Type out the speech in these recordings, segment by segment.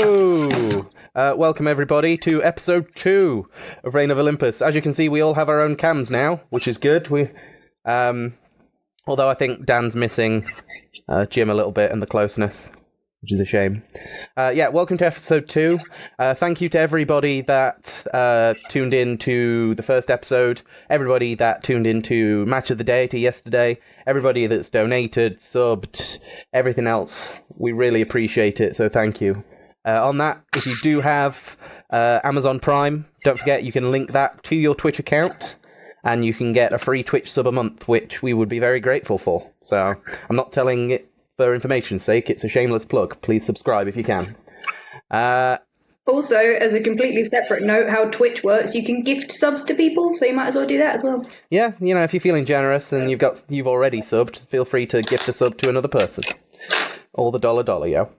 Hello! Welcome everybody to episode 2 of Reign of Olympus. As you can see, we all have our own cams now, which is good. Although I think Dan's missing Jim a little bit and the closeness, which is a shame. Welcome to episode 2. Thank you to everybody that tuned in to the first episode, everybody that tuned into Match of the Deity yesterday, everybody that's donated, subbed, everything else. We really appreciate it, so thank you. On that, if you do have Amazon Prime, don't forget you can link that to your Twitch account, and you can get a free Twitch sub a month, which we would be very grateful for. So, I'm not telling it for information's sake, it's a shameless plug. Please subscribe if you can. Also, as a completely separate note, how Twitch works, you can gift subs to people, so you might as well do that as well. Yeah, you know, if you're feeling generous and you've already subbed, feel free to gift a sub to another person. All the dollar, yo.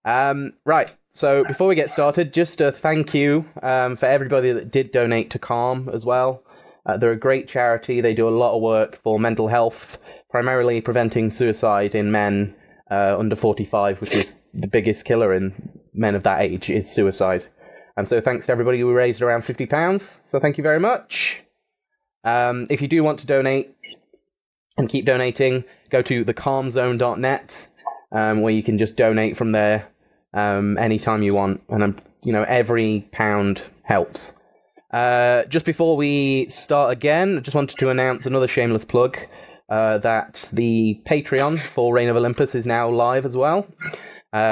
Right, so before we get started, just a thank you for everybody that did donate to Calm as well. They're a great charity. They do a lot of work for mental health, primarily preventing suicide in men under 45, which is the biggest killer in men of that age, is suicide. And so thanks to everybody. We raised around £50, so thank you very much. If you do want to donate and keep donating, go to thecalmzone.net, where you can just donate from there anytime you want. And, every pound helps. Just before we start again, I just wanted to announce another shameless plug, that the Patreon for Reign of Olympus is now live as well.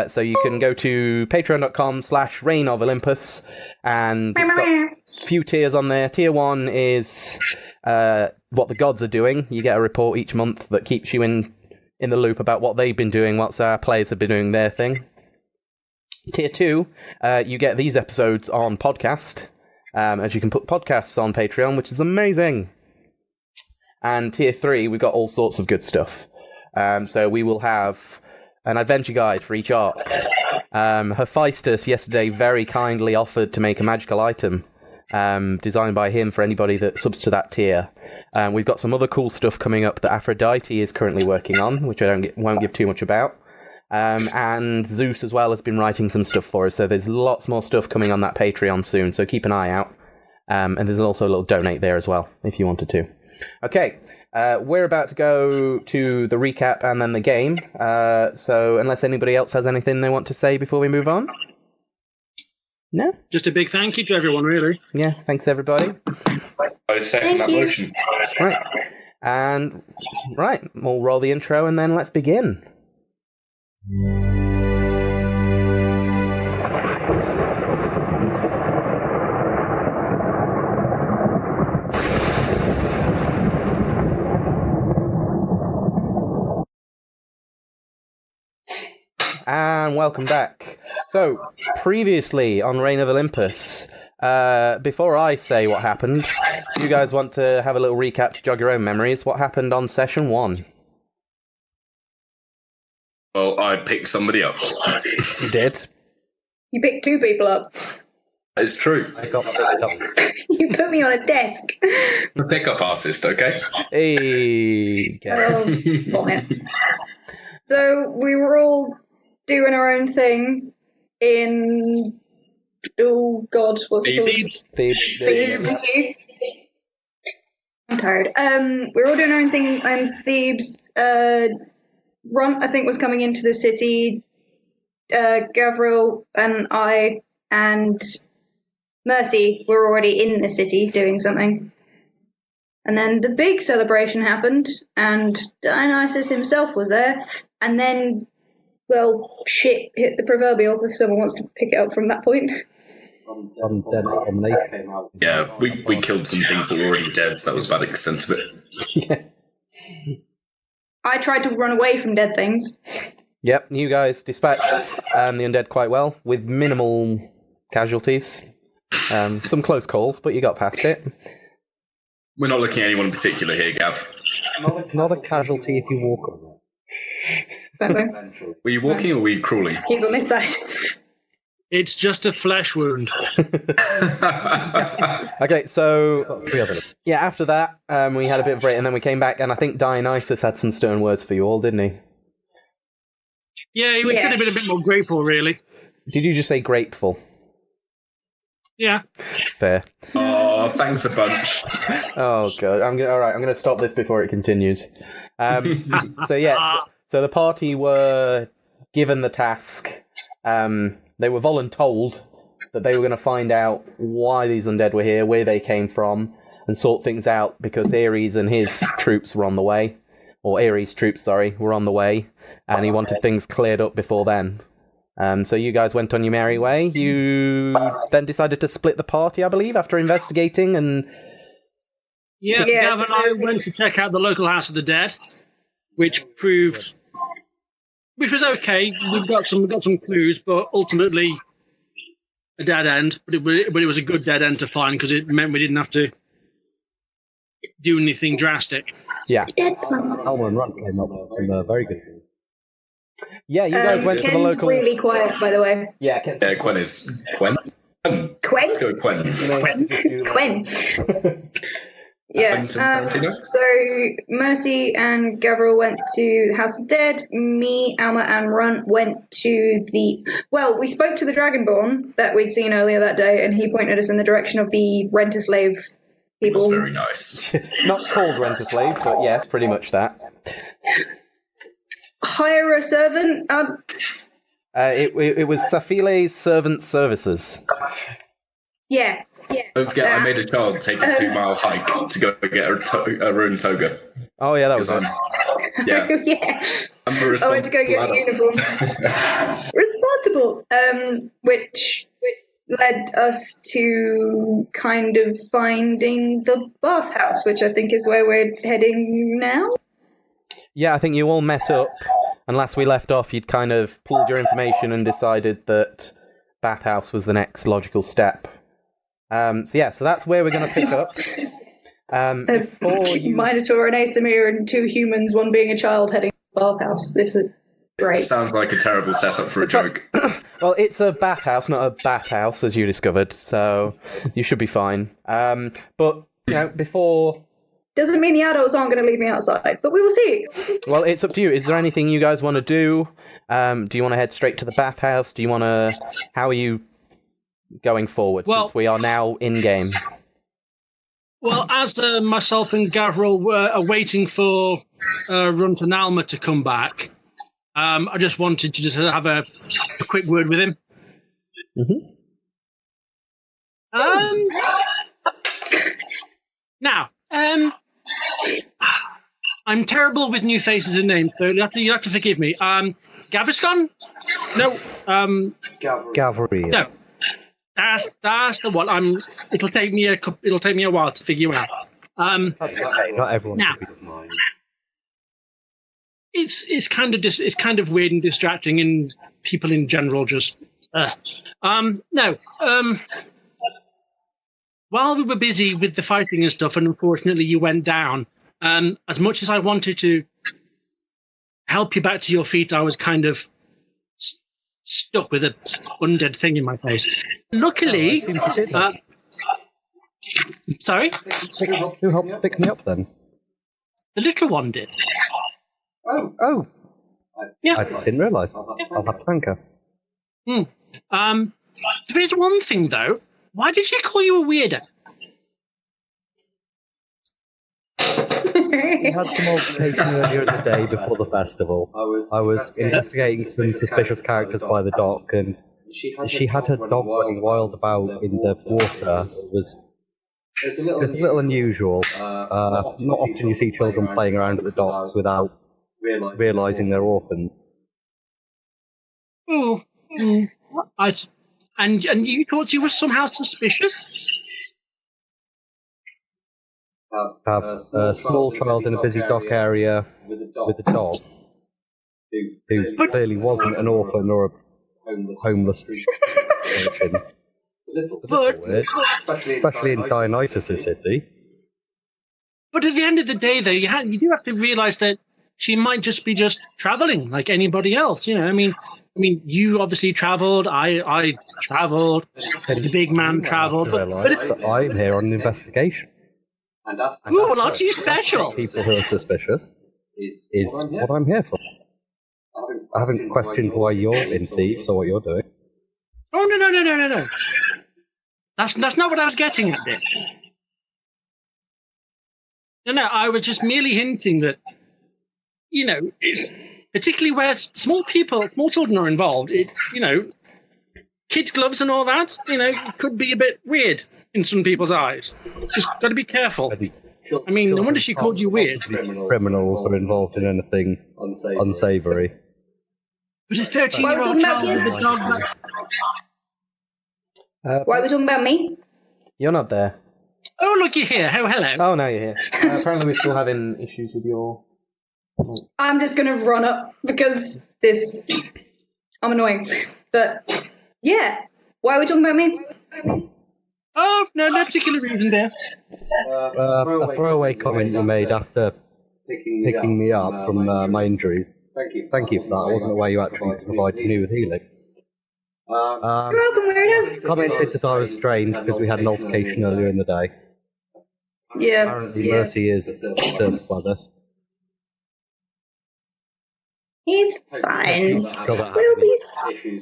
So you can go to patreon.com/Reign of Olympus, and we've got a few tiers on there. Tier 1 is what the gods are doing. You get a report each month that keeps you in the loop about what they've been doing, what our players have been doing their thing. Tier 2, you get these episodes on podcast, as you can put podcasts on Patreon, which is amazing. And Tier 3, we've got all sorts of good stuff. So we will have an adventure guide for each arc. Hephaestus yesterday very kindly offered to make a magical item designed by him for anybody that subs to that tier. We've got some other cool stuff coming up that Aphrodite is currently working on, which I won't give too much about. And Zeus as well has been writing some stuff for us, so there's lots more stuff coming on that Patreon soon, so keep an eye out. And there's also a little donate there as well, if you wanted to. Okay, we're about to go to the recap and then the game, so unless anybody else has anything they want to say before we move on? No? Just a big thank you to everyone, really. Yeah, thanks everybody. I second that motion. Right, we'll roll the intro and then let's begin. And welcome back. So, previously on Reign of Olympus, before I say what happened, do you guys want to have a little recap to jog your own memories? What happened on session 1? Well, I picked somebody up. You did? You picked 2 people up. It's true. I got picked up. You put me on a desk. I'm a pickup artist, okay? Hey. Fine. So we were all doing our own thing in... Oh, God, what's it called? Thebes, thank you. I'm tired. We were all doing our own thing in Thebes. Runt, I think, was coming into the city. Gavril and I and Mercy were already in the city doing something. And then the big celebration happened, and Dionysus himself was there. And then, well, shit hit the proverbial, if someone wants to pick it up from that point. Yeah, we killed some things that were already dead, so that was about the extent of it. Yeah. I tried to run away from dead things. Yep, you guys dispatched the undead quite well, with minimal casualties. Some close calls, but you got past it. We're not looking at anyone in particular here, Gav. No, it's not a casualty if you walk on it. Were you walking or were you crawling? He's on this side. It's just a flesh wound. Okay, so yeah, after that, we had a bit of a break, and then we came back, and I think Dionysus had some stern words for you all, didn't he? Yeah, he could have been a bit more grateful, really. Did you just say grateful? Yeah. Fair. Oh, thanks a bunch. Oh god. I'm gonna stop this before it continues. So yeah, so the party were given the task. They were voluntold that they were going to find out why these undead were here, where they came from, and sort things out because Ares and his troops were on the way, or Ares' troops, sorry, were on the way, and he wanted things cleared up before then. So you guys went on your merry way. You then decided to split the party, I believe, after investigating and... Yeah, Gav and I went to check out the local House of the Dead, which was okay. We got some clues, but ultimately a dead end. But it was a good dead end to find because it meant we didn't have to do anything drastic. Yeah. Alma and Run came up with some very good. Yeah, you guys went to the local... really quiet, by the way. Yeah, Quen is... Quen? Quen? Let's go with Quen. Quen. Yeah, so Mercy and Gavril went to the House of Dead. Me, Alma, and Runt went to the... Well, we spoke to the Dragonborn that we'd seen earlier that day, and he pointed us in the direction of the rent-a-slave people. It was very nice. Not called rent-a-slave, but yes, pretty much that. Hire a servant? It was Safile's Servant Services. Yeah. Don't forget, I made a child take a 2-mile hike to go get a ruined toga. Oh yeah, that was fun. Yeah. I went to go get a uniform. Responsible. Which led us to kind of finding the bathhouse, which I think is where we're heading now. Yeah, I think you all met up, and last we left off, you'd kind of pulled your information and decided that bathhouse was the next logical step. So that's where we're going to pick up. Minotaur and Asimir and 2 humans, one being a child, heading to the bathhouse. This is great. Sounds like a terrible setup for a joke. Well, it's a bathhouse, not a bathhouse, as you discovered, so you should be fine. But, before... Doesn't mean the adults aren't going to leave me outside, but we will see. Well, it's up to you. Is there anything you guys want to do? Do you want to head straight to the bathhouse? Do you want to... How are you going forward, since we are now in-game? Well, as myself and Gavril are waiting for Runt and Alma to come back, I just wanted to just have a quick word with him. Mm-hmm. Now, I'm terrible with new faces and names, so you have to forgive me. Gaviscon? No. Gavriel. No. That's the one. It'll take me a while to figure out. That's okay. Not everyone now, can be mine. It's kind of weird and distracting, and people in general just. No. While we were busy with the fighting and stuff, and unfortunately you went down. As much as I wanted to help you back to your feet, I was kind of stuck with an undead thing in my face. Luckily, sorry? Who helped pick me up then? The little one did. Oh. Yeah. I didn't realise. I'll have to thank her. There is one thing though. Why did she call you a weirdo? We had some altercation earlier in the day before the festival. I was investigating some suspicious characters by the dock, and she had her dog running wild about in the water. It was a little unusual. Not often you see children playing around at the docks without realising they're orphans. Oh, and you thought she was somehow suspicious? Have a small child in a busy dock area with a dog who clearly wasn't an orphan or a homeless person. It's a little weird, especially in Dionysus' city. But at the end of the day, though, you do have to realise that she might just be travelling like anybody else. I mean, you obviously travelled. I travelled. The big man travelled. But I'm here on an investigation. Well, aren't you special? People who are suspicious is what I'm here for. I haven't questioned why you're in thieves or what you're doing. Oh, no. That's not what I was getting at, Dick. No, I was just merely hinting that, it's particularly where small children are involved, kids' gloves and all that, could be a bit weird in some people's eyes. Just got to be careful. I mean, no wonder she called you weird. Criminals are involved in anything unsavoury. But a 13-year-old child with a dog... Why are we talking about me? You're not there. Oh, look, you're here. Oh, hello. Oh, now you're here. Apparently we're still having issues with your... I'm just going to run up because I'm annoying. But, yeah. Why are we talking about me? Oh, no particular reason, dear. A throwaway comment you made after picking me up from my injuries. Thank you for that. I wasn't aware you actually provided me with healing. You're welcome, weirdo. Commented that I was strained because we had an altercation earlier in the day. Yeah. Apparently Mercy is disturbed by this. He's fine. We'll be fine.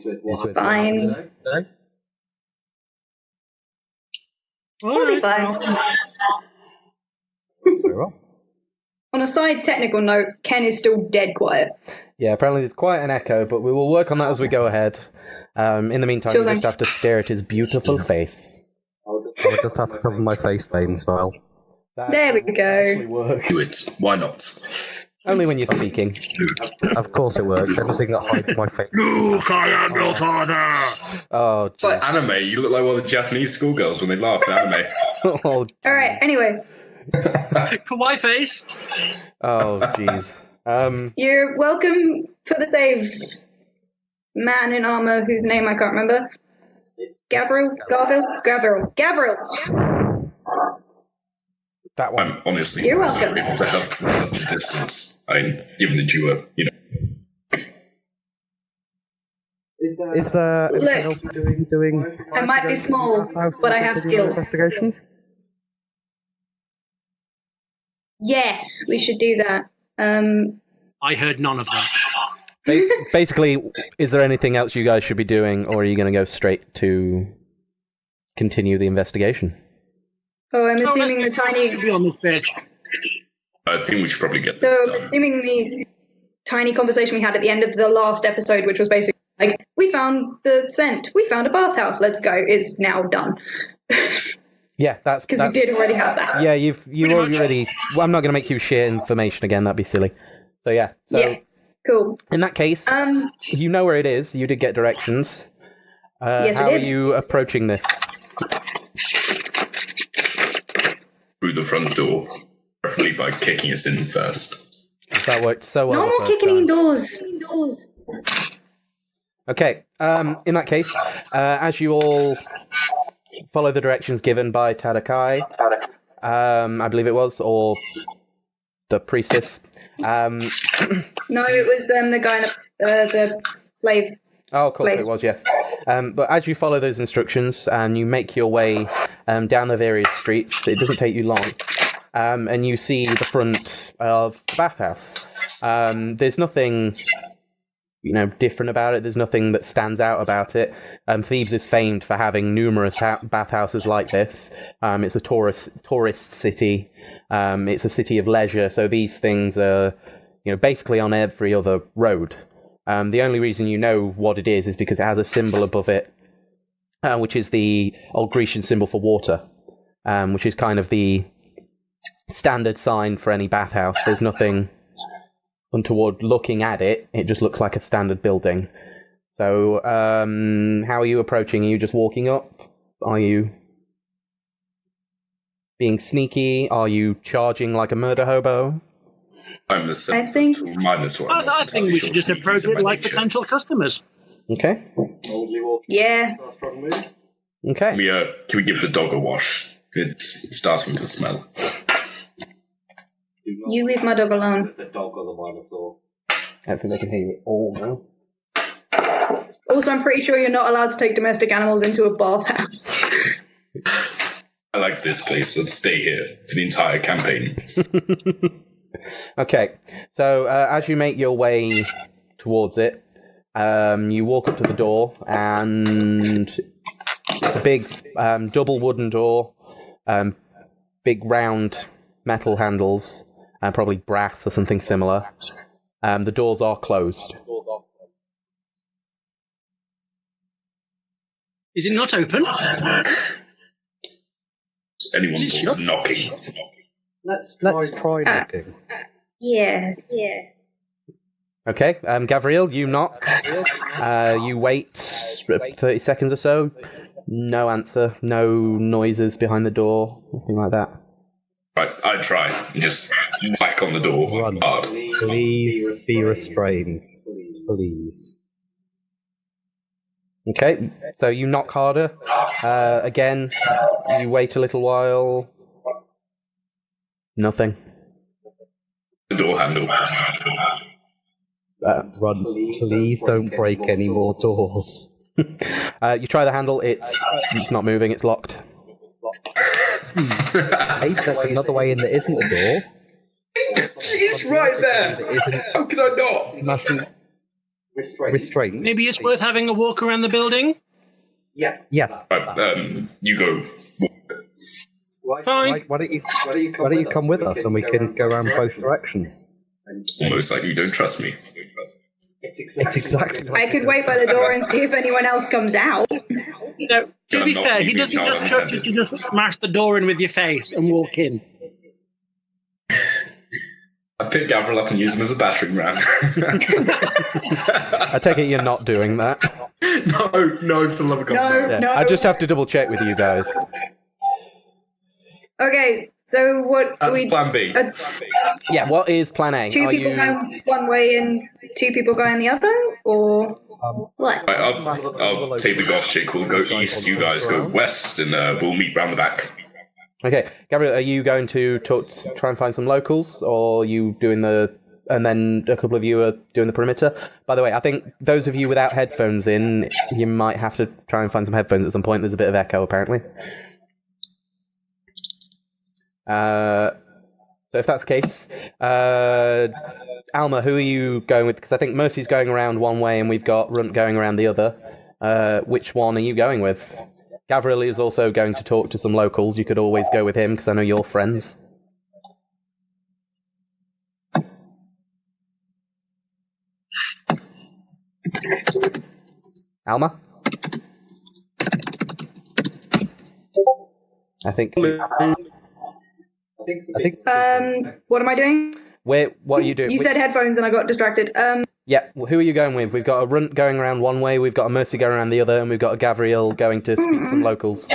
We'll be fine. Very well. On a side technical note, Ken is still dead quiet. Yeah, apparently there's quite an echo, but we will work on that as we go ahead. In the meantime, you just have to stare at his beautiful face. I would just have to cover my face vein style. There we go. Do it. Why not? Only when you're speaking. Of course it works. Anything that hides my face. Luke, I am your father! Oh, it's like anime. You look like one of the Japanese schoolgirls when they laugh in anime. Oh, alright, anyway. Kawaii face. Oh, jeez. You're welcome for the save. Man in armor whose name I can't remember. Gavril? That one. I'm honestly You're welcome. able to help from such a distance. I mean, given that you were, Is there anything else doing? I might be small, but I have skills. Investigations? Yes, we should do that. I heard none of that. Basically, is there anything else you guys should be doing, or are you going to go straight to continue the investigation? Oh, I'm assuming the tiny... Be on this bitch. I think we should probably get this So I'm done. assuming the tiny conversation we had at the end of the last episode, which was basically like, we found the scent, we found a bathhouse, let's go, is now done. Yeah, that's... Because we did already have that. Yeah, you already... Well, I'm not going to make you share information again, that'd be silly. So yeah. So, yeah, cool. In that case, you know where it is, you did get directions. Yes, we how did. are you approaching this? Through the front door, preferably by kicking us in first. That worked so well. No more kicking in doors. Okay, in that case, as you all follow the directions given by Tadakai, I believe it was, or the priestess. No, it was the guy in the slave. Oh, cool, place. it was, yes. But as you follow those instructions and you make your way down the various streets, it doesn't take you long, and you see the front of the bathhouse. There's nothing, different about it. There's nothing that stands out about it. Thebes is famed for having numerous bathhouses like this. It's a tourist city. It's a city of leisure, so these things are, basically on every other road. The only reason you know what it is because it has a symbol above it, which is the old Grecian symbol for water, which is kind of the standard sign for any bathhouse. There's nothing untoward looking at it. It just looks like a standard building. So, how are you approaching? Are you just walking up? Are you being sneaky? Are you charging like a murder hobo? I'm the I think I think we should just approach it like potential customers. Okay. Yeah. Okay. Can we give the dog a wash? It's starting to smell. You leave my dog alone. I don't think they can hear you at all now. Also, I'm pretty sure you're not allowed to take domestic animals into a bathhouse. I like this place. Let's stay here for the entire campaign. Okay, so as you make your way towards it, You walk up to the door, and it's a big double wooden door, big round metal handles, and probably brass or something similar. The doors are closed. Is it not open? Is anyone bored of knocking? Let's try knocking. Yeah. Okay, Gavriel, you knock. You wait 30 seconds or so. No answer. No noises behind the door. Nothing like that. Right, I try. Just whack on the door hard. Please be restrained. Please. Okay, so you knock harder. Again, you wait a little while. Nothing. The door handle. Run. Please don't break any more doors. You try the handle, it's not moving, it's locked. Hey, there's another way in that isn't a door. It's right there! How can I not? Smashing. Restraint. Maybe it's worth having a walk around the building? Yes. Right, you go. Fine. Why don't you come with us and we can go around both directions? Almost like you don't trust me. It's exactly. I could wait by the door and see if anyone else comes out. No, to be fair, he doesn't just trust you to just smash the door in with your face and walk in. I pick Gabriel up and use him as a battering ram. I take it you're not doing that. No, for the love of God. No. I just have to double check with you guys. Okay, so what That's we plan B. Yeah, what is plan A? Two people going one way and two people going the other, or what? Right, I'll take the goth chick. We'll go east. You guys go west, and we'll meet round the back. Okay, Gabriel, are you going to try and find some locals, or are you doing and then a couple of you are doing the perimeter? By the way, I think those of you without headphones in, you might have to try and find some headphones at some point. There's a bit of echo, apparently. So if that's the case, Alma, who are you going with? Because I think Mercy's going around one way and we've got Runt going around the other. Which one are you going with? Gavriel is also going to talk to some locals. You could always go with him because I know you're friends. Alma? I think. What am I doing? What are you doing? You said headphones and I got distracted. Yeah, well, who are you going with? We've got a Runt going around one way, we've got a Mercy going around the other, and we've got a Gavriel going to speak to some locals.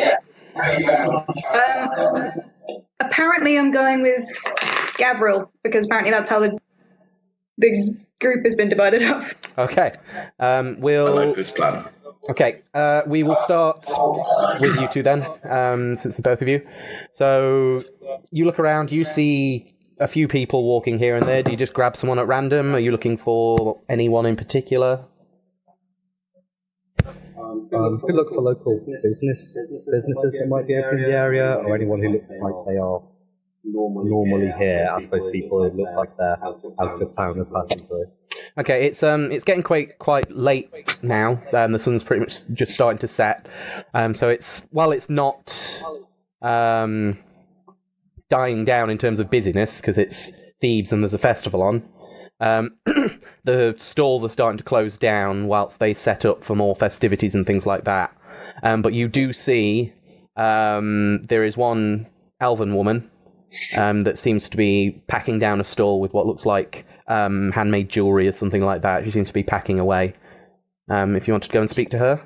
Apparently I'm going with Gavriel, because apparently that's how the group has been divided up. Okay. I like this plan. Okay, we will start with you two then, since the both of you. So, you look around, you see a few people walking here and there. Do you just grab someone at random? Are you looking for anyone in particular? Could look for local businesses that might be open in the area, or anyone who looks like they are normally here. I suppose people who look like they're out of town as passing through. Okay, it's getting quite late now. The sun's pretty much just starting to set. So it's not dying down in terms of busyness because it's Thebes and there's a festival on. The stalls are starting to close down whilst they set up for more festivities and things like that. But you do see there is one elven woman that seems to be packing down a stall with what looks like handmade jewellery or something like that. She seems to be packing away. If you want to go and speak to her.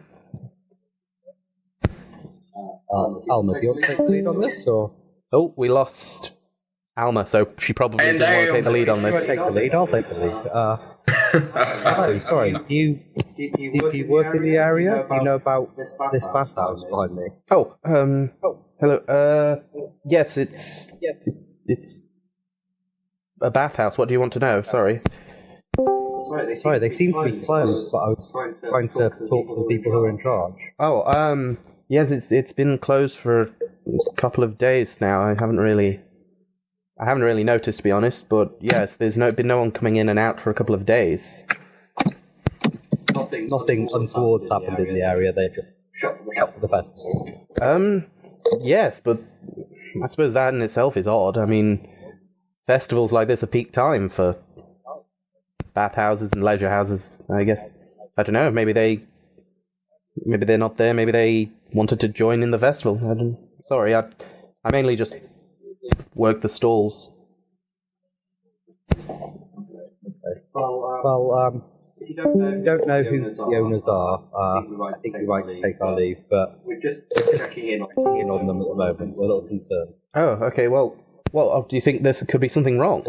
Alma, do you want to take the lead on this, or? Oh, we lost Alma, so she probably doesn't want to take the lead on this. Take the lead, I'll take the lead. Oh, sorry, do you work in the area? Do you know about this bathhouse behind me? Oh, hello, yes, it's a bathhouse. What do you want to know? Sorry, they seem to be closed, but I was trying to talk to the people who are in charge. Oh, yes, it's been closed for a couple of days now. I haven't really noticed, to be honest. But yes, there's been no one coming in and out for a couple of days. nothing untoward's happened in the area. They're just shot for the festival. Yes, but I suppose that in itself is odd. I mean, festivals like this are peak time for bathhouses and leisure houses, I guess. I don't know, maybe they're not there, maybe they wanted to join in the festival. Sorry, I mainly just work the stalls. Well, if you don't know who the owners are, I think we might take our leave, but we're just checking in on them at the moment. We're a little concerned. Oh, okay, well, do you think there could be something wrong?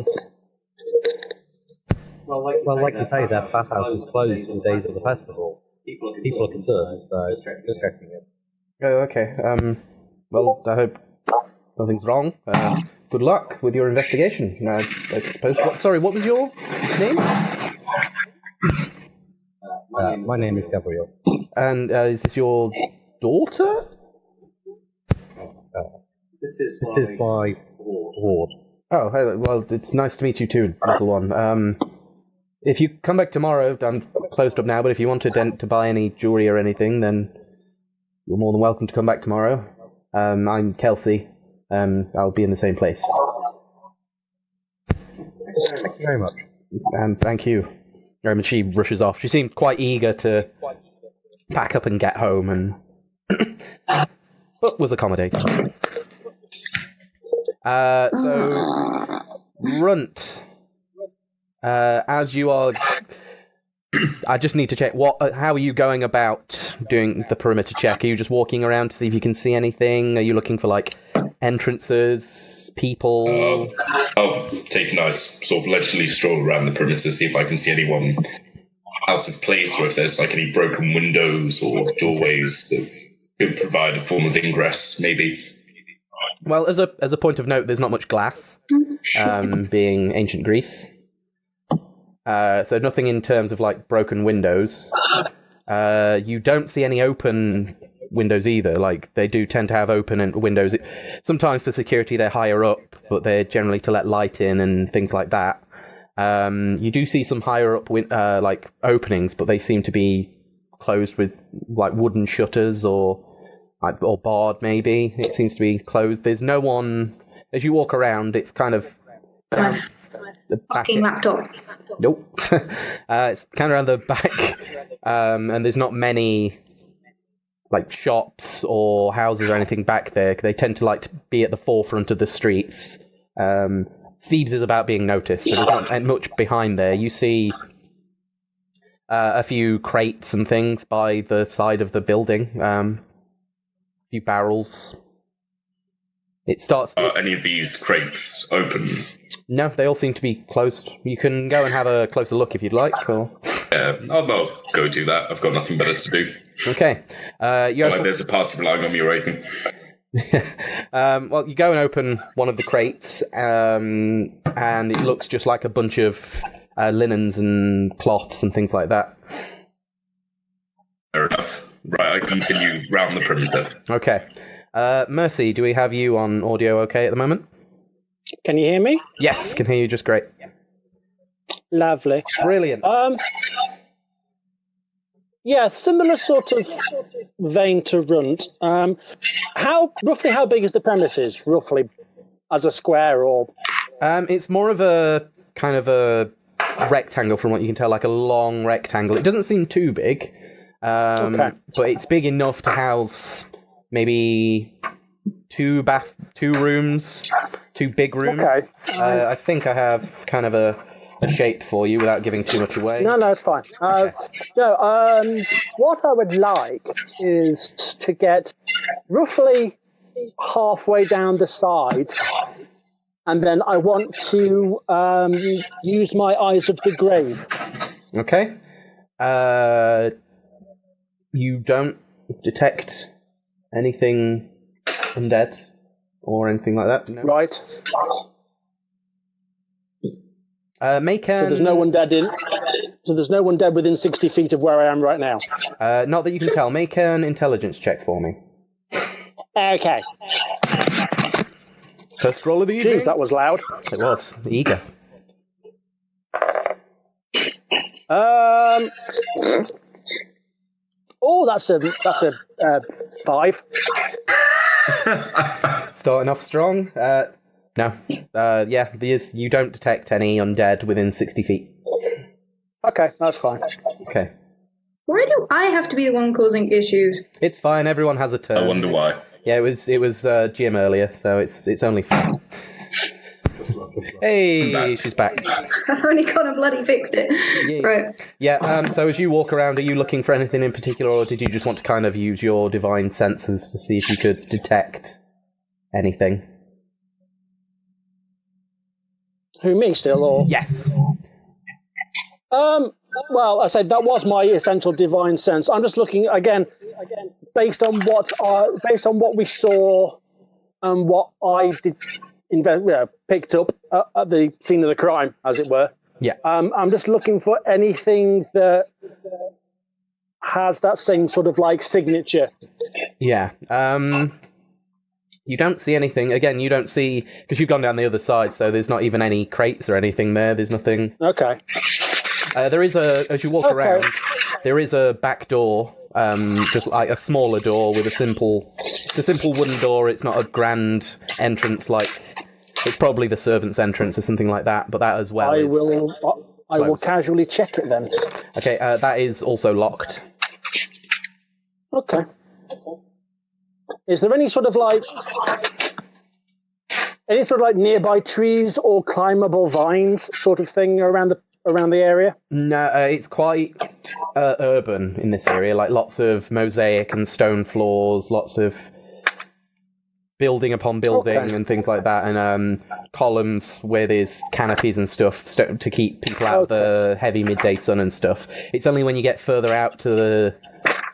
Well, like you say, their bathhouse is closed for the days of the festival. People are concerned, so just checking in. Oh, okay. Well, I hope nothing's wrong. Good luck with your investigation. I suppose. What was your name? My name is Gabriel. And is this your daughter? This is my ward. Oh, hey, well, it's nice to meet you too, little one. If you come back tomorrow, I'm closed up now, but if you wanted to buy any jewelry or anything, then you're more than welcome to come back tomorrow. I'm Kelsey. I'll be in the same place. Thank you very much. And thank you. And she rushes off. She seemed quite eager to pack up and get home, but was accommodating. So, Runt, as you are, I just need to check. How are you going about doing the perimeter check? Are you just walking around to see if you can see anything? Are you looking for entrances, people? I'll take a nice sort of leisurely stroll around the perimeter, see if I can see anyone out of place, or if there's any broken windows or doorways that could provide a form of ingress, maybe. Well, as a point of note, there's not much glass, being ancient Greece. So nothing in terms of broken windows. You don't see any open windows either. They do tend to have open windows. Sometimes for security they're higher up, but they're generally to let light in and things like that. You do see some higher up openings, but they seem to be closed with wooden shutters or barred maybe. It seems to be closed. There's no one as you walk around. It's kind of down the back. Laptop. Nope. It's kind of around the back, and there's not many shops or houses or anything back there. They tend to be at the forefront of the streets. Thebes is about being noticed, so there's not much behind there. You see a few crates and things by the side of the building. A few barrels. It starts. Are any of these crates open? No, they all seem to be closed. You can go and have a closer look if you'd like. Or... Yeah, I'll go do that. I've got nothing better to do. Okay. There's a party relying on me or anything. Well, you go and open one of the crates, and it looks just like a bunch of linens and cloths and things like that. Fair enough. Right, I continue round the perimeter. Okay. Mercy, do we have you on audio okay at the moment? Can you hear me? Yes, can hear you just great. Lovely. Brilliant. Yeah, similar sort of vein to Runt. Roughly how big is the premises, roughly, as a square or? It's more of a kind of a rectangle from what you can tell, a long rectangle. It doesn't seem too big, but it's big enough to house maybe two rooms, two big rooms. Okay. I think I have kind of a shape for you without giving too much away. No, it's fine. What I would like is to get roughly halfway down the side, and then I want to use my eyes of the grave. Okay. You don't detect anything undead or anything like that? No? Right. Make an... So there's no one dead within 60 feet of where I am right now. Not that you can tell. Make an intelligence check for me. Okay. First roll of the evening. Jeez, that was loud. It was. Eager. Oh, that's a 5. Starting off strong. No. You don't detect any undead within 60 feet. Okay, that's fine. Okay. Why do I have to be the one causing issues? It's fine. Everyone has a turn. I wonder why. Yeah, it was Jim earlier, so it's only fine. Hey, she's back. I've only kind of bloody fixed it. Yeah. Right. Yeah. So as you walk around, are you looking for anything in particular, or did you just want to kind of use your divine senses to see if you could detect anything? Who, me still, or? Yes. Well, I said that was my essential divine sense. I'm just looking again, based on what we saw and what I did, picked up at the scene of the crime, as it were. Yeah. I'm just looking for anything that has that same sort of like signature. Yeah. You don't see anything. Again, you don't see because you've gone down the other side, so there's not even any crates or anything there. There's nothing. Okay. There is as you walk around, there is a back door, just like a smaller door with it's a simple wooden door. It's not a grand entrance it's probably the servant's entrance or something like that, but that as well I will casually check it then. Okay, that is also locked. Okay. Is there any sort of nearby trees or climbable vines sort of thing around the area? No, it's quite urban in this area, like lots of mosaic and stone floors, lots of building upon building and things like that, and columns where there's canopies and stuff to keep people out of the heavy midday sun and stuff. It's only when you get further out to the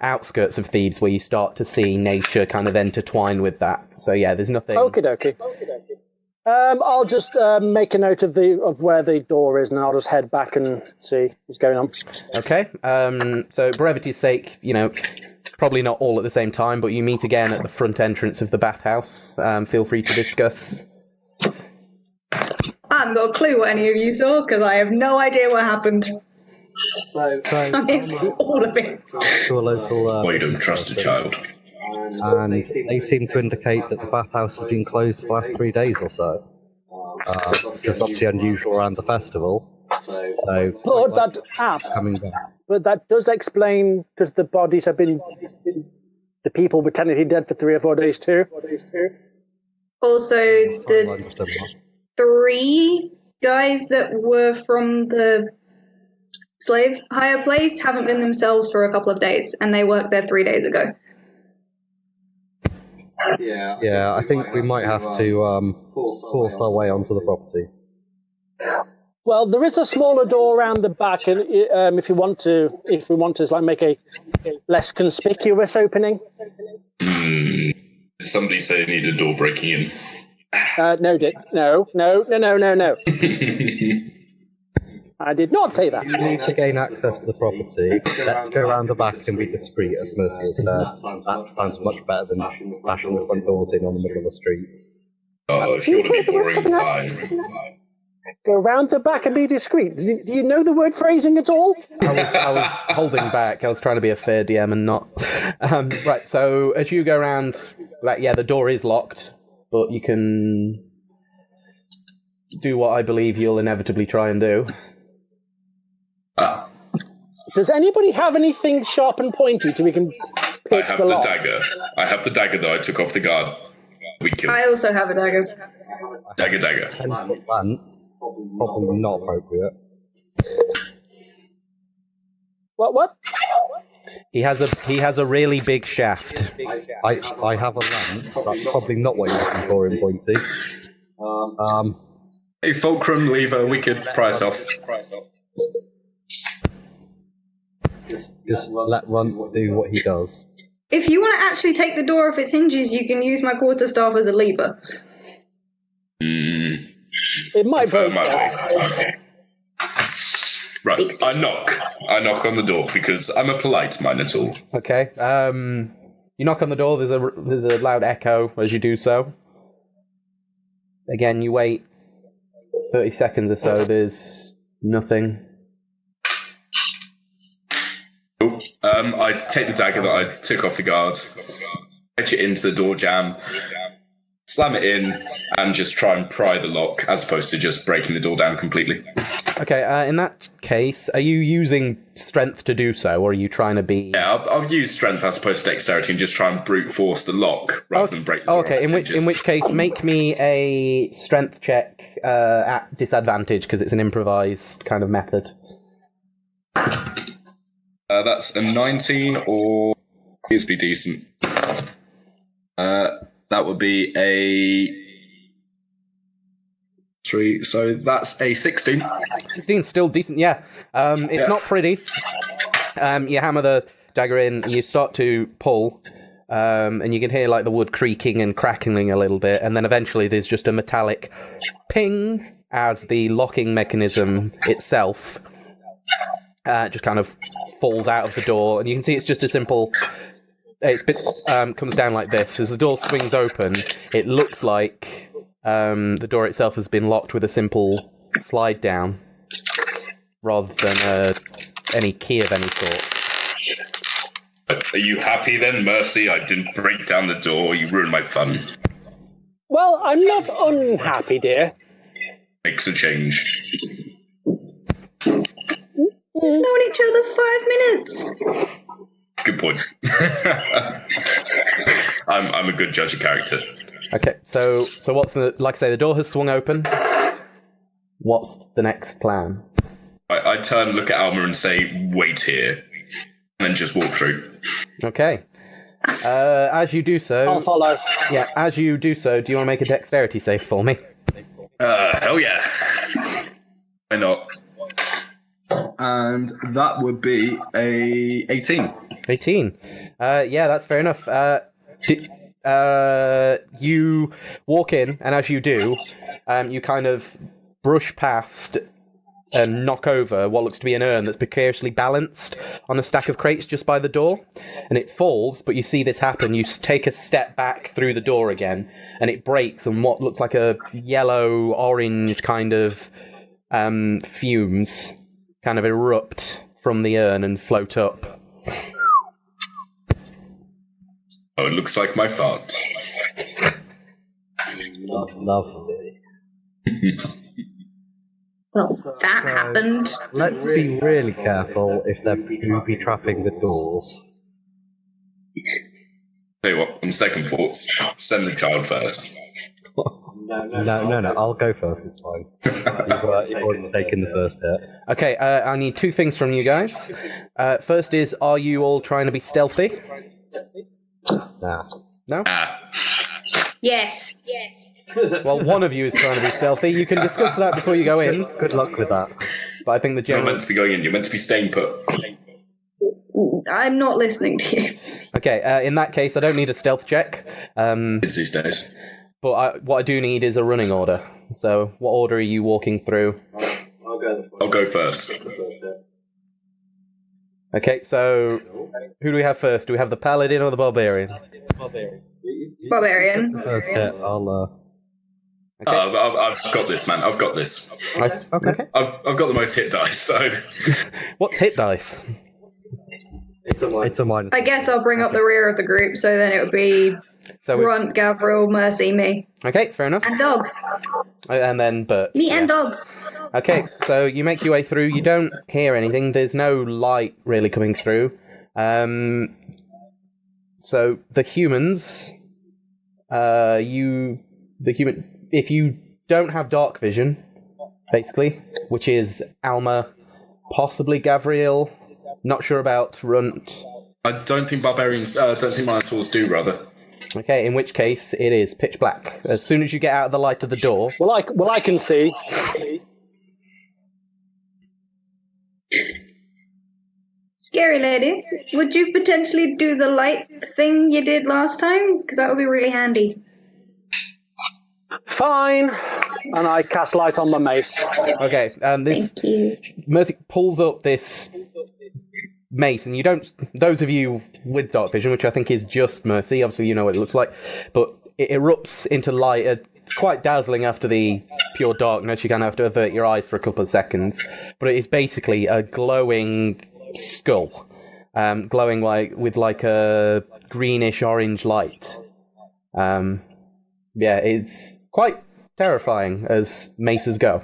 outskirts of Thebes where you start to see nature kind of intertwine with that. So yeah, there's nothing. Okie dokie. I'll just make a note of where the door is, and I'll just head back and see what's going on. Okay. So brevity's sake, probably not all at the same time, but you meet again at the front entrance of the bathhouse. Feel free to discuss. I haven't got a clue what any of you saw, because I have no idea what happened. So I missed all of it. To a local. Why you don't trust a child? And they seem to indicate that the bathhouse has been closed for the last 3 days or so. Which is obviously unusual around the festival. Coming back. But that does explain, because the bodies have been, the people were technically dead for 3 or 4 days too. Also, the 3 guys that were from the slave hire place haven't been themselves for a couple of days, and they worked there 3 days ago. Yeah, I think we might have to force our way onto the property. Well, there is a smaller door around the back, and if we want to make a less conspicuous opening. Somebody say they need a door breaking in. No, Dick. No. I did not say that. You need to gain access to the property. Let's go around the back and be discreet, as Mercy has said. That sounds much better than bashing the front doors in on the middle of the street. If you want to be boring, fine. Go round the back and be discreet. Do you know the word phrasing at all? I was holding back. I was trying to be a fair DM and not. Right, so as you go around, the door is locked, but you can do what I believe you'll inevitably try and do. Does anybody have anything sharp and pointy so we can pick I have the the lock? dagger. I have the dagger that I took off the guard. We killed. I also have a dagger. Dagger. 10-foot lance, probably not appropriate. What? He has a really big shaft. I have a lance. That's probably not what you're looking for in pointy. Hey, fulcrum, lever, we could price off. Just let Runt do what he does. If you want to actually take the door off its hinges, you can use my quarterstaff as a lever. It might be. Okay. Right, I knock on the door because I'm a polite Minotaur. Okay. You knock on the door. There's a loud echo as you do so. Again, you wait 30 seconds or so. There's nothing. Cool. I take the dagger that I took off the guard, edge it into the door jamb, slam it in, and just try and pry the lock, as opposed to just breaking the door down completely. Okay, in that case, are you using strength to do so, or are you trying to be... Yeah, I'll use strength as opposed to dexterity and just try and brute force the lock rather than break the door. Okay, in which case, make me a strength check at disadvantage, because it's an improvised kind of method. That's a 19, or... Please be decent. That would be a 3, so that's a 16. 16 still decent, yeah. It's not pretty. You hammer the dagger in, and you start to pull, and you can hear like the wood creaking and crackling a little bit, and then eventually there's just a metallic ping as the locking mechanism itself just kind of falls out of the door, and you can see it's just a simple... comes down like this. As the door swings open, it looks like the door itself has been locked with a simple slide down, rather than any key of any sort. Are you happy then, Mercy? I didn't break down the door. You ruined my fun. Well, I'm not unhappy, dear. Makes a change. We've known each other 5 minutes. Good point. I'm a good judge of character. Okay, so what's the... Like I say, the door has swung open. What's the next plan? I turn, look at Alma and say, wait here. And then just walk through. Okay. As you do so... I'll follow. Yeah, as you do so, do you want to make a dexterity save for me? Hell yeah. Why not? And that would be a 18. 18. Yeah, that's fair enough. You walk in, and as you do, you kind of brush past and knock over what looks to be an urn that's precariously balanced on a stack of crates just by the door, and it falls, but you see this happen. You take a step back through the door again, and it breaks, and what looks like a yellow-orange kind of fumes kind of erupt from the urn and float up. Oh, it looks like my farts. Lovely. Well, that happened. Let's be really careful if they're booby-trapping the doors. Tell you what, on second thoughts, send the child first. No, I'll go first, it's fine. You've already taken the first hit. Okay, I need two things from you guys. First is, are you all trying to be stealthy? Nah. No? Yes. Well, one of you is trying to be stealthy. You can discuss that before you go in. Good luck with that. But I think the You're general... meant to be going in, you're meant to be staying put. I'm not listening to you. Okay, in that case, I don't need a stealth check. It's these days. But what I do need is a running order. So, what order are you walking through? I'll go first. Okay, so who do we have first? Do we have the paladin or the barbarian? Barbarian. First hit, I'll... Okay. I've got this, man. I've got this. Nice. Okay. I've got the most hit dice, so... What's hit dice? It's a minus. I guess I'll bring up the rear of the group, so then it would be Grunt, Gavril, Mercy, me. Okay, fair enough. And Dog. And then Bert. Me and Dog. Okay, so you make your way through. You don't hear anything. There's no light really coming through. So the humans, if you don't have dark vision, basically, which is Alma, possibly Gavriel, not sure about Runt. I don't think Minotaurs do, rather. Okay, in which case it is pitch black. As soon as you get out of the light of the door... Well, I can see. Scary lady, would you potentially do the light thing you did last time? Because that would be really handy. Fine. And I cast light on my mace. Okay, this Thank you. Mercy pulls up this mace, and you don't... Those of you with dark vision, which I think is just Mercy, obviously you know what it looks like, but it erupts into light. It's quite dazzling after the pure darkness. You kind of have to avert your eyes for a couple of seconds. But it is basically a glowing skull. glowing with a greenish orange light. It's quite terrifying as maces go.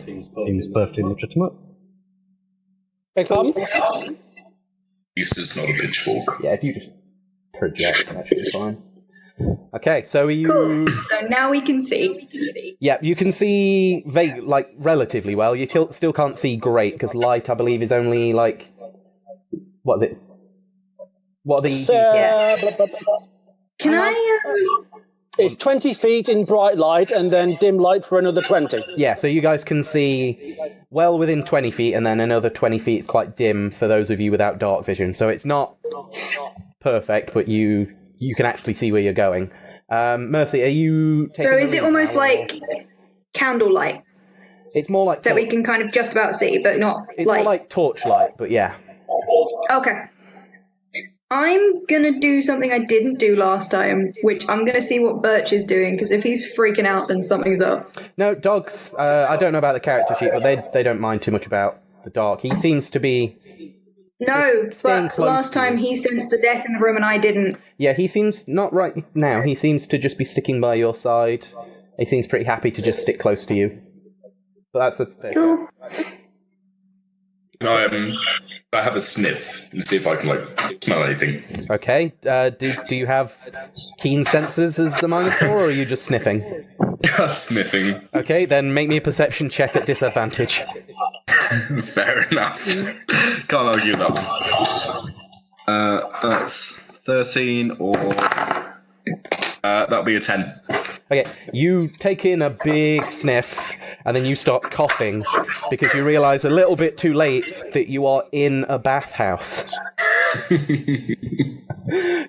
Seems perfectly legitimate. Use is not a pitchfork. Yeah, if you just project, that should be fine. Okay, so you... Cool. So now we can see. Yeah, you can see relatively well. You still can't see great, because light, I believe, is only, what is it? What are the details? Can I... It's 20 feet in bright light, and then dim light for another 20. Yeah, so you guys can see well within 20 feet, and then another 20 feet is quite dim for those of you without dark vision. So it's not perfect, but you can actually see where you're going. Mercy, are you... So is it almost like candlelight? It's more like... That we can kind of just about see, but not It's more like torchlight, but yeah. Okay. I'm going to do something I didn't do last time, which I'm going to see what Birch is doing, because if he's freaking out, then something's up. No, dogs, I don't know about the character sheet, but they don't mind too much about the dark. He seems to be... No, but last time he sensed the death in the room and I didn't. Yeah, he seems, not right now, he seems to just be sticking by your side. He seems pretty happy to just stick close to you. But that's a... Cool. I have a sniff and see if I can, smell anything. Okay, do you have keen senses as a Minotaur, or are you just sniffing? Sniffing. Okay, then make me a perception check at disadvantage. Fair enough. Can't argue that one. That's 13, or... that'll be a 10. Okay, you take in a big sniff, and then you start coughing, because you realise a little bit too late that you are in a bathhouse.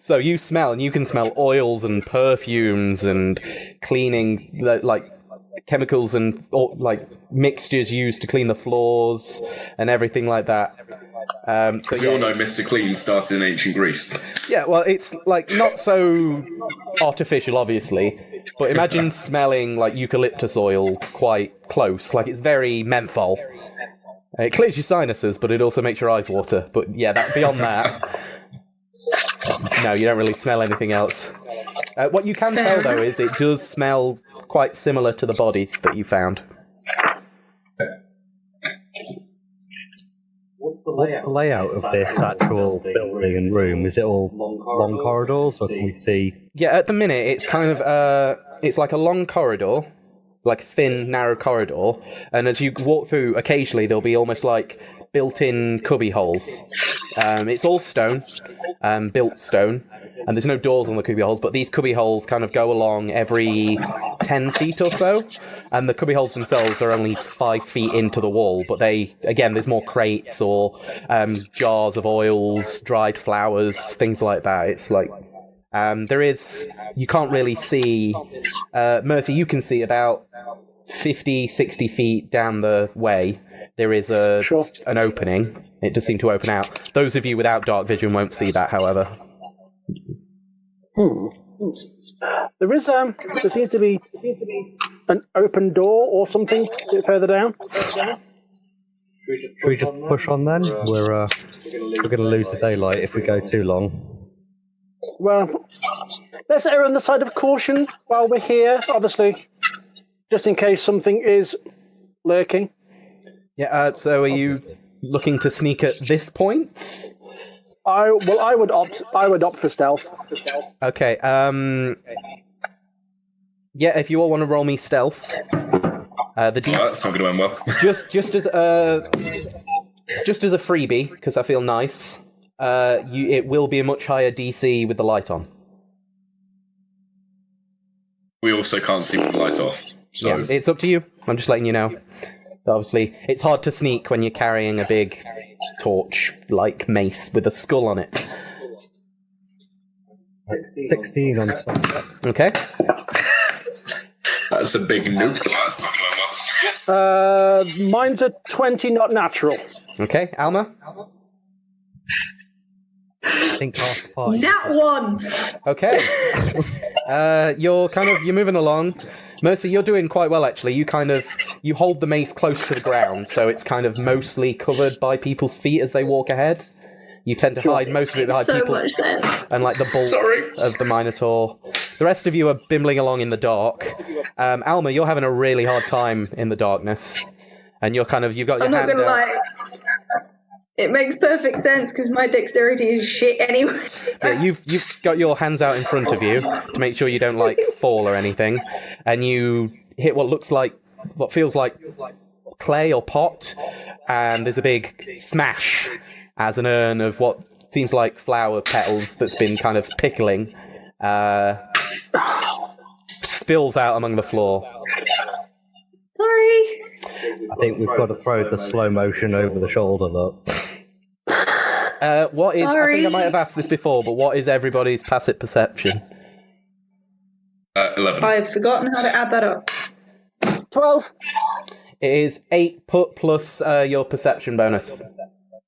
So you smell, and you can smell oils and perfumes and cleaning, chemicals and mixtures used to clean the floors and everything like that. We all know Mr. Clean started in ancient Greece. Yeah, well, it's not so artificial, obviously, but imagine smelling eucalyptus oil quite close. It's very menthol. It clears your sinuses, but it also makes your eyes water. But yeah, beyond that, no, you don't really smell anything else. What you can tell, though, is it does smell quite similar to the bodies that you found. What's the layout of this actual building and room? Is it all long corridors, or can we see... Yeah, at the minute, it's kind of... it's like a long corridor, like a thin, narrow corridor, and as you walk through, occasionally there'll be almost built-in cubby holes. It's all stone, built stone, and there's no doors on the cubby holes, but these cubby holes kind of go along every 10 feet or so, and the cubby holes themselves are only 5 feet into the wall, but there's more crates or jars of oils, dried flowers, things like that. It's you can't really see, Mercy, you can see about 50, 60 feet down the way. There is an opening. It does seem to open out. Those of you without dark vision won't see that, however. There seems to be an open door or something a bit further down. Should we just push on then? We're going to lose the daylight if we go too long. Well, let's err on the side of caution while we're here, obviously, just in case something is lurking. Yeah, so are you looking to sneak at this point? I would opt for stealth. Okay, yeah, if you all want to roll me stealth. That's not going to end well. just as a freebie, because I feel nice. It will be a much higher DC with the light on. We also can't see with the light off. So yeah, it's up to you. I'm just letting you know. Obviously, it's hard to sneak when you're carrying a big torch-like mace with a skull on it. 16 on stealth. Okay. That's a big nuke. That's not going to end well. Mine's a 20, not natural. Okay, Alma? I think half part. That one! Okay. You're moving along. Mercy, you're doing quite well, actually. You kind of you hold the mace close to the ground, so it's kind of mostly covered by people's feet as they walk ahead. You tend to hide most of it behind So people's much sense. and like the bulk of the Minotaur. The rest of you are bimbling along in the dark. Alma, you're having a really hard time in the darkness, and you've got your I'm not hand gonna out. lie. It makes perfect sense because my dexterity is shit anyway. Yeah, you've got your hands out in front of you to make sure you don't like fall or anything, and you hit what feels like clay or pot, and there's a big smash as an urn of what seems like flower petals that's been kind of pickling spills out among the floor. Sorry. I think we've got to throw the slow motion over the shoulder look. What is? Sorry. I think I might have asked this before, but what is everybody's passive perception? 11. I've forgotten how to add that up. 12. It is 8 plus your perception bonus.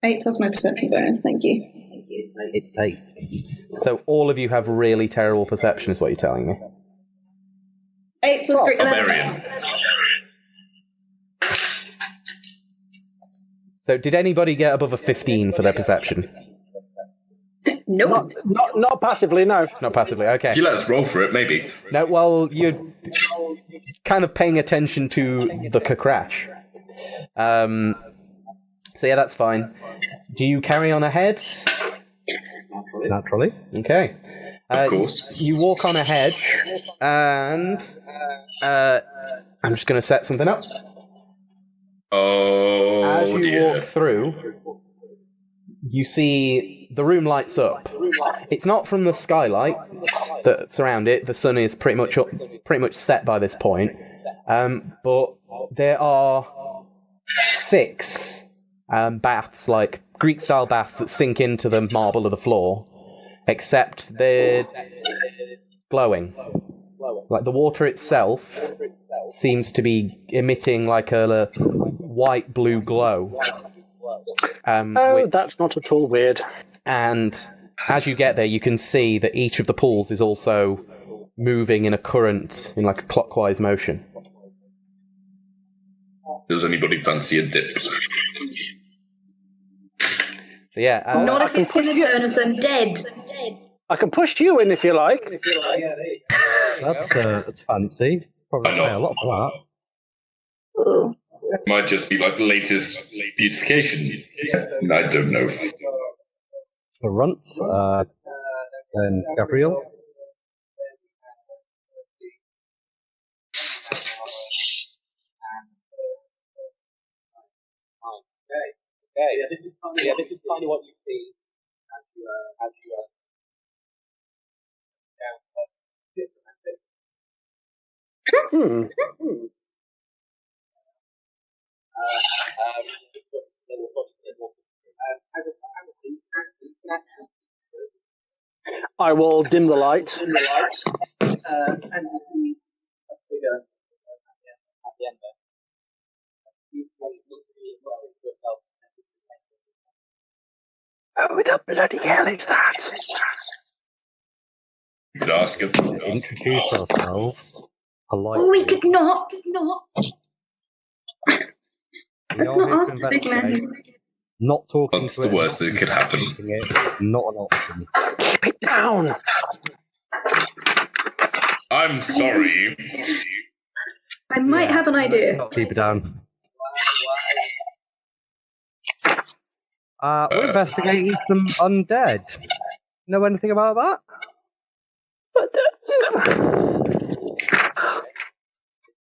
8 plus my perception bonus, thank you. It's 8. So all of you have really terrible perception, is what you're telling me. 8 plus 3, 11. Barbarian. So did anybody get above a 15 for their perception? Nope. Not passively, no. Not passively, okay. If you let us roll for it, maybe. No, well, you're kind of paying attention to the crash. So yeah, that's fine. Do you carry on ahead? Naturally. Okay. Of course. You walk on ahead, and I'm just going to set something up. Oh, As you dear. walk through, you see the room lights up. It's not from the skylight that surround it. The sun is pretty much set by this point. But there are 6 baths, like Greek-style baths that sink into the marble of the floor, except they're glowing. Like the water itself seems to be emitting like a white-blue glow. That's not at all weird. And as you get there, you can see that each of the pools is also moving in a current, in like a clockwise motion. Does anybody fancy a dip? So yeah, Not if it's going to turn us undead. I can push you in if you like. That's fancy. Probably Why not? pay a lot for that. Ooh. Might just be like the latest beautification. I don't know. A runt, and Gabriel. Okay, yeah, this is kind of what you see as you I will dim the light. and you see a figure at the end there. Who the bloody hell is that? You could ask him. Introduce ourselves. Oh, we could not. Let's not ask this big man. Not talking What's to the it, worst not that could happen? investigating it, not an option. Keep it down. I'm sorry. I might have an idea. Not keep it down. We're investigating some undead. Know anything about that?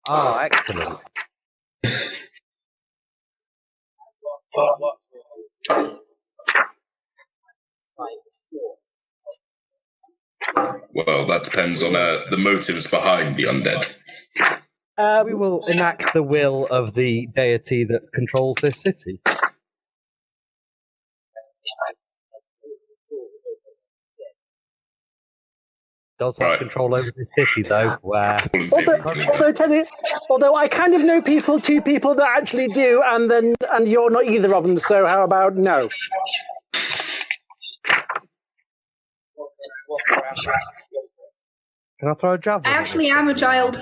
Ah, excellent. Well, that depends on the motives behind the undead. We will enact the will of the deity that controls this city. Does have Right. control over the city, though, where Although I kind of know two people that actually do, and you're not either of them. So how about no? can I throw a javelin? I actually am a child.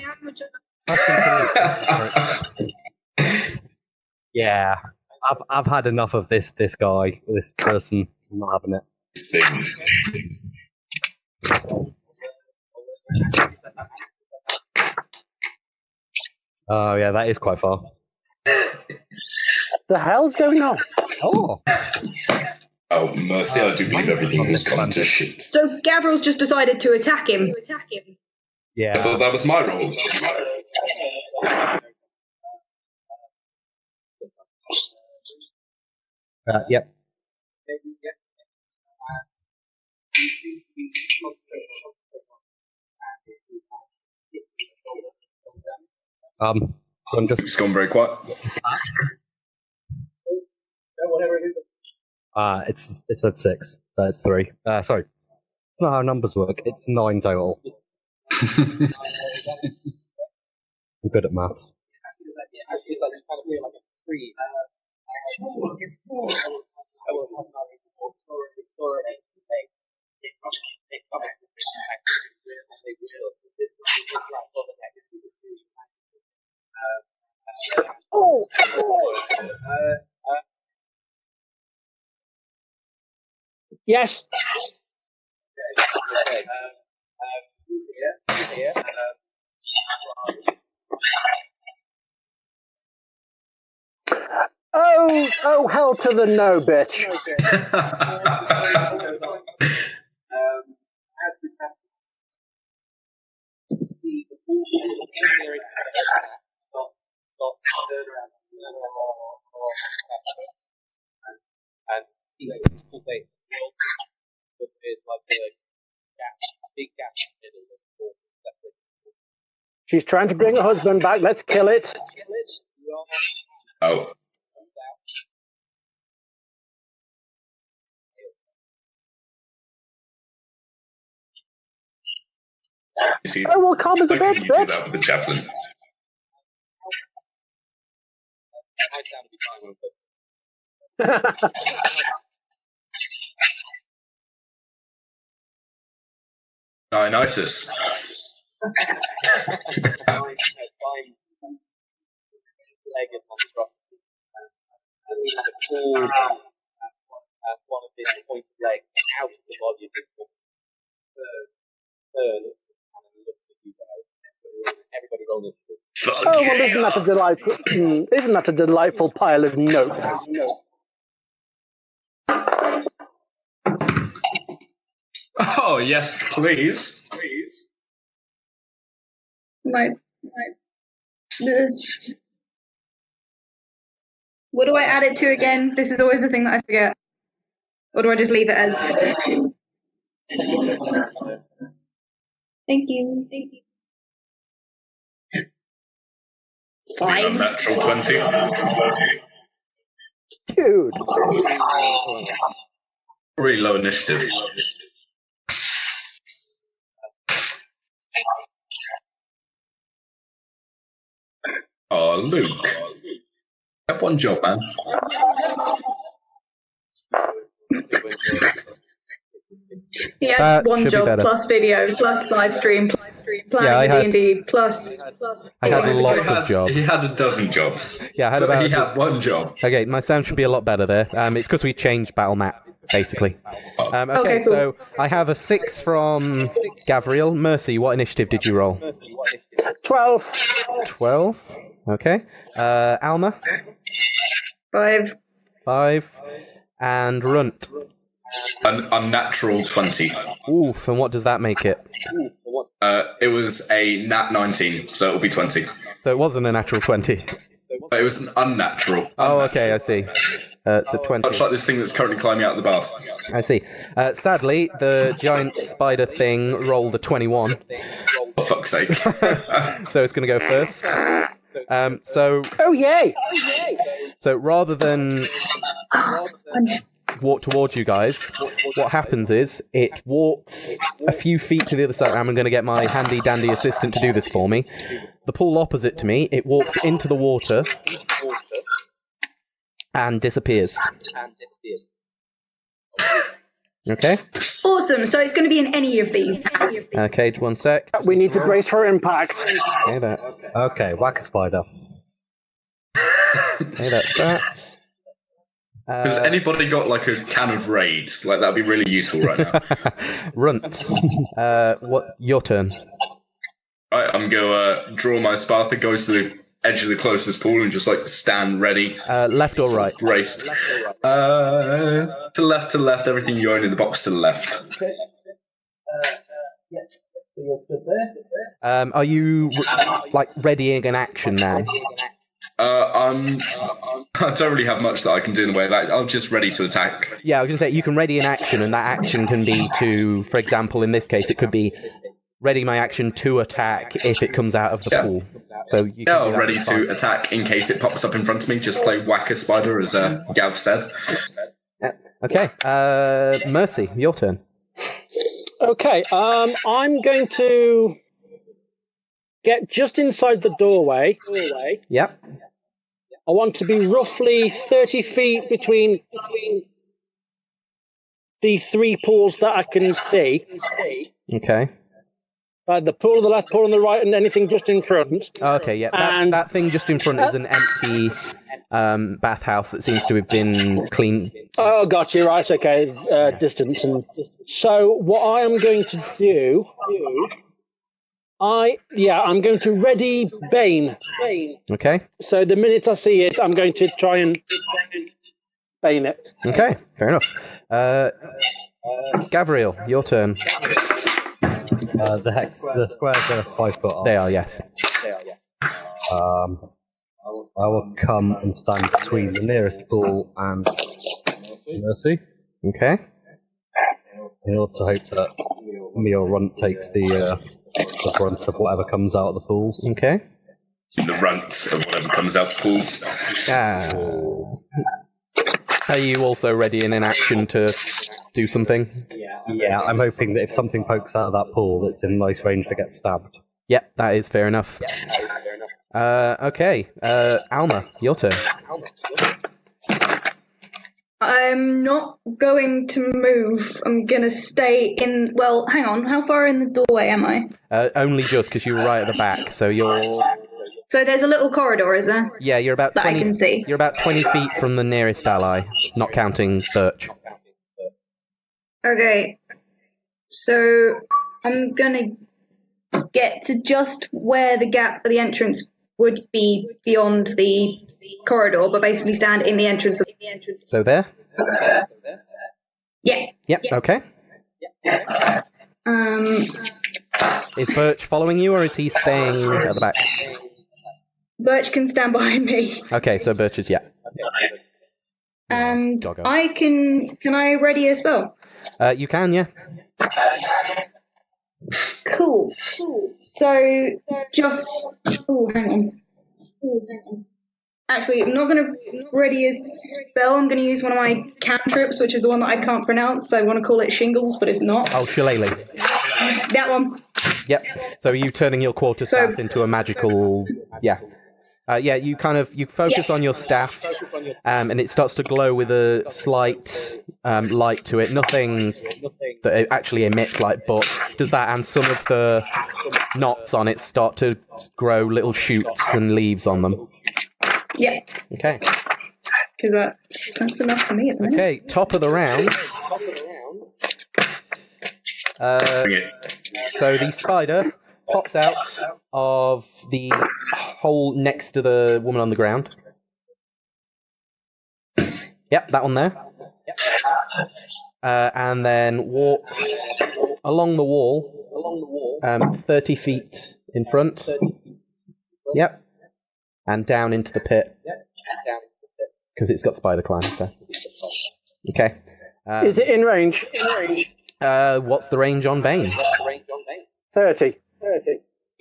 Yeah, I've had enough of this guy, this person. I'm not having it. Things. Oh yeah, that is quite far. The hell's going on? Oh. Oh, mercy, I do believe everything has gone to shit. So Gavril's just decided to attack him. Yeah. I thought that was my role. Yep. I'm just. It's gone very quiet. It's at 6. So it's 3. Sorry. That's not how numbers work. It's 9 total. I'm good at maths. Oh! Yes. Oh, hell to the no, bitch. She's trying to bring her husband back. Let's kill it. Oh. See, Oh, well, calm as a bitch, you do that with the javelin. Dionysus. Oh, well, isn't that a delightful pile of nope? Oh, yes, please. Right. What do I add it to again? This is always the thing that I forget. Or do I just leave it as... Thank you. 5. Natural 20. Dude. Really low initiative. Oh, Luke. Have one job, man. He had one job plus video plus live stream planning D&D plus. I had lots of jobs. He had a dozen jobs. Yeah, he had one job. Okay, my sound should be a lot better there. It's because we changed battle map basically. Okay, cool. So I have a 6 from Gavriel. Mercy, what initiative did you roll? 12. 12. Okay. Alma. 5. 5. And Runt. An unnatural 20. Oof, and what does that make it? It was a nat 19, so it'll be 20. So it wasn't a natural 20. It was an unnatural. Oh, okay, I see. It's a 20. Much like this thing that's currently climbing out of the bath. I see. Sadly, the giant spider thing rolled a 21. For fuck's sake. So it's going to go first. Oh, yay! So rather than walk towards you guys, what happens is it walks a few feet to the other side. I'm going to get my handy dandy assistant to do this for me. The pool opposite to me, it walks into the water and disappears. Okay. Awesome. So it's going to be in any of these. Okay, one sec. We need to brace for impact. Okay, that's... Okay, whack a spider. Okay, that's that. Has anybody got like a can of Raid? Like that'd be really useful right now. Runt. What? Your turn. Right, I'm going to draw my Sparta, go to the edge of the closest pool and just like stand ready. Left or right? Braced. To left, everything you own in the box to the left. Are you like readying an action now? I don't really have much that I can do in the way of that. I'm just ready to attack. Yeah, I was going to say you can ready an action, and that action can be to, for example, in this case, it could be ready my action to attack if it comes out of the pool. So you can ready to attack in case it pops up in front of me. Just play whack a spider, as Gav said. Okay, Mercy, your turn. Okay, I'm going to get just inside the doorway. Yep. I want to be roughly 30 feet between the three pools that I can see. Okay. The pool on the left, pool on the right, and anything just in front. Okay, yeah. That thing just in front is an empty bathhouse that seems to have been cleaned. Oh, gotcha. Right, okay. Distance. And so what I am going to do... I'm going to ready Bane. Okay. So the minute I see it, I'm going to try and Bane it. Okay, fair enough. Gabriel, your turn. The squares are 5 foot off. They are, yes. I will come and stand between the nearest pool and Mercy. Okay. In order to hope that me or Runt takes the brunt of whatever comes out of the pools. Okay. The runt of whatever comes out the pools. Are you also ready in an action to do something? Yeah, I'm hoping that if something pokes out of that pool, it's in nice range to get stabbed. Yep, that is fair enough. Okay, Alma, your turn. I'm not going to move. I'm going to stay in... Well, hang on. How far in the doorway am I? Only just because you were right at the back, so you're... So there's a little corridor, is there? Yeah, you're about 20... That I can see. You're about 20 feet from the nearest ally, not counting Birch. Okay. So I'm going to get to just where the gap for the entrance would be beyond the corridor, but basically stand in the entrance. So there? Yeah. Yep, okay. Is Birch following you, or is he staying at the back? Birch can stand behind me. Okay, so Birch is, yeah. And I can I ready a spell? You can, yeah. Cool. So, just... Oh, hang on. Actually, I'm not going to ready a spell. I'm going to use one of my cantrips, which is the one that I can't pronounce. So I want to call it Shingles, but it's not. Oh, Shillelagh. That one. Yep. So are you turning your quarterstaff into a magical... Yeah. You focus on your staff, and it starts to glow with a slight light to it. Nothing that it actually emits light, but does that, and some of the knots on it start to grow little shoots and leaves on them. Yeah. Okay. Because that's enough for me at the minute. Okay, top of the round. So the spider pops out of the hole next to the woman on the ground. Yep, that one there. And then walks along the wall, 30 feet in front. Yep. And down into the pit. Because it's got spider climb, so. Okay. Is it in range? What's the range on Bane? 30.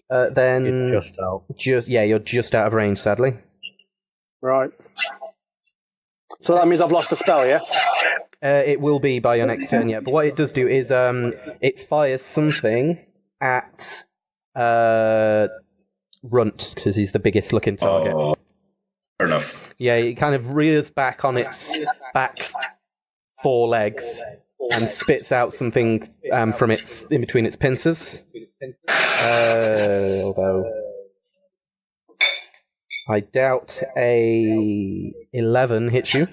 Then You're just out. You're just out of range, sadly. Right. So that means I've lost the spell, yeah? It will be by your next turn, yeah. But what it does do is it fires something at Runt, because he's the biggest looking target. Oh, fair enough. Yeah, it kind of rears back on its back 4 legs and spits out something from its in between its pincers. Although I doubt a 11 hits you.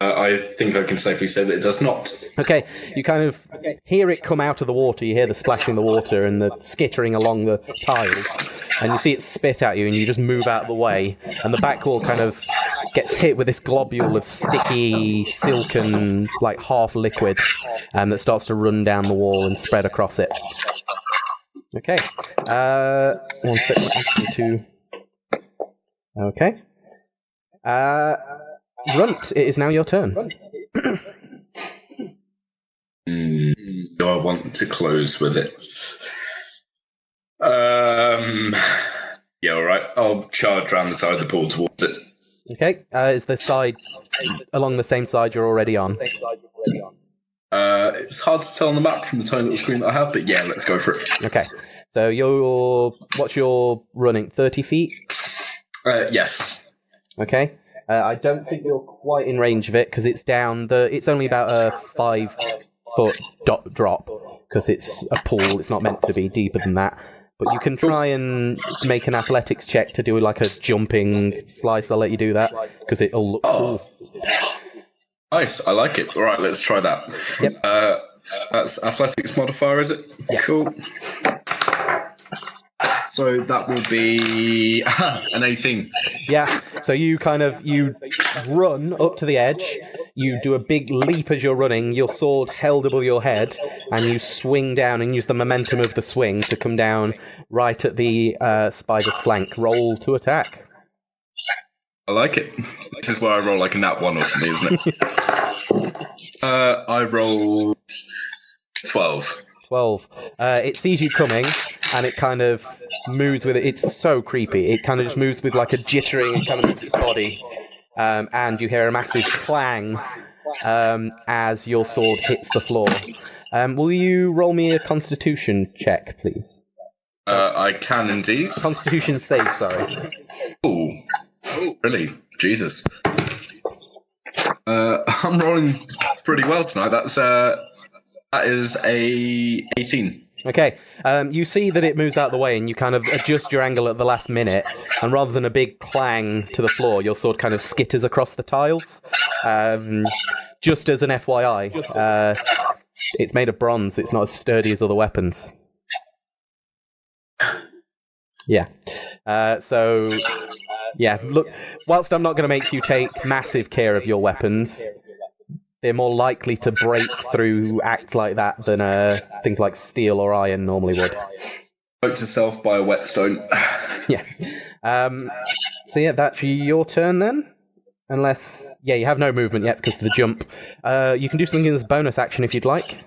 I think I can safely say that it does not. Okay, you kind of hear it come out of the water. You hear the splashing of the water and the skittering along the tiles, and you see it spit at you, and you just move out of the way, and the back wall kind of gets hit with this globule of sticky, silken, like half liquid, that starts to run down the wall and spread across it. Okay, 1 second, actually 2. Okay. Runt, it is now your turn. Do I want to close with it? Yeah, alright. I'll charge around the side of the pool towards it. Okay, is the side along the same side you're already on? It's hard to tell on the map from the tiny little screen that I have, but yeah, let's go for it. Okay, so what's your running? 30 feet? Yes. Okay. I don't think you're quite in range of it because it's down it's only about a 5-foot drop because it's a pool. It's not meant to be deeper than that. But you can try and make an athletics check to do like a jumping slice. I'll let you do that because it'll look cool. Nice. I like it. All right, let's try that. Yep. That's athletics modifier, is it? Yes. Cool. So that will be an 18. Yeah, so you run up to the edge, you do a big leap as you're running, your sword held above your head, and you swing down and use the momentum of the swing to come down right at the spider's flank. Roll to attack. I like it. This is where I roll like a nat 1 or something, isn't it? I rolled 12. 12. It sees you coming, and it kind of moves with it. It's so creepy. It kind of just moves with like a jittering, it kind of moves its body. And you hear a massive clang as your sword hits the floor. Will you roll me a constitution check, please? I can indeed. Constitution save, sorry. Oh, really? Jesus. I'm rolling pretty well tonight. That is a 18. Okay, you see that it moves out of the way and you kind of adjust your angle at the last minute, and rather than a big clang to the floor, your sword kind of skitters across the tiles. Just as an FYI, it's made of bronze, it's not as sturdy as other weapons. Yeah. Look, whilst I'm not going to make you take massive care of your weapons, they're more likely to break through acts like that than things like steel or iron normally would. Note to self by a whetstone. Yeah. So yeah, that's your turn then. Unless, you have no movement yet because of the jump. You can do something as a bonus action if you'd like.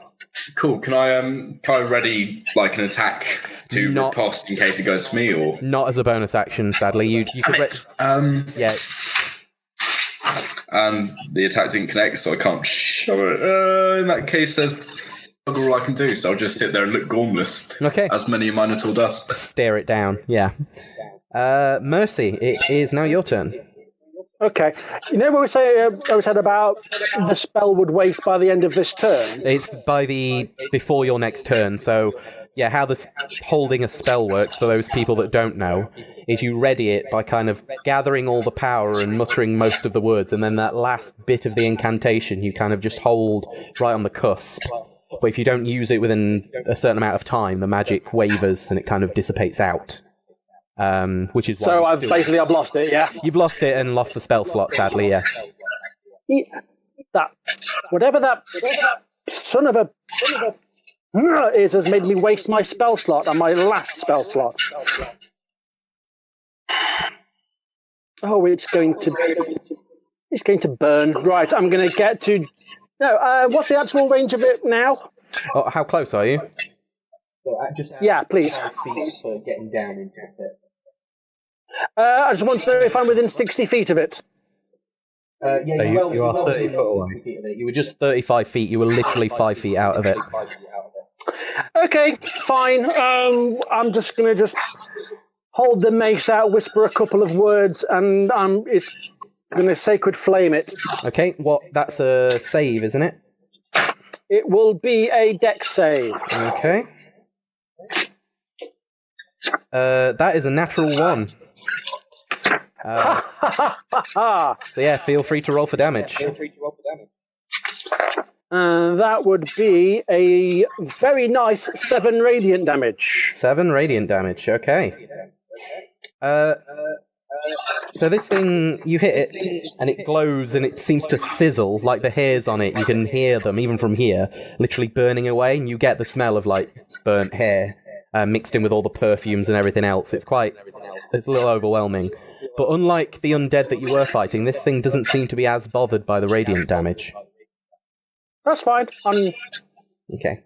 Cool. Can I ready like an attack to riposte in case it goes for me, or not as a bonus action? Sadly, you could. Yeah. And the attack didn't connect, so I can't shove it. In that case, there's all I can do, so I'll just sit there and look gormless. Okay. As many Minotaur does. Stare it down, yeah. Mercy, it is now your turn. Okay. You know what we said about the spell would waste by the end of this turn? It's before your next turn, so yeah, how this holding a spell works, for those people that don't know, is you ready it by kind of gathering all the power and muttering most of the words, and then that last bit of the incantation you kind of just hold right on the cusp. But if you don't use it within a certain amount of time, the magic wavers and it kind of dissipates out. Which is why so I've lost it, yeah? You've lost it and lost the spell slot, sadly, yes. Whatever that son of a has made me waste my spell slot and my last spell slot. Oh, it's going to burn. Right, I'm going to get to... No, what's the actual range of it now? Oh, how close are you? Yeah, please. For getting down into it. I just want to know if I'm within 60 feet of it. You are 30 foot away. You were just 35 feet. You were literally 5 feet out of it. Okay, fine. I'm just going to hold the mace out, whisper a couple of words, and it's going to sacred flame it. Okay, that's a save, isn't it? It will be a dex save. Okay. That is a natural 1. So yeah, feel free to roll for damage. That would be a very nice 7 radiant damage. 7 radiant damage, okay. So this thing, you hit it, and it glows, and it seems to sizzle, like the hairs on it. You can hear them, even from here, literally burning away, and you get the smell of, like, burnt hair, mixed in with all the perfumes and everything else. It's a little overwhelming. But unlike the undead that you were fighting, this thing doesn't seem to be as bothered by the radiant damage. That's fine. Okay.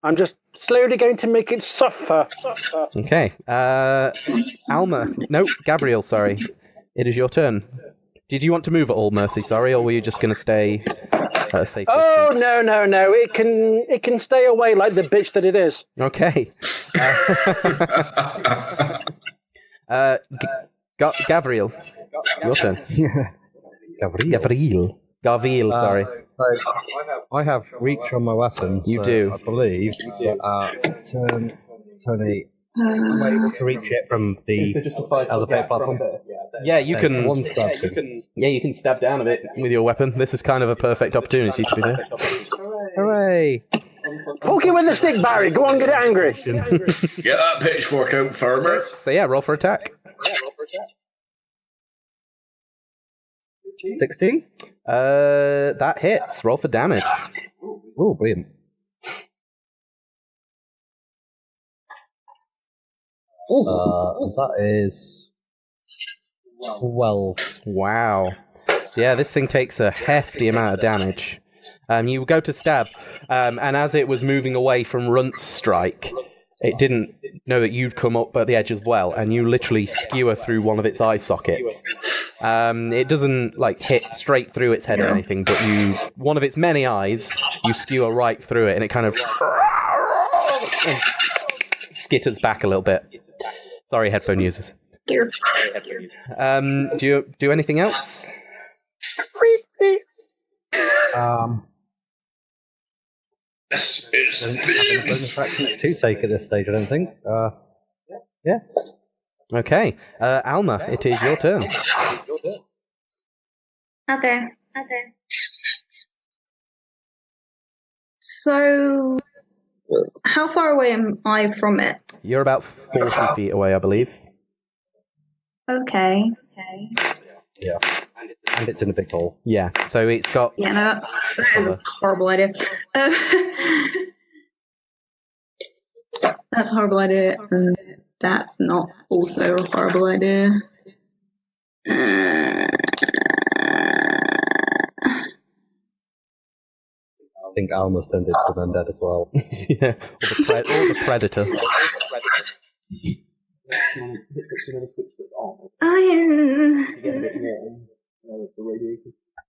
I'm just slowly going to make it suffer. Okay. Alma. No, Gabriel, sorry. It is your turn. Did you want to move at all, Mercy, sorry, or were you just going to stay at a safe distance? No. It can stay away like the bitch that it is. Okay. Gabriel. Your turn. Gabriel, sorry. I have reach on my weapon. You do. I believe. Turn 8. I'm able to reach it from the elevator platform. Yeah, you can. One stab. Yeah, you can stab down a bit with your weapon. This is kind of a perfect opportunity to be there. Hooray! Poke it with the stick, Barry. Go on, get angry. Get that pitchfork out, farmer. So yeah, roll for attack. 16? That hits. Roll for damage. Oh, brilliant. That is 12. Wow. So yeah, this thing takes a hefty amount of damage. You go to stab, and as it was moving away from Runt's strike, it didn't know that you'd come up at the edge as well, and you literally skewer through one of its eye sockets. It doesn't hit straight through its head or anything, but one of its many eyes, you skewer right through it, and it kind of and skitters back a little bit. Sorry, headphone users. Do you do anything else? It's Bonus actions to take at this stage, I don't think. Yeah. Okay. Alma, it is your turn. Okay. So, how far away am I from it? You're about 40 feet away, I believe. Okay. Yeah. And it's in a big hole. Yeah, so it's got... Yeah, no, that is a horrible idea. That's a horrible idea. That's not also a horrible idea. I think Alma's turned into an undead as well. Yeah, or the predator.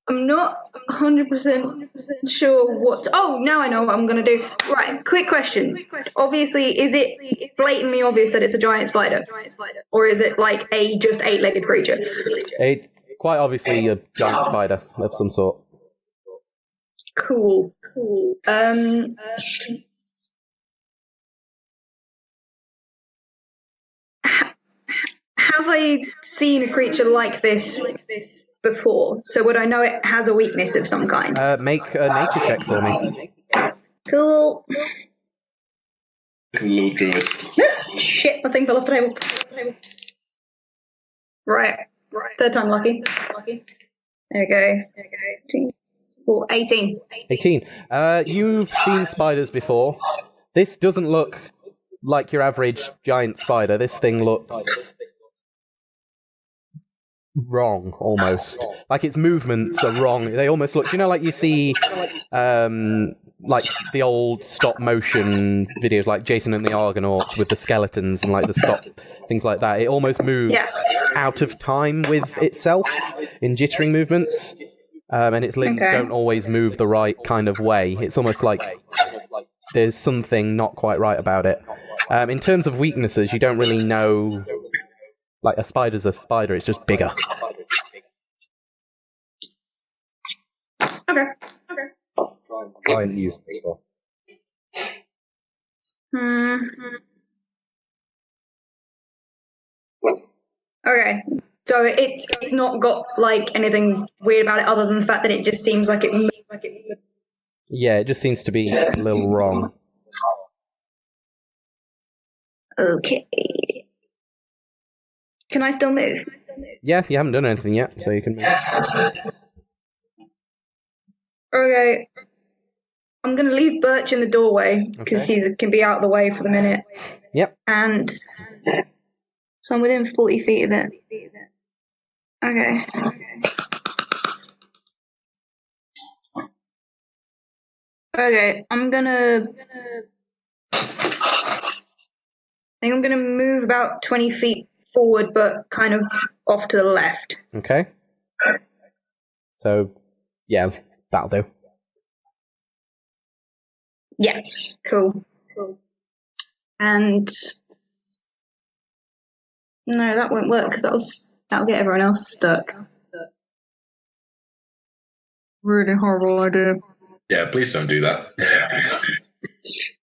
I'm not 100% sure what... Oh, now I know what I'm going to do. Right, quick question. Obviously, is it blatantly obvious that it's a giant spider? Or is it like a just 8-legged creature? Quite obviously a giant spider of some sort. Cool. Have I seen a creature like this before? So would I know it has a weakness of some kind? Make a nature check for me. Cool. little druid. Shit, the thing fell off the table. Right. Third time lucky. Okay. 18. 18. You've seen spiders before. This doesn't look like your average giant spider. This thing looks wrong, almost. Like its movements are wrong. They almost look, like you see like the old stop motion videos like Jason and the Argonauts with the skeletons and like the stop things like that. It almost moves out of time with itself in jittering movements. And its limbs don't always move the right kind of way. It's almost like there's something not quite right about it. In terms of weaknesses, you don't really know. Like, a spider's a spider, it's just bigger. Okay. Try and use people. Okay. So it's not got like anything weird about it other than the fact that it just seems like it. Yeah, it just seems to be a little wrong. Okay. Can I still move? Yeah, you haven't done anything yet, so you can move. Okay. I'm going to leave Birch in the doorway because he can be out of the way for the minute. Yep. And so I'm within 40 feet of it. Okay. Okay, I think I'm gonna move about 20 feet forward, but kind of off to the left. Okay. So, yeah, that'll do. Yeah, cool. And no, that won't work because that'll get everyone else stuck. Really horrible idea. Yeah, please don't do that.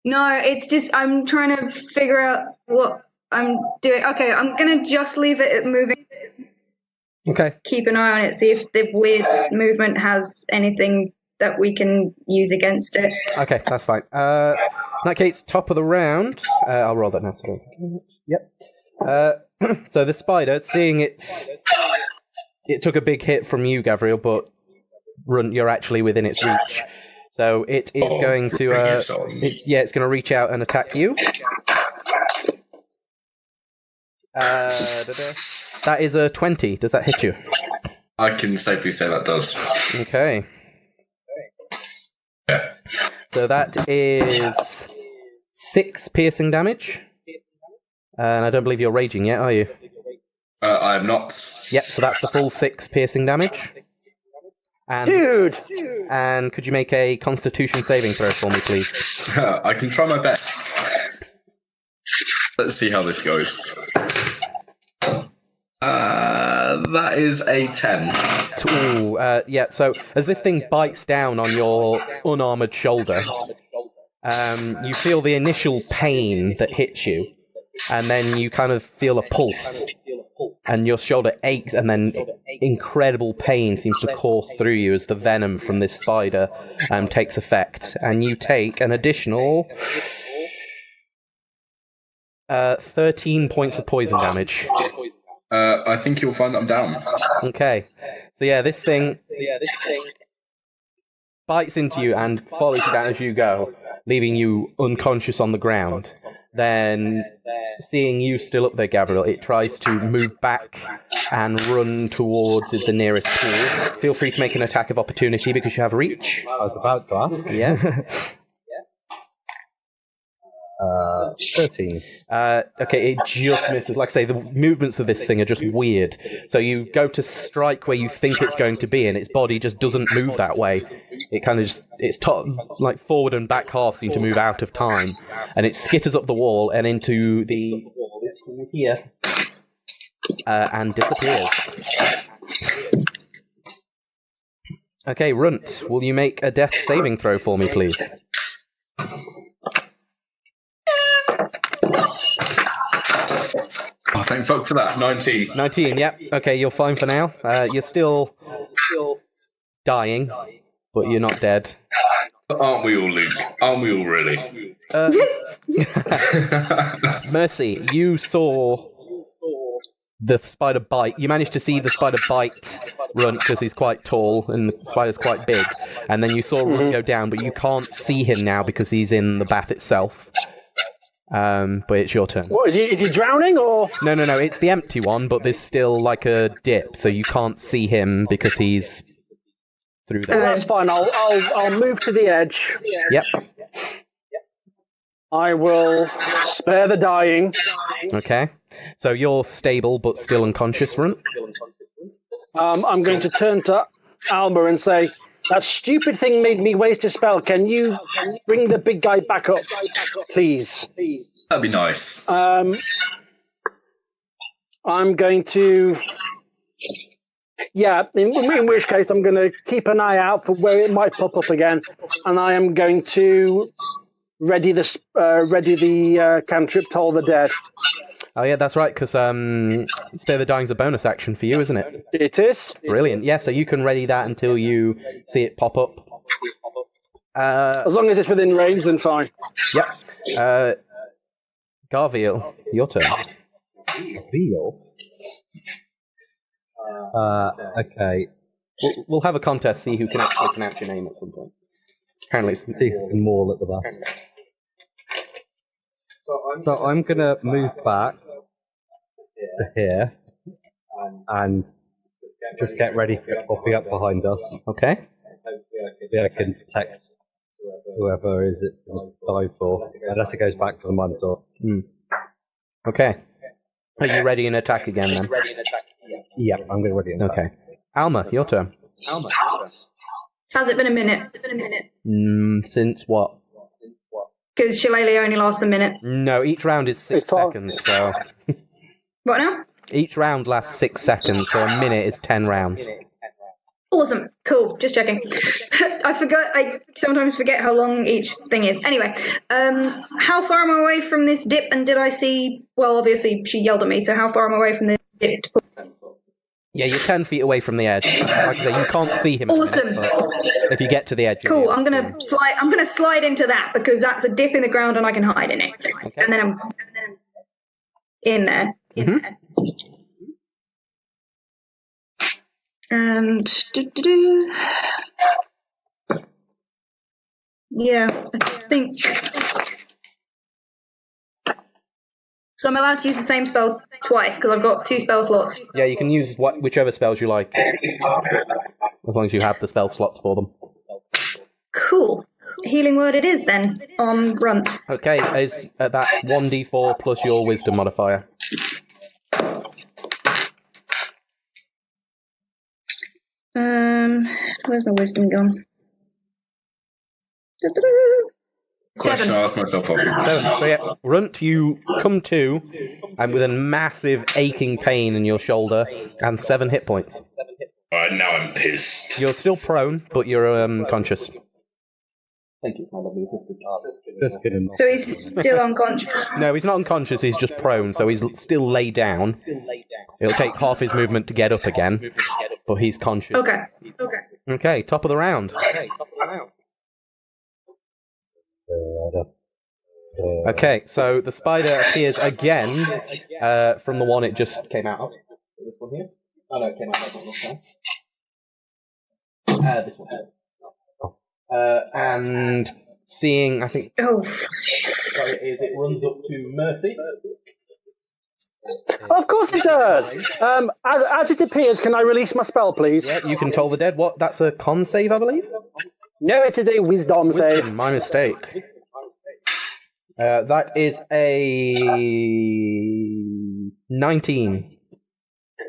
No, it's just I'm trying to figure out what I'm doing. Okay, I'm gonna just leave it at moving. Okay. Keep an eye on it, see if the weird movement has anything that we can use against it. Okay, that's fine. In that case, top of the round. I'll roll that now. So yep. So the spider, seeing it took a big hit from you, Gabriel, but you're actually within its reach. So it is going to. It's going to reach out and attack you. That is a 20. Does that hit you? I can safely say that does. Okay. Yeah. So that is 6 piercing damage. And I don't believe you're raging yet, are you? I am not. Yep, so that's the full 6 piercing damage. And, Dude! And could you make a Constitution saving throw for me, please? I can try my best. Let's see how this goes. That is a 10. Ooh, yeah, so as this thing bites down on your unarmored shoulder, you feel the initial pain that hits you, and then you kind of feel a pulse, and your shoulder aches, and then incredible pain seems to course through you as the venom from this spider takes effect, and you take an additional 13 points of poison damage. I think you'll find that I'm down. Okay. So yeah, this thing bites into you and follows you down as you go, leaving you unconscious on the ground. Then, seeing you still up there, Gabriel, it tries to move back and run towards the nearest pool. Feel free to make an attack of opportunity because you have reach. I was about to ask. Yeah. 13. Okay, it just misses. Like I say, the movements of this thing are just weird. So you go to strike where you think it's going to be, and its body just doesn't move that way. It kind of just, its top, like forward and back half seem to move out of time, and it skitters up the wall and into the wall here, and disappears. Okay, Runt, will you make a death saving throw for me, please? Oh, thank fuck for that. 19. 19, yep. Okay, you're fine for now. You're still dying, but you're not dead. Aren't we all, Luke? Aren't we all really? Mercy, you saw the spider bite. You managed to see the spider bite Runt because he's quite tall and the spider's quite big. And then you saw Runt go down, but you can't see him now because he's in the bath itself. But it's your turn. What, is he drowning, or...? No, it's the empty one, but there's still like a dip, so you can't see him because he's through there. That's fine, I'll move to the edge. Yep. I will spare the dying. Okay. So you're stable, but still unconscious, Runt? I'm going to turn to Alma and say, that stupid thing made me waste a spell. Can you bring the big guy back up, please? That'd be nice. I'm going to... Yeah, in which case I'm going to keep an eye out for where it might pop up again, and I am going to ready the cantrip Toll the Dead. Oh yeah, that's right, because Stay the Dying's a bonus action for you, isn't it? It is. Brilliant. Yeah, so you can ready that until you see it pop up. As long as it's within range, then fine. Yep. Garviel, your turn. Garviel? Okay. We'll have a contest, see who can actually pronounce your name at some point. Apparently, it's See who can maul at the best. So I'm going to move back to here and just get ready for it popping up behind us. Okay. Maybe I can protect whoever is it dive for, unless it goes back to the Minotaur. Okay. Are you ready in attack again then? Yeah, I'm going to ready in attack. Okay. Alma, your turn. Has it been a minute? Since what? Because Shillelagh only lasts a minute. No, each round is 6 seconds, so... What now? Each round lasts 6 seconds, so a minute is 10 rounds. Awesome. Cool. Just checking. I sometimes forget how long each thing is. Anyway, how far am I away from this dip? And did I see... Well, obviously, she yelled at me, so how far am I away from this dip? Yeah, you're 10 feet away from the edge. Like I say, you can't see him. Awesome. But if you get to the edge... Cool. I'm gonna slide into that, because that's a dip in the ground and I can hide in it. Okay. And then I'm in there. And yeah, I think so. I'm allowed to use the same spell twice because I've got 2 spell slots. Yeah, you can use whichever spells you like, as long as you have the spell slots for them. Cool. Healing word it is then on Grunt. Okay, that's 1d4 plus your wisdom modifier. Where's my wisdom gone? Question I asked myself often. So yeah, Runt, you come to, and with a massive aching pain in your shoulder, and 7 hit points. Alright, now I'm pissed. You're still prone, but you're conscious. Thank you, my lovely assistant. So he's still unconscious? No, he's not unconscious, he's just prone, so he's still laid down. It'll take half his movement to get up again, but he's conscious. Okay, top of the round. Okay, so the spider appears again from the one it just came out of. This one here? Oh no, it came out of this one. This one here. And seeing, I think... Oh. It runs up to Mercy. Of course it does. As it appears, can I release my spell, please? Yeah, you can toll the dead. What? That's a con save, I believe? No, it is a wisdom save. My mistake. That is a 19.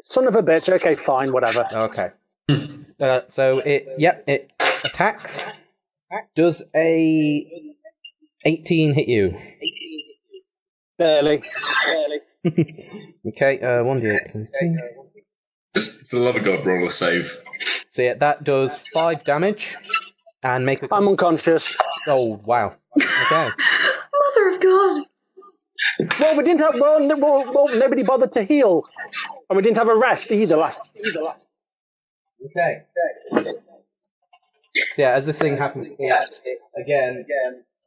Son of a bitch. Okay, fine, whatever. Okay. So it attacks. Does a 18 hit you? Barely. Okay, 1d8. Just for the love of God, roll a save. So yeah, that does 5 damage, and make a... I'm unconscious. Oh, wow. Okay. Mother of God. Well, we didn't have... Well, nobody bothered to heal. And we didn't have a rest either last... Okay. So yeah, as the thing happens, again...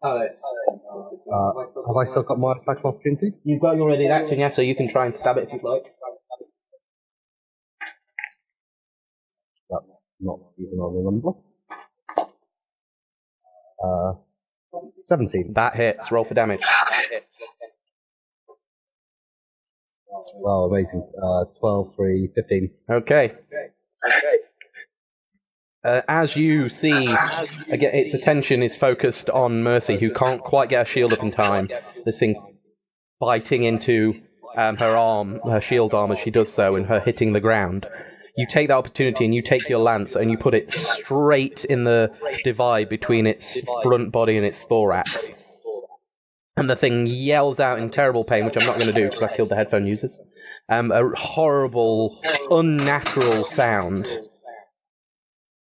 Oh, have I still got my attack of opportunity? You've got your ready action, yeah, so you can try and stab it if you'd like. That's not even on the number. 17. That hits. Roll for damage. Wow, amazing. 12, 3, 15. Okay. As you see, again, its attention is focused on Mercy, who can't quite get her shield up in time. This thing biting into her arm, her shield arm as she does so, and her hitting the ground. You take that opportunity and you take your lance and you put it straight in the divide between its front body and its thorax. And the thing yells out in terrible pain, which I'm not going to do because I killed the headphone users. A horrible, unnatural sound.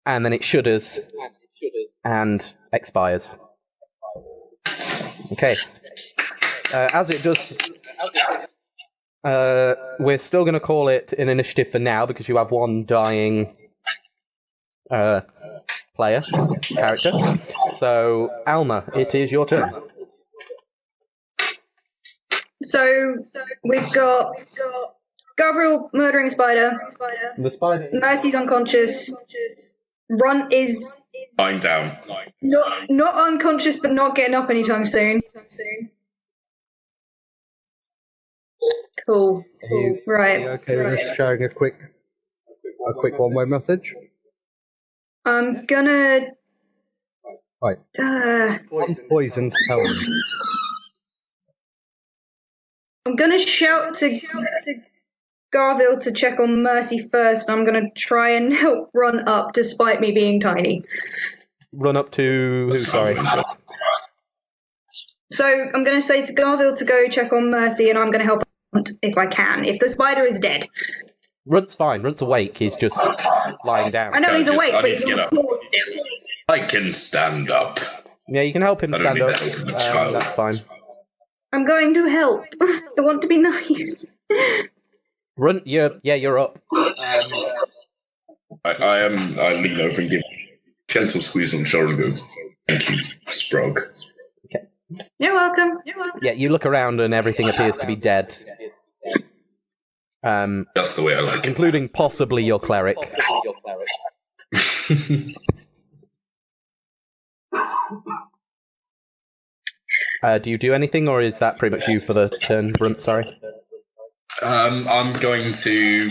And then it shudders and expires. Okay. As it does, we're still going to call it an initiative for now because you have one dying character. So, Alma, it is your turn. So we've got Gabriel murdering a spider. The spider. Mercy's unconscious. Runt is lying down. not unconscious, but not getting up anytime soon. Cool. Right. Are you okay with us sharing a quick one-way message? I'm gonna. Right. Poison tell me. I'm gonna shout to Garville to check on Mercy first. I'm gonna try and help Run up, despite me being tiny. Run up to who? Sorry. So I'm gonna say to Garville to go check on Mercy, and I'm gonna help Runt if I can. If the spider is dead. Runt's fine. Runt's awake. He's just lying down. I know he's awake, I but need he's to on get the up. floor still. I can stand up. Yeah, you can help him I don't stand need up. the help of a child. That's fine. I'm going to help. I want to be nice. Runt, you're up. I lean over and give a gentle squeeze on the shoulder and go, "Thank you, Sprog." Okay. You're welcome. Yeah, you look around and everything appears to be dead. That's the way I like it. Including possibly your cleric. Do you do anything, or is that pretty much you for the turn, Runt? Sorry. I'm going to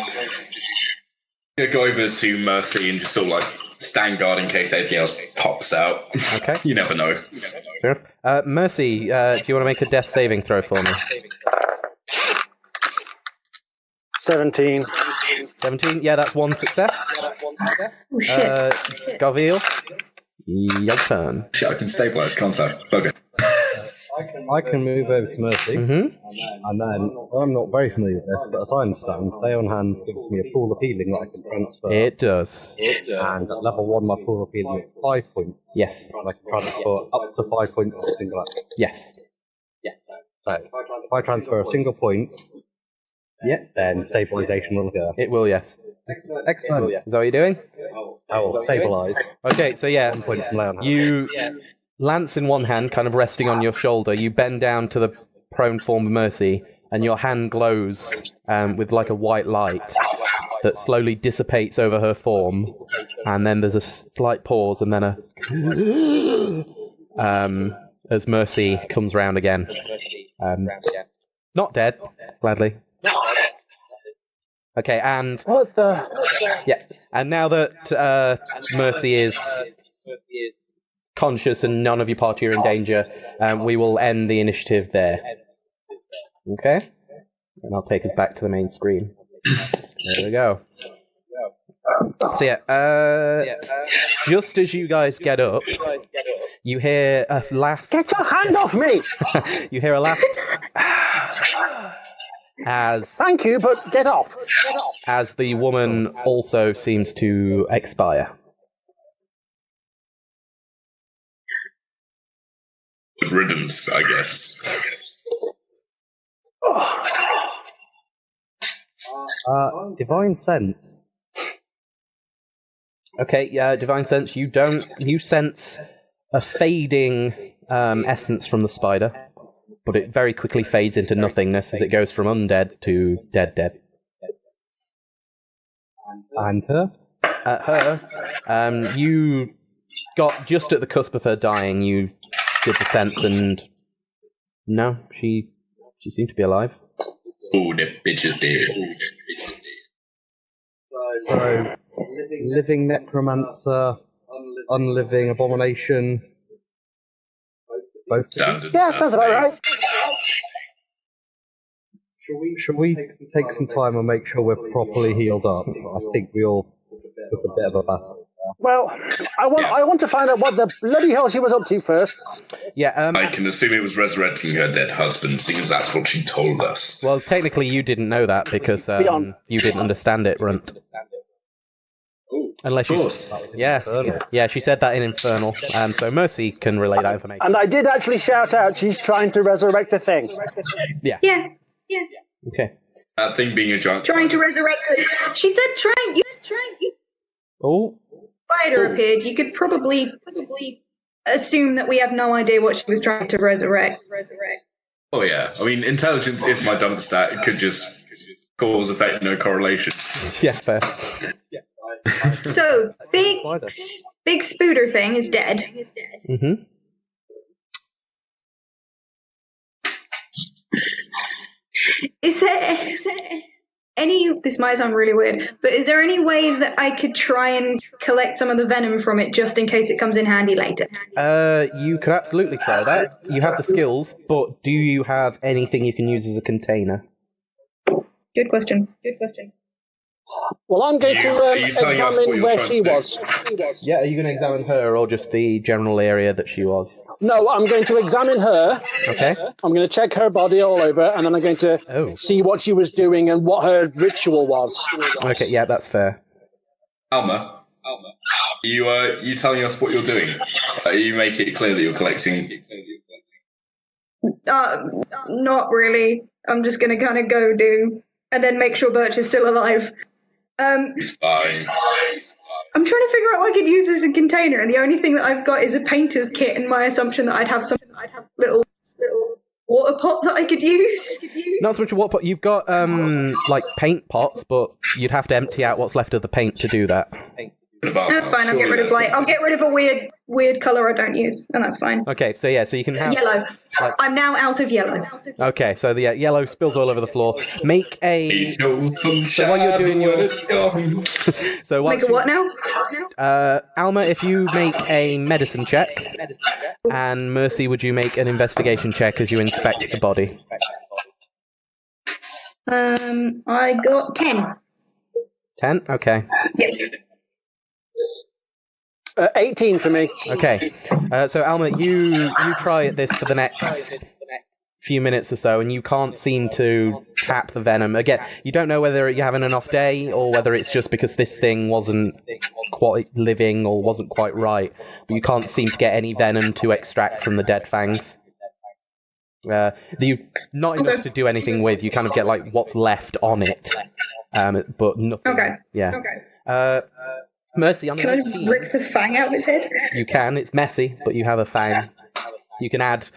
go over to Mercy and just sort of like stand guard in case anything else pops out. Okay. You never know. Fair enough. Mercy, do you want to make a death saving throw for me? 17. 17? Yeah, that's one success. Oh shit. Garville, your turn. Shit, I can stabilize, can't I? Bugger. I can move over to Mercy, Mm-hmm. and then I'm not very familiar with this, but as I understand, Lay on Hands gives me a pool of healing that I can transfer. It does. And at level 1, my pool of healing is 5 points. Yes. And I can transfer up to 5 points of a single action. Yes. So, if I transfer a single point, then stabilization will occur. It will, yes. Excellent. Is that what you're doing? I will stabilize. Okay, so yeah, Point from Lay on Hands. you, lance in one hand, kind of resting on your shoulder, you bend down to the prone form of Mercy, and your hand glows with like a white light that slowly dissipates over her form, and then there's a slight pause, and then as Mercy comes round again. Not dead, gladly. Okay, and What the? yeah, and now that Mercy is conscious and none of your party are in danger, we will end the initiative there. Okay? And I'll take us back to the main screen. There we go. So yeah, just as you guys get up, you hear a last... Get your hand off me! You hear a last... Thank you, but get off. As the woman also seems to expire. Good riddance, I guess. Divine Sense. Okay, yeah, Divine Sense, you sense a fading essence from the spider, but it very quickly fades into nothingness as it goes from undead to dead. And her? You got just at the cusp of her dying, you did the sense, and no, she seemed to be alive. Ooh, the bitch is dead. So, living necromancer, unliving abomination. Both. Standard. Yeah, sounds about right. Should we take some time and make sure we're properly healed up? I think we all took a bit of a battle. Well, I want to find out what the bloody hell she was up to first. Yeah, I can assume it was resurrecting her dead husband, seeing as that's what she told us. well, technically you didn't know that because you didn't understand it, Runt. Unless Of you, course. yeah, she said that in Infernal, so Mercy can relay that information. And I did actually shout out, she's trying to resurrect a thing. Yeah. Yeah. Okay. That thing being a giant. Trying to resurrect it. She said trying. Oh. Spider appeared. You could probably assume that we have no idea what she was trying to resurrect. Oh yeah, I mean, intelligence is my dump stat. It could just cause effect, no correlation. Yeah, fair. So big spooter thing is dead. Mm-hmm. Is there any? This might sound really weird, but is there any way that I could try and collect some of the venom from it, just in case it comes in handy later? You could absolutely try that. You have the skills, but do you have anything you can use as a container? Good question. Well, I'm going to examine where she was. Yeah, are you going to examine her or just the general area that she was? No, I'm going to examine her. Okay. I'm going to check her body all over, and then I'm going to see what she was doing and what her ritual was. Okay, yeah, that's fair. Alma, you telling us what you're doing? You make it clear that you're collecting. Not really. I'm just going to kind of go do, and then make sure Birch is still alive. It's fine. I'm trying to figure out what I could use as a container, and the only thing that I've got is a painter's kit, and my assumption that I'd have little water pot that I could use. Not so much a water pot. You've got like paint pots, but you'd have to empty out what's left of the paint to do that. That's fine. I'll get rid of a weird color I don't use, and that's fine. Okay, so you can have yellow. I'm now out of yellow. Okay, so the yellow spills all over the floor. Make a. So while you're doing your. So make a what now? Alma, if you make a medicine check, and Mercy, would you make an investigation check as you inspect the body? I got 10. 10. Okay. Yep. 18 for me. Okay, so Alma, you try at this for the next few minutes or so, and you can't seem to tap the venom. Again, you don't know whether you're having an off day or whether it's just because this thing wasn't quite living or wasn't quite right, but you can't seem to get any venom to extract from the dead fangs. Not enough to do anything with. You kind of get like what's left on it, but nothing. Okay. Yeah. Okay. Mercy, on the Can I rip the fang out of his head? You can. It's messy, but you have a fang. You can add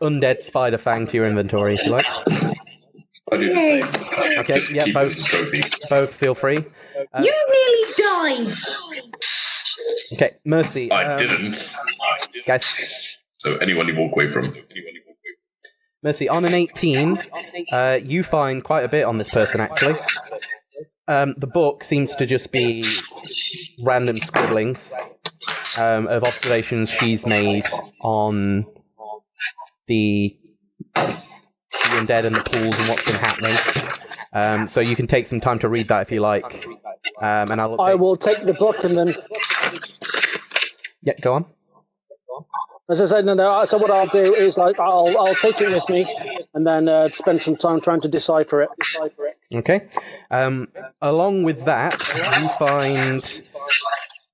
undead spider fang to your inventory if you like. I do the same. Okay, yeah, both feel free. You nearly died! Okay, Mercy. I didn't. Guys. So anyone you walk away from. Mercy, on an 18, you find quite a bit on this person, actually. The book seems to just be random scribblings of observations she's made on the undead and the pools and what's been happening. So you can take some time to read that if you like. And I will take the book and then... Yeah, go on. As I said, no, so what I'll do is I'll take it with me and then spend some time trying to decipher it. Okay. Along with that, you find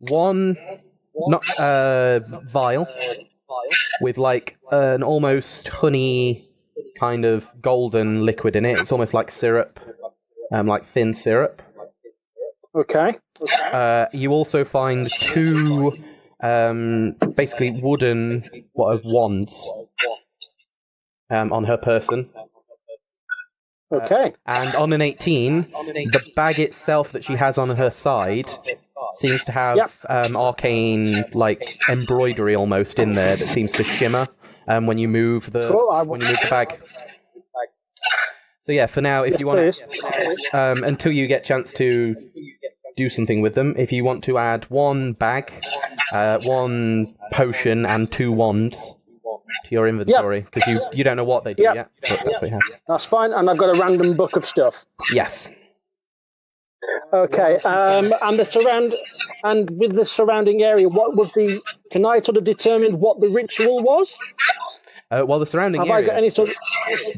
one vial with like an almost honey kind of golden liquid in it. It's almost like syrup, like thin syrup. Okay. You also find two basically wooden wands on her person. Okay. And on an 18, the bag itself that she has on her side seems to have arcane, like, embroidery almost in there that seems to shimmer when you move the bag. So yeah, for now, if you want to, until you get a chance to do something with them, if you want to add one bag, one potion, and 2 wands to your inventory, because you don't know what they do yet, but that's what you have. That's fine, and I've got a random book of stuff. Yes. Okay, and with the surrounding area, what was the? Can I sort of determine what the ritual was? Well, the surrounding area, I got any sort of...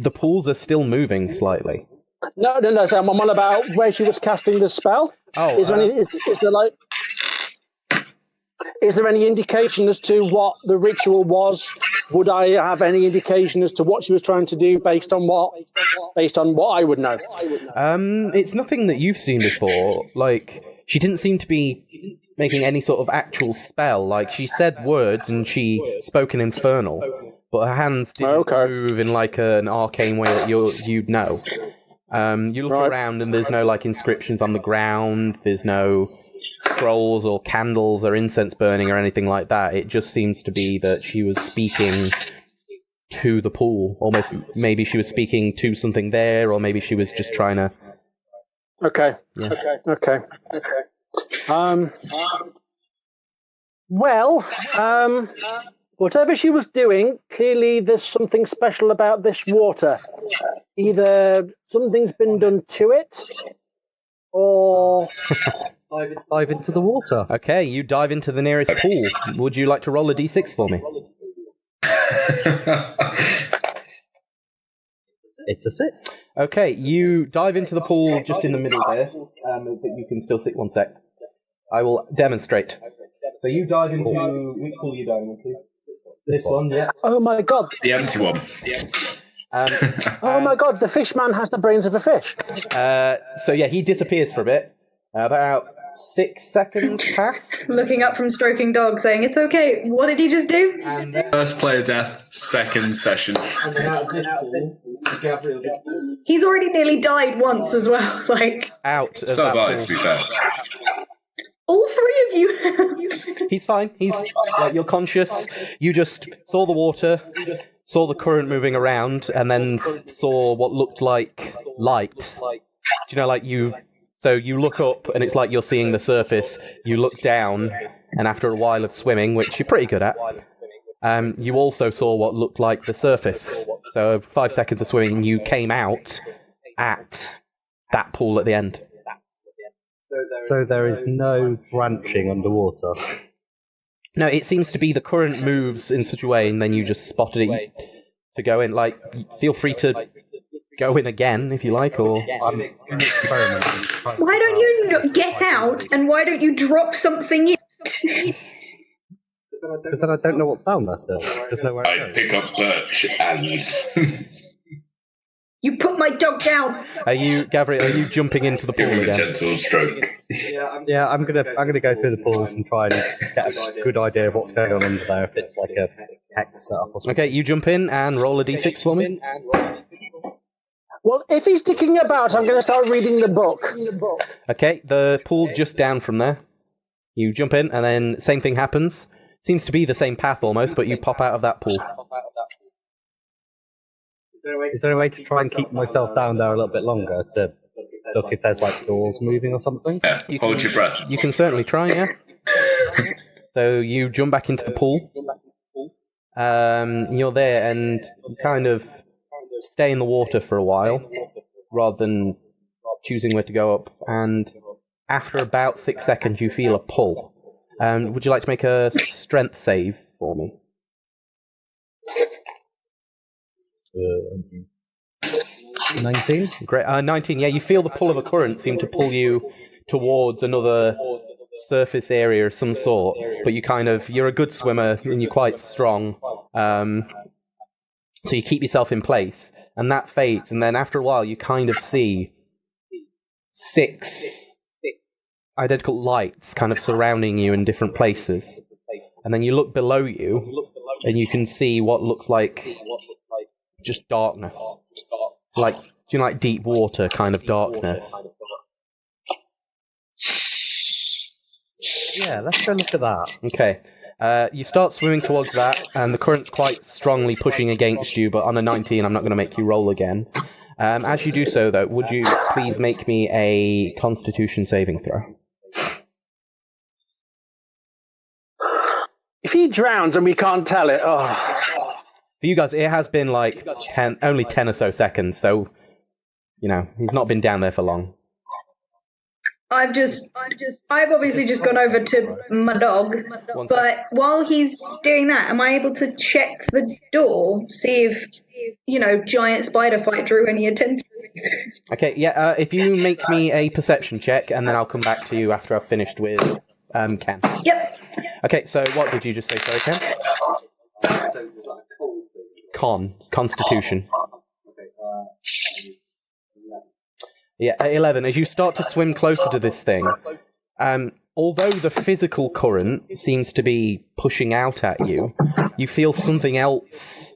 the pools are still moving slightly. No. So I'm on about where she was casting the spell. Oh, is there like? Is there any indication as to what the ritual was? Would I have any indication as to what she was trying to do based on what I would know? It's nothing that you've seen before. Like, she didn't seem to be making any sort of actual spell. Like, she said words and she spoke in Infernal, but her hands didn't move in like an arcane way that you'd know. You look around and there's no like inscriptions on the ground. There's no scrolls or candles or incense burning or anything like that. It just seems to be that she was speaking to the pool. Almost, maybe she was speaking to something there, or maybe she was just trying to... Okay. Whatever she was doing, clearly there's something special about this water. Either something's been done to it, or... Dive into the water. Okay, you dive into the nearest pool. Would you like to roll a d6 for me? It's a 6. Okay, you dive into the pool just in the middle there, but you can still sit. One sec. I will demonstrate. So you dive into... Which pool are you diving into? This one, yeah. Oh my god. The empty one. Oh my god, the fish man has the brains of a fish. So yeah, he disappears for a bit. About 6 seconds pass. Looking up from stroking dog, saying, "It's okay. What did he just do?" First player death, second session. He's already nearly died once as well. Like out. Of So that have I, pool. to be fair. All three of you have. He's fine. He's like, you're conscious. You just saw the water, saw the current moving around, and then saw what looked like light. Do you know, like you... So you look up, and it's like you're seeing the surface. You look down, and after a while of swimming, which you're pretty good at, you also saw what looked like the surface. So 5 seconds of swimming, and you came out at that pool at the end. So there is no branching underwater? No, it seems to be the current moves in such a way, and then you just spotted it to go in. Like, feel free to go in again if you like, or I'm experimenting. Why don't you get out, and why don't you drop something in? Because then I don't know what's down there still. There's nowhere I pick up birch and... You put my dog down. Are you, Gabriel? Are you jumping into the pool Give him a again? gentle stroke. Yeah, I'm gonna go through the pools and try and get a good idea of what's going on under there. If it's like a hex setup or something. Okay, you jump in and roll a d6 for me. Well, if he's dicking about, I'm going to start reading the book. Okay, the pool just down from there. You jump in, and then same thing happens. Seems to be the same path almost, but you pop out of that pool. Is there a way to try and keep myself down there a little bit longer to look if there's like doors moving or something? Yeah, hold your breath. You can certainly try, yeah. So you jump back into the pool. You're there, and you kind of stay in the water for a while, rather than choosing where to go up. And after about 6 seconds, you feel a pull. Would you like to make a strength save for me? 19? Great. 19, yeah, you feel the pull of a current seem to pull you towards another surface area of some sort, but you're a good swimmer and you're quite strong, so you keep yourself in place, and that fades, and then after a while you kind of see 6 identical lights kind of surrounding you in different places, and then you look below you and you can see what looks like just darkness, like, do you know, like deep water kind of darkness. Yeah, let's go look at that. Okay. You start swimming towards that, and the current's quite strongly pushing against you, but on a 19, I'm not going to make you roll again. As you do so, though, would you please make me a Constitution saving throw? If he drowns and we can't tell it, For you guys, it has been like only 10 or so seconds, so, you know, he's not been down there for long. I've obviously just gone over to my dog, but while he's doing that, am I able to check the door, see if, giant spider fight drew any attention? Okay, yeah, if you make me a perception check, and then I'll come back to you after I've finished with Ken? Yep. Okay, so what did you just say, sorry, Ken? Constitution. Yeah, at 11, as you start to swim closer to this thing, although the physical current seems to be pushing out at you, you feel something else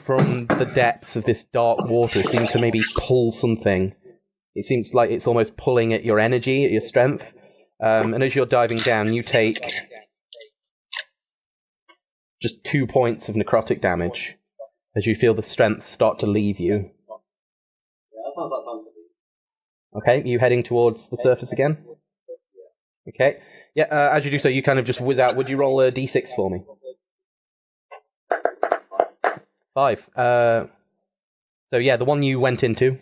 from the depths of this dark water seem to maybe pull something. It seems like it's almost pulling at your energy, at your strength. And as you're diving down, you take just 2 points of necrotic damage as you feel the strength start to leave you. Okay, you heading towards the surface again? Okay. Yeah, as you do so, you kind of just whiz out. Would you roll a d6 for me? 5. So yeah, the one you went into.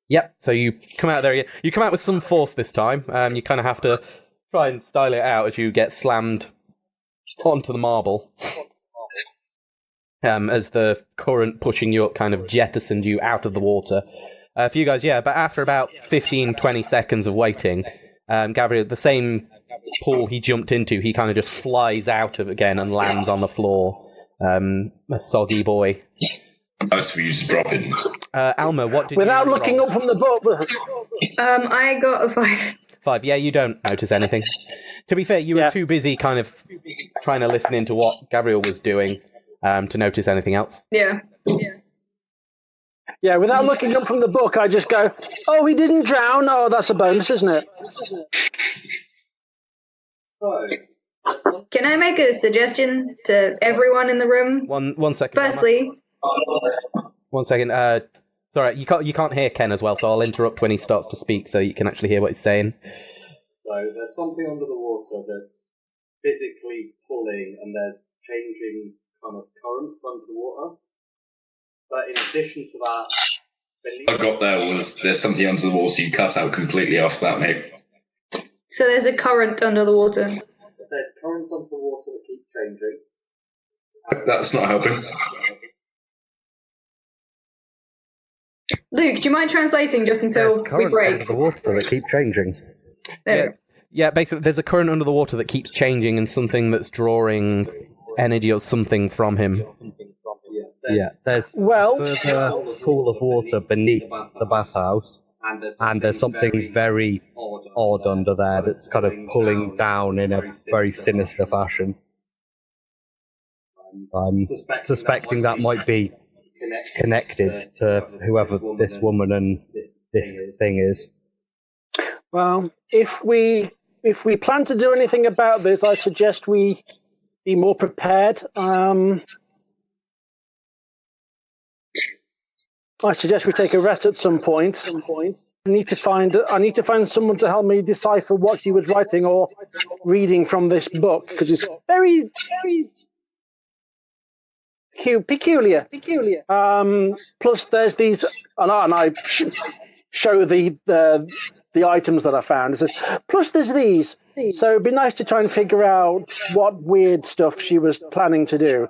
Yep, so you come out there. You come out with some force this time. You kind of have to try and style it out as you get slammed onto the marble. As the current pushing you up kind of jettisoned you out of the water. For you guys, yeah, but after about 15, 20 seconds of waiting, Gabriel, the same pool he jumped into, he kind of just flies out of it again and lands on the floor. A soggy boy. Nice for you to drop in. Alma, what did Without you looking roll? up from the book. I got a 5. 5, yeah, you don't notice anything. To be fair, you were too busy kind of trying to listen into what Gabriel was doing to notice anything else. Yeah. Yeah, without looking up from the book, I just go, oh, he didn't drown. Oh, that's a bonus, isn't it? Can I make a suggestion to everyone in the room? One second. Firstly, Alma. 1 second. Sorry, you can't hear Ken as well, so I'll interrupt when he starts to speak so you can actually hear what he's saying. So there's something under the water that's physically pulling, and there's changing kind of currents under the water. But in addition to that, What I got there was there's something under the water. You cut out completely off that, mate. so there's a current under the water. there's currents under the water that keep changing. That's not helping. Luke, do you mind translating just until we break? Under the water that keep changing. There. Yeah, basically, there's a current under the water that keeps changing and something that's drawing energy or something from him. Yeah, there's further pool of water beneath the bathhouse, and there's something very odd under there that's kind of pulling down in a very sinister fashion. I'm suspecting that might be connected to whoever this woman and this thing is. Well, if we plan to do anything about this, I suggest we be more prepared. I suggest we take a rest at some point. I need to find someone to help me decipher what she was writing or reading from this book, because it's very peculiar. Plus, there's these, and I show the items that I found. It says, plus there's these. So it'd be nice to try and figure out what weird stuff she was planning to do.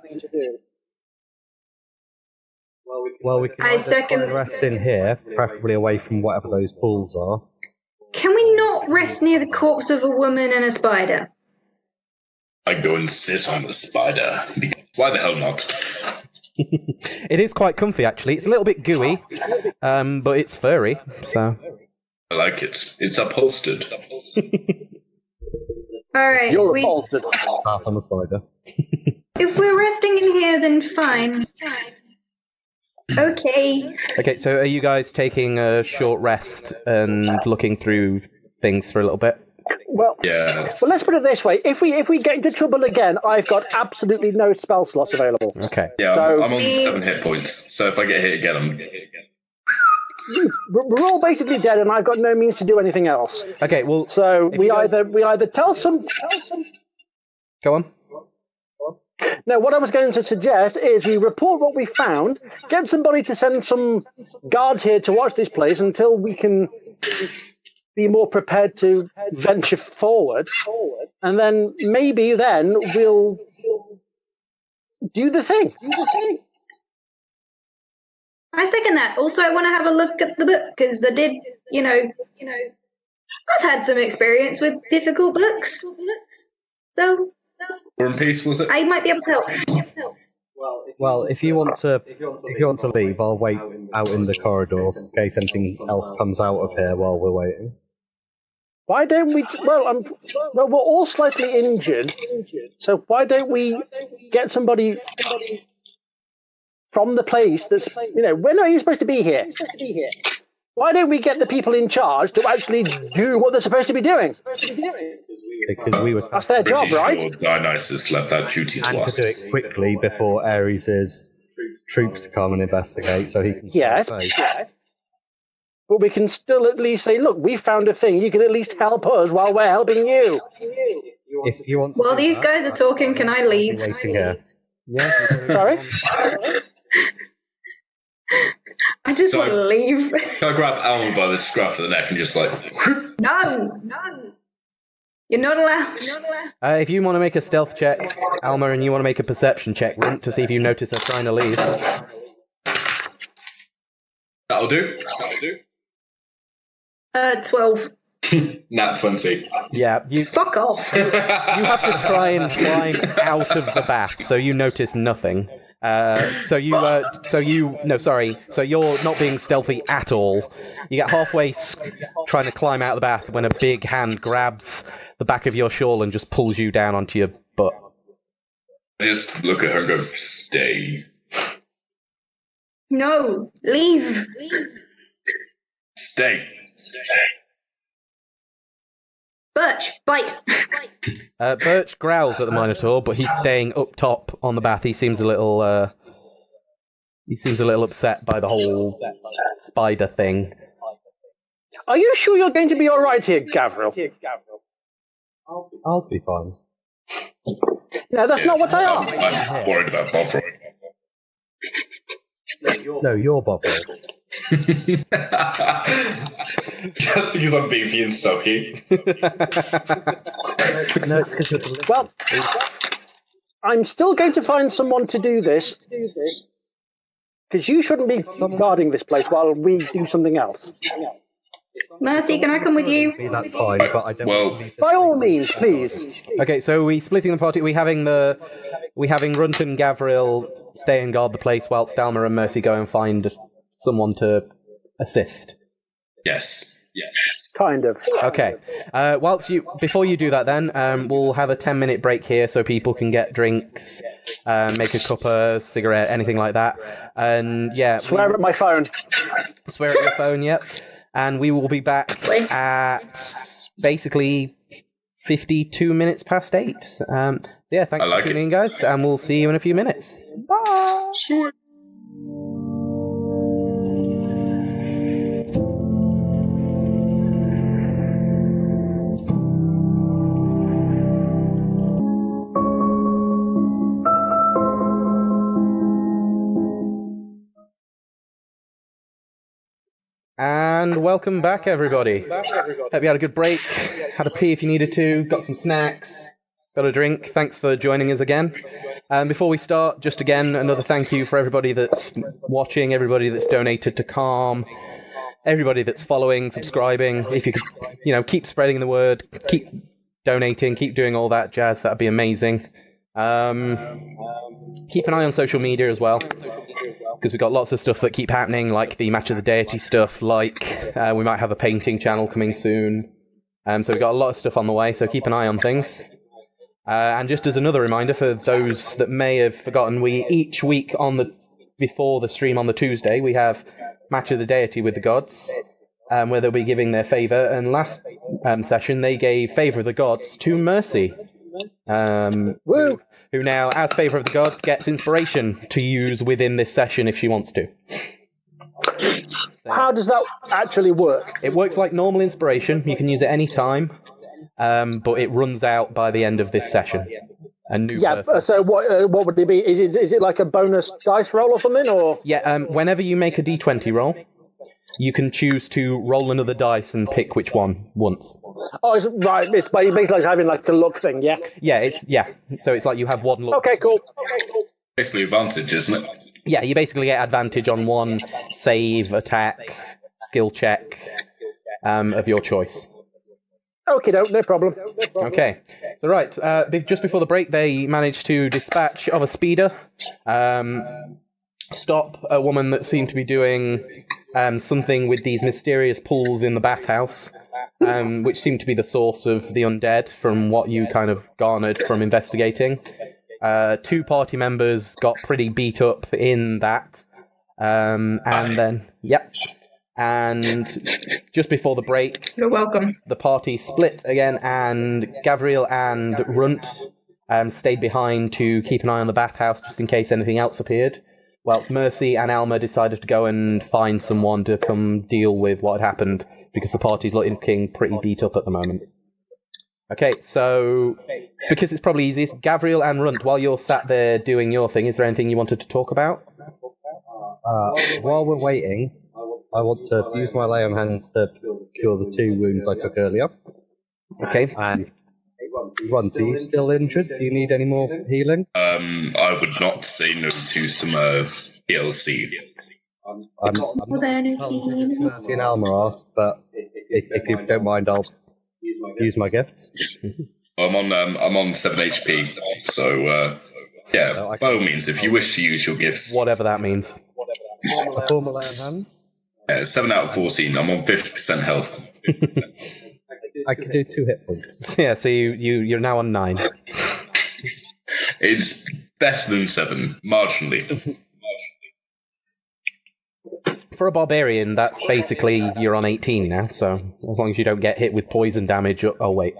Well, we can rest in here, preferably away from whatever those pools are. Can we not rest near the corpse of a woman and a spider? I go and sit on the spider. Why the hell not? It is quite comfy, actually. It's a little bit gooey, but it's furry, so... I like it. It's upholstered. Alright, You're upholstered. Half on the spider. if we're resting in here, then fine. Okay. Okay, so are you guys taking a short rest and looking through things for a little bit? Well, Yeah. well, let's put it this way: if we get into trouble again, I've got absolutely no spell slots available. Okay. Yeah, So- I'm on 7 hit points. So if I get hit again, I'm... We're all basically dead, and I've got no means to do anything else. Okay, well... So if we you guys- either tell some. Go on. No, what I was going to suggest is we report what we found, get somebody to send some guards here to watch this place until we can be more prepared to venture forward, and then maybe then we'll do the thing. I second that. Also, I want to have a look at the book, because I did, I've had some experience with difficult books, so War and Peace, was it? I might be able to help. Well, if you want to leave, I'll wait out in the corridors in case anything else comes out of here while we're waiting. Why don't we? Well, we're all slightly injured, so why don't we get somebody from the place that's, when are you supposed to be here? Why don't we get the people in charge to actually do what they're supposed to be doing? Because we were That's their job, right? Sure Dionysus left that duty to and us. to do it quickly before Ares' troops come and investigate, so he can Yes. But we can still at least say, look, we found a thing. You can at least help us while we're helping you. If you want. While these guys are talking, can I leave? Waiting here. Yeah. Sorry? I just want to leave. Can I grab Alma by the scruff of the neck and just like... No! You're not allowed. If you want to make a stealth check, Alma, and you want to make a perception check, Runt, to see if you notice her trying to leave. That'll do. 12. Nat 20. Yeah, you Fuck off. have to try and climb out of the bath, so you notice nothing. So you're not being stealthy at all. You get halfway trying to climb out of the bath when a big hand grabs the back of your shawl and just pulls you down onto your butt. I just look at her and go, stay. No, leave. Stay. Birch, bite. Birch growls at the Minotaur, but he's staying up top on the bath. He seems a little upset by the whole spider thing. Are you sure you're going to be all right here, Gavril? I'll be fine. No, that's not what I asked. I'm worried about Bovril. No, you're Bob. Just because I'm beefy and stocky. No, it's because you're delicious. Well, I'm still going to find someone to do this, because you shouldn't be guarding this place while we do something else. Mercy, can I come with you? That's fine, but I don't. Well, By all means, please. Okay, so we splitting the party. We having Runt and Gavril stay and guard the place whilst Alma and Mercy go and find someone to assist. yes. Kind of. Okay. Before you do that, then we'll have a 10-minute break here so people can get drinks, make a cuppa, cigarette, anything like that, and yeah. Swear at my phone. Swear at your phone. Yep. And we will be back at basically 52 minutes past 8. Yeah, thanks for tuning in, guys, and we'll see you in a few minutes. Bye. Sure. And welcome back, everybody. Hope you had a good break, had a pee if you needed to, got some snacks, got a drink. Thanks for joining us again. Before we start, just again, another thank you for everybody that's watching, everybody that's donated to Calm, everybody that's following, subscribing. If you could, keep spreading the word, keep donating, keep doing all that jazz, that'd be amazing. Keep an eye on social media as well, because we've got lots of stuff that keep happening, like the Match of the Deity stuff, like we might have a painting channel coming soon. So we've got a lot of stuff on the way, so keep an eye on things. And just as another reminder for those that may have forgotten, we each week before the stream on the Tuesday, we have Match of the Deity with the gods, where they'll be giving their favour. And last session, they gave Favour of the Gods to Mercy. Woo! Who now, as Favour of the Gods, gets inspiration to use within this session if she wants to. How does that actually work? It works like normal inspiration. You can use it any time, but it runs out by the end of this session. A new person. So what would it be? Is it like a bonus dice roll or something? Or yeah, whenever you make a d20 roll, you can choose to roll another dice and pick which one once. Oh, right. It's basically like having like a luck thing, yeah? Yeah. So it's like you have one luck. Okay, cool. Basically advantage, isn't it? Yeah, you basically get advantage on one save, attack, skill check of your choice. Okay, no problem. Okay, so right, just before the break, they managed to dispatch of a speeder, stop a woman that seemed to be doing something with these mysterious pools in the bathhouse, which seemed to be the source of the undead, from what you kind of garnered from investigating. 2 party members got pretty beat up in that, and then, and just before the break, You're welcome. the party split again, and Gavriel and Runt stayed behind to keep an eye on the bathhouse just in case anything else appeared, whilst Mercy and Alma decided to go and find someone to come deal with what had happened, because the party's looking pretty beat up at the moment. Okay, so, because it's probably easiest, Gavriel and Runt, while you're sat there doing your thing, is there anything you wanted to talk about? While we're waiting, I want to use my lay on hands to cure the 2 wounds I took earlier. Okay. And Runt, are you still injured? Do you need any more healing? I would not say no to some DLC. I'm not Mercy and Alma asked, but if you don't mind, I'll use my gifts. I'm on 7 HP, so yeah, by all means, if you wish to use your gifts. Whatever that means. A formal lay on hands? 7 out of 14. I'm on 50% health. I can do 2 hit points. Yeah, so you're now on 9. It's better than 7, marginally. For a barbarian, that's basically you're on 18 now, so as long as you don't get hit with poison damage. Oh wait.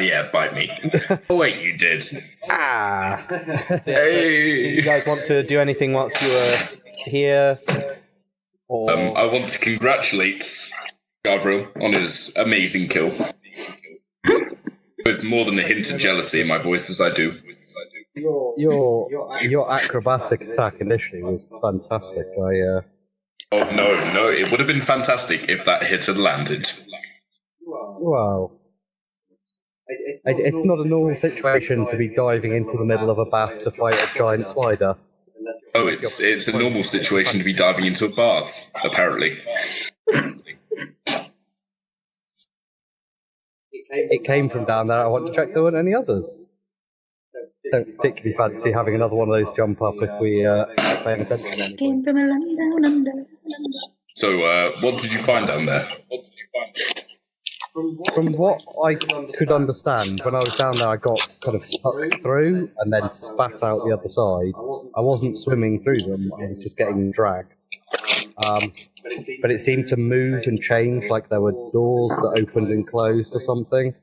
Yeah, bite me. Oh wait, you did. So, did you guys want to do anything whilst you were here? Or... I want to congratulate Gavril on his amazing kill. With more than a hint of jealousy in my voice as I do. Your acrobatic attack initially was fantastic. Oh no, it would have been fantastic if that hit had landed. Wow. It's not a normal situation to be diving into the middle of a bath to fight a giant spider. Oh, it's a normal situation to be diving into a bath, apparently. It came from down there. I want to check there weren't any others. Don't particularly fancy having another one of those jump up if we are paying attention. Came from a land down under. So, what did you find down there? From what I could understand, when I was down there, I got kind of stuck through and then spat out the other side. I wasn't swimming through them, I was just getting dragged. But it seemed to move and change, like there were doors that opened and closed or something.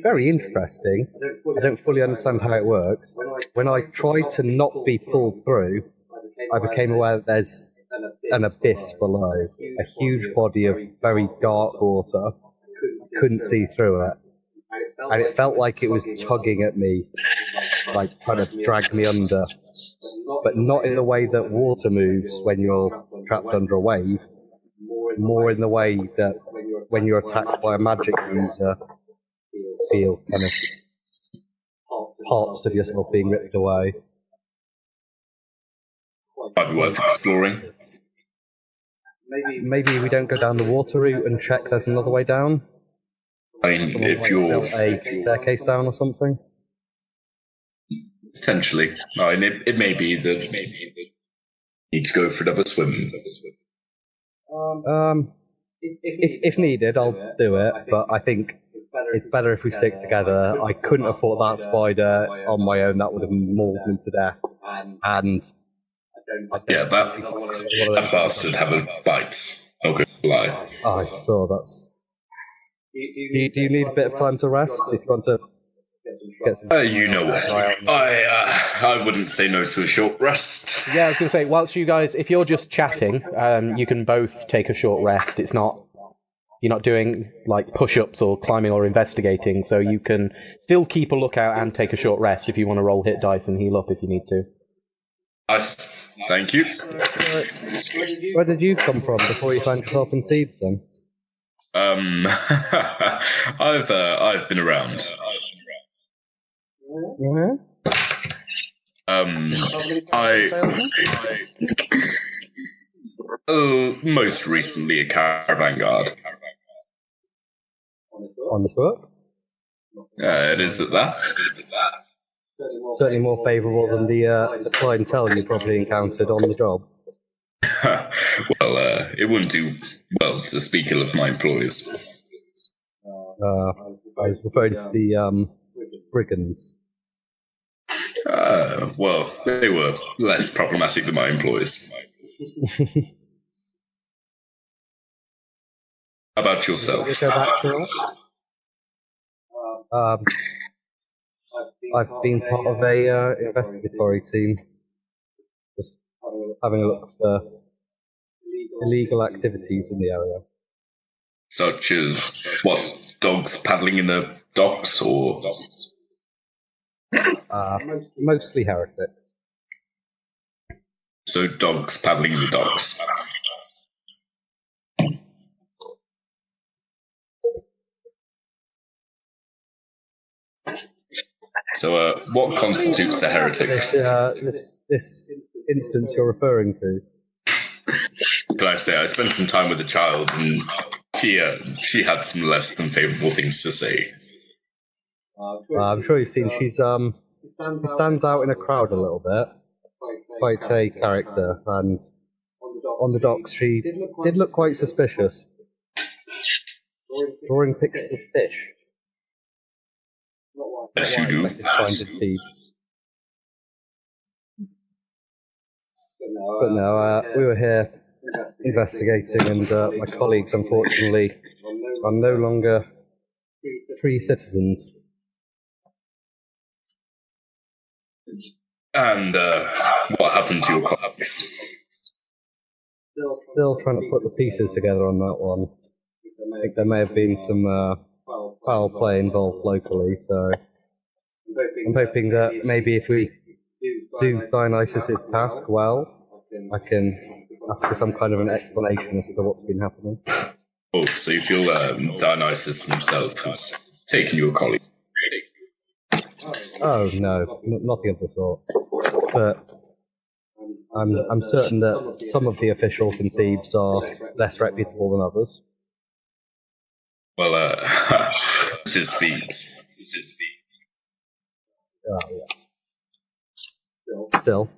Very interesting. I don't fully understand how it works. When I tried to not be pulled through, I became aware that there's an abyss below, a huge body of very dark water. Couldn't see through it, and it felt like it was tugging at me, like trying to drag me under, but not in the way that water moves when you're trapped under a wave, more in the way that when you're attacked by a magic user, feel kind of parts of yourself being ripped away. Might be worth exploring. Maybe we don't go down the water route and check there's another way down? I mean, if you're... a staircase down or something? Potentially. No, and it may be that you need to go for another swim. If needed, I'll do it, but I think it's better if we stick together. I couldn't have fought that spider on my own, that would have mauled me to death. And yeah, that bastard have a bite. No good lie. Oh, I saw that's... Do you need a bit of time to rest if you want to get some... you know what? I wouldn't say no to a short rest. Yeah, I was going to say, whilst you guys, if you're just chatting, you can both take a short rest. It's not... You're not doing, like, push-ups or climbing or investigating, so you can still keep a lookout and take a short rest if you want to roll hit dice and heal up if you need to. Nice. Thank you. Where did you come from before you found yourself in Thebes, then? I've been around. Mm-hmm. Most recently a caravan guard. On the foot? It is at that. Certainly more favourable than the clientele you probably encountered on the job. Well, it wouldn't do well to speak ill of my employees. I was referring to the brigands. Well, they were less problematic than my employees. How about yourself? I've been part of a investigatory team, just having a look for illegal activities in the area. Such as what? Dogs paddling in the docks, or? Mostly heretics. So dogs paddling in the docks. So, what constitutes a heretic? This instance you're referring to. Can I say I spent some time with a child, and she had some less than favourable things to say. I'm sure you've seen she stands out in a crowd a little bit. Quite a character, and on the docks she did look quite suspicious. Drawing pictures of fish. Yes, you do. But no, we were here investigating, and my colleagues, unfortunately, are no longer free citizens. And what happened to your colleagues? Still trying to put the pieces together on that one. I think there may have been some foul play involved locally, so I'm hoping that maybe if we do Dionysus's task well, I can ask for some kind of an explanation as to what's been happening. Oh, so you feel Dionysus himself has taken your colleague? Oh no, nothing of the sort. But I'm certain that some of the officials in Thebes are less reputable than others. Well, this is Thebes. Oh, yes. Still,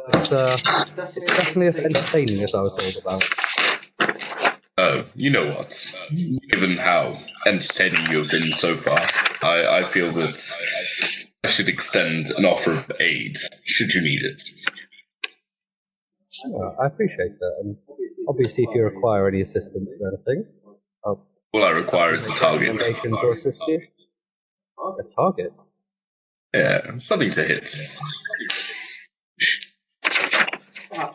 it's definitely as entertaining as I was told about. Oh, you know what? Given how entertaining you have been so far, I feel that I should extend an offer of aid, should you need it. I appreciate that, and obviously if you require any assistance or anything, all I require is a target. To assist you. A target? Yeah, something to hit.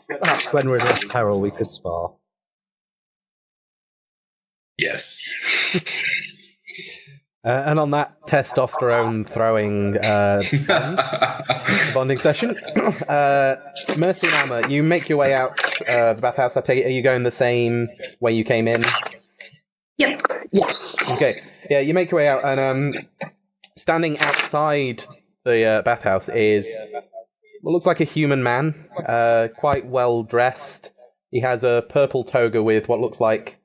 Perhaps when we're in less peril we could spar. Yes. And on that testosterone-throwing bonding session, Mercy and Alma, you make your way out the bathhouse. I take it, are you going the same way you came in? Yep. Yes. Okay. Yeah, you make your way out, and standing outside the bathhouse is what looks like a human man, quite well dressed. He has a purple toga with what looks like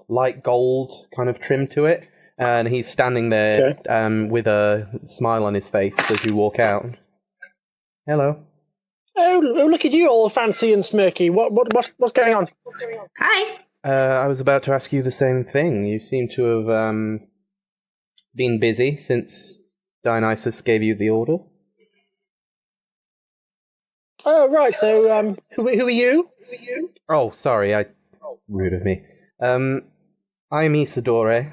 light gold kind of trim to it, and he's standing there with a smile on his face as you walk out. Hello. Oh, look at you, all fancy and smirky. What's going on? Hi. I was about to ask you the same thing. You seem to have been busy since Dionysus gave you the order. Oh, right. So, who are you? Oh, sorry. Rude of me. I am Isidore.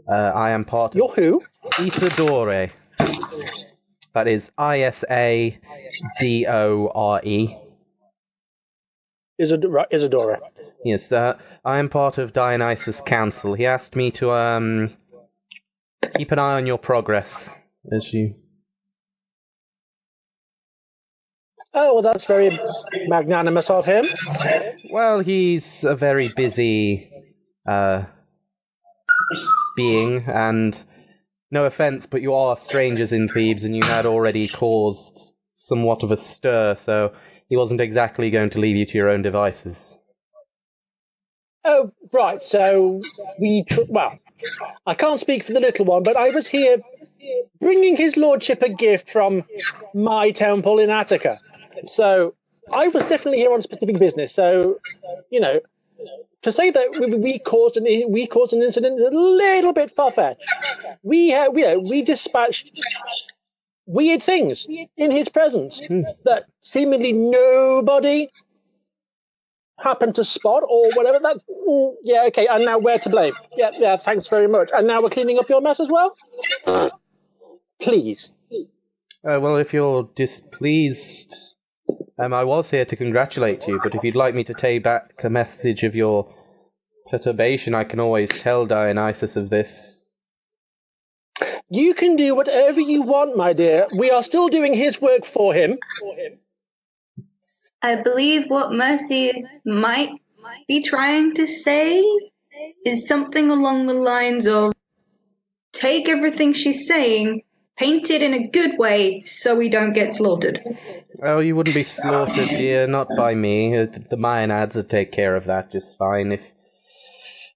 I am part of... You're who? Isidore. That is Isadore. Isadora. Yes, I am part of Dionysus' council. He asked me to keep an eye on your progress as you... Oh, well, that's very magnanimous of him. Well, he's a very busy being, and no offense, but you are strangers in Thebes, and you had already caused somewhat of a stir, so he wasn't exactly going to leave you to your own devices. Oh, right. So well, I can't speak for the little one, but I was here bringing his lordship a gift from my temple in Attica. So I was definitely here on specific business. So, to say that we caused an incident is a little bit far-fetched. We dispatched weird things in his presence that seemingly nobody happened to spot or whatever. Yeah, okay. And now we're to blame. Yeah. Thanks very much. And now we're cleaning up your mess as well. Please. Well, if you're displeased, I was here to congratulate you. But if you'd like me to take back a message of your perturbation, I can always tell Dionysus of this. You can do whatever you want, my dear. We are still doing his work for him. I believe what Mercy might be trying to say is something along the lines of, take everything she's saying, paint it in a good way so we don't get slaughtered. Oh, you wouldn't be slaughtered, dear, not by me. The Maenads would take care of that just fine if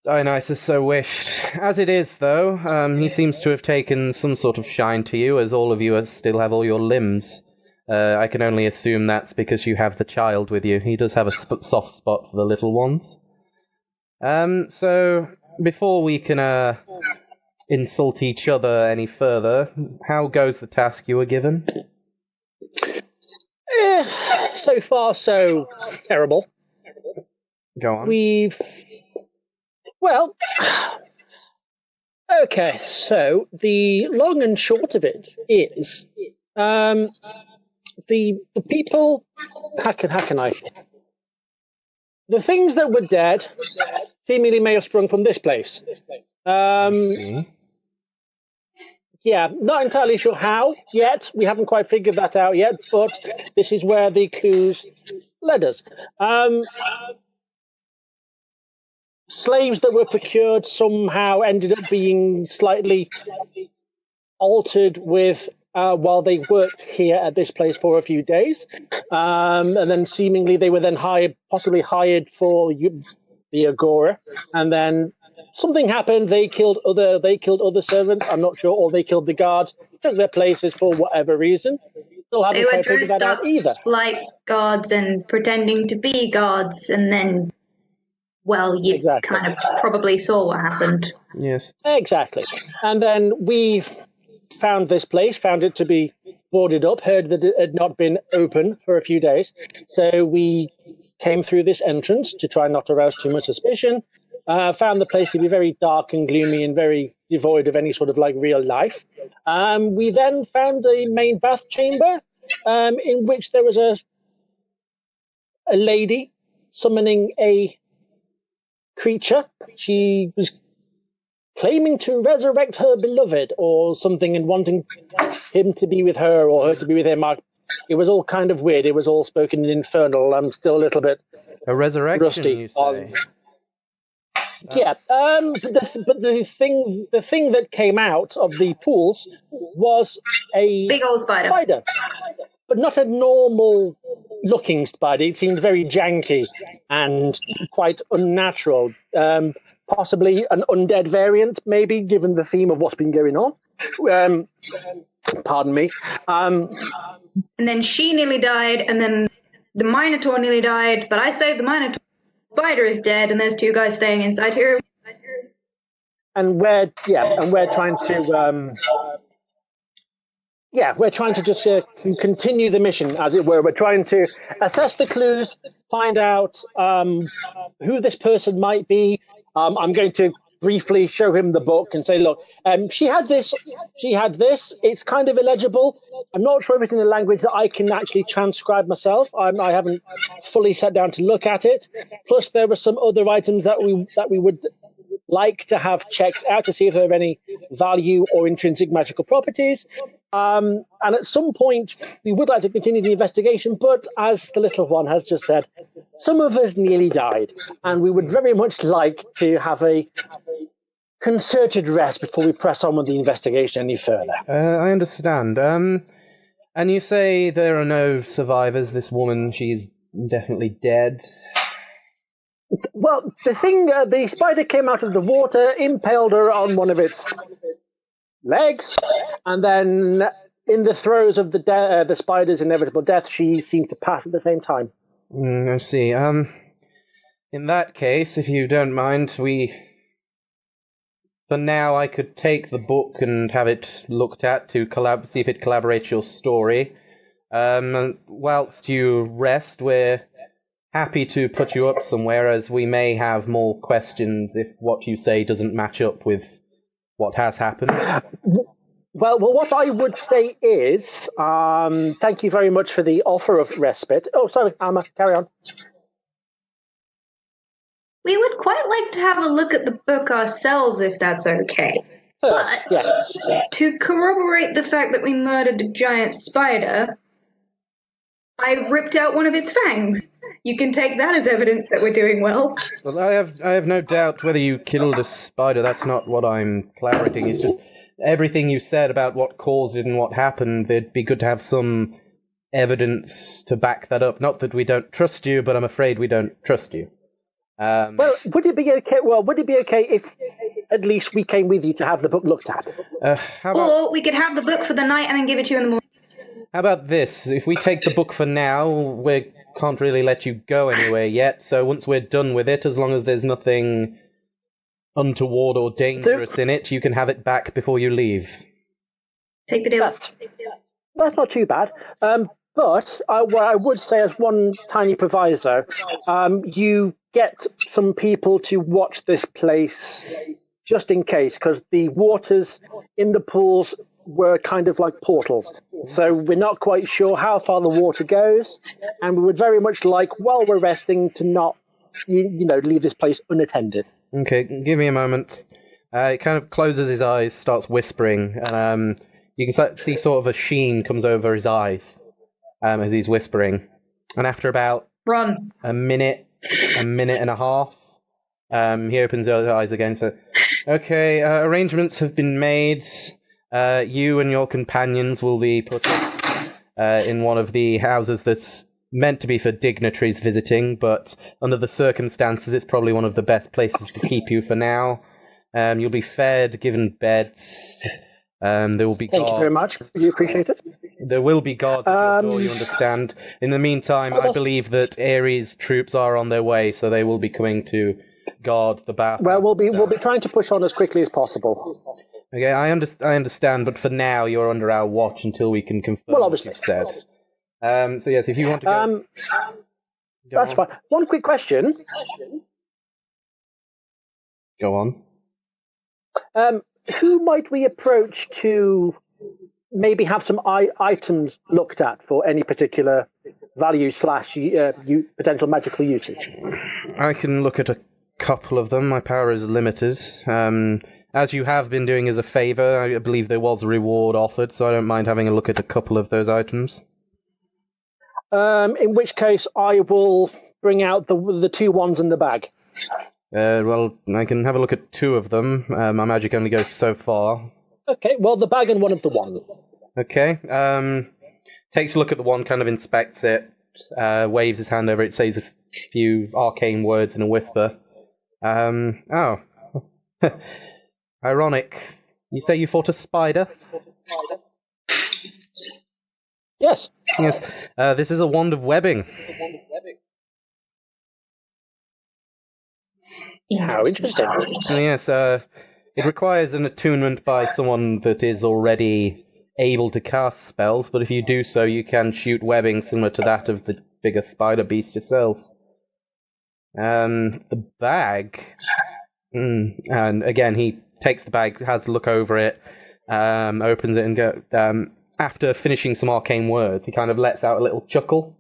Dionysus so wished. As it is, though, he seems to have taken some sort of shine to you, as all of you still have all your limbs. I can only assume that's because you have the child with you. He does have a soft spot for the little ones. So, before we can insult each other any further, how goes the task you were given? So far, so terrible. Go on. Well, okay, so the long and short of it is, the people, how can I? The things that were dead seemingly may have sprung from this place. Yeah, not entirely sure how yet. We haven't quite figured that out yet, but this is where the clues led us. Slaves that were procured somehow ended up being slightly altered with while they worked here at this place for a few days, and then seemingly they were then possibly hired for the Agora, and then something happened. They killed other servants. I'm not sure, or they killed the guards, took their places for whatever reason. Still haven't quite figured that out either. Like guards and pretending to be guards, and then. Well, you exactly. kind of probably saw what happened. Yes. Exactly. And then we found this place, found it to be boarded up, heard that it had not been open for a few days. So we came through this entrance to try not to arouse too much suspicion. Found the place to be very dark and gloomy and very devoid of any sort of real life. We then found a main bath chamber in which there was a lady summoning a creature. She was claiming to resurrect her beloved or something and wanting him to be with her or her to be with him. It was all kind of weird. It was all spoken in Infernal. I'm still a little bit a resurrection, rusty. You say? Yeah, but the thing that came out of the pools was a big old spider. But not a normal looking spider. It seemed very janky and quite unnatural. Possibly an undead variant, maybe, given the theme of what's been going on. Pardon me. And then she nearly died, and then the Minotaur nearly died, but I saved the Minotaur. Spider is dead, and there's two guys staying inside here. And we're trying to... we're trying to just continue the mission, as it were. We're trying to assess the clues, find out who this person might be. I'm going to briefly show him the book and say, look, she had this, it's kind of illegible. I'm not sure if it's in a language that I can actually transcribe myself. I haven't fully sat down to look at it. Plus, there were some other items that we would like to have checked out to see if there are any value or intrinsic magical properties. And at some point, we would like to continue the investigation, but as the little one has just said, some of us nearly died, and we would very much like to have a concerted rest before we press on with the investigation any further. I understand. And you say there are no survivors. This woman, she's definitely dead. Well, the spider came out of the water, impaled her on one of its legs, and then in the throes of the spider's inevitable death, she seemed to pass at the same time. I see. In that case, if you don't mind, for now, I could take the book and have it looked at to see if it collaborates your story. Whilst you rest, we're happy to put you up somewhere, as we may have more questions if what you say doesn't match up with what has happened. Well, what I would say is, thank you very much for the offer of respite. Oh, sorry, Alma, carry on. We would quite like to have a look at the book ourselves, if that's okay. But to corroborate the fact that we murdered a giant spider, I ripped out one of its fangs. You can take that as evidence that we're doing well. Well, I have no doubt whether you killed a spider. That's not what I'm clarifying. It's just everything you said about what caused it and what happened. It'd be good to have some evidence to back that up. Not that we don't trust you, but I'm afraid we don't trust you. Well, would it be okay? Well, would it be okay if at least we came with you to have the book looked at? Or we could have the book for the night and then give it to you in the morning. How about this? If we take the book for now, we can't really let you go anywhere yet. So once we're done with it, as long as there's nothing untoward or dangerous in it, you can have it back before you leave. Take the deal. That's not too bad. But what I would say as one tiny proviso, you get some people to watch this place just in case, because the waters in the pools were kind of like portals. So we're not quite sure how far the water goes, and we would very much like, while we're resting, to not, leave this place unattended. Okay, give me a moment. He kind of closes his eyes, starts whispering, and you can see sort of a sheen comes over his eyes as he's whispering. And after about a minute and a half, he opens his eyes again. So, okay, arrangements have been made. You and your companions will be put in one of the houses that's meant to be for dignitaries visiting, but under the circumstances, it's probably one of the best places to keep you for now. You'll be fed, given beds. There will be guards. Thank you very much. You appreciate it. There will be guards at your door, you understand. In the meantime, I believe that Ares' troops are on their way, so they will be coming to guard the bathhouse. Well, we'll be trying to push on as quickly as possible. Okay, I understand, but for now, you're under our watch until we can confirm what you've said. So yes, if you want to go... that's fine. One quick question. Go on. Who might we approach to maybe have some items looked at for any particular value / potential magical usage? I can look at a couple of them. My power is limited. As you have been doing as a favour, I believe there was a reward offered, so I don't mind having a look at a couple of those items. In which case, I will bring out the two ones in the bag. Well, I can have a look at two of them. My magic only goes so far. Okay, well, the bag and one of the one. Okay. Takes a look at the one, kind of inspects it, waves his hand over it, says a few arcane words in a whisper. Oh. Ironic. You say you fought a spider? Yes. Yes. This is a wand of webbing. How interesting. Yes, it requires an attunement by someone that is already able to cast spells, but if you do so, you can shoot webbing similar to that of the bigger spider beast yourself. The bag... And again, he takes the bag, has a look over it, opens it, and go. After finishing some arcane words, he kind of lets out a little chuckle.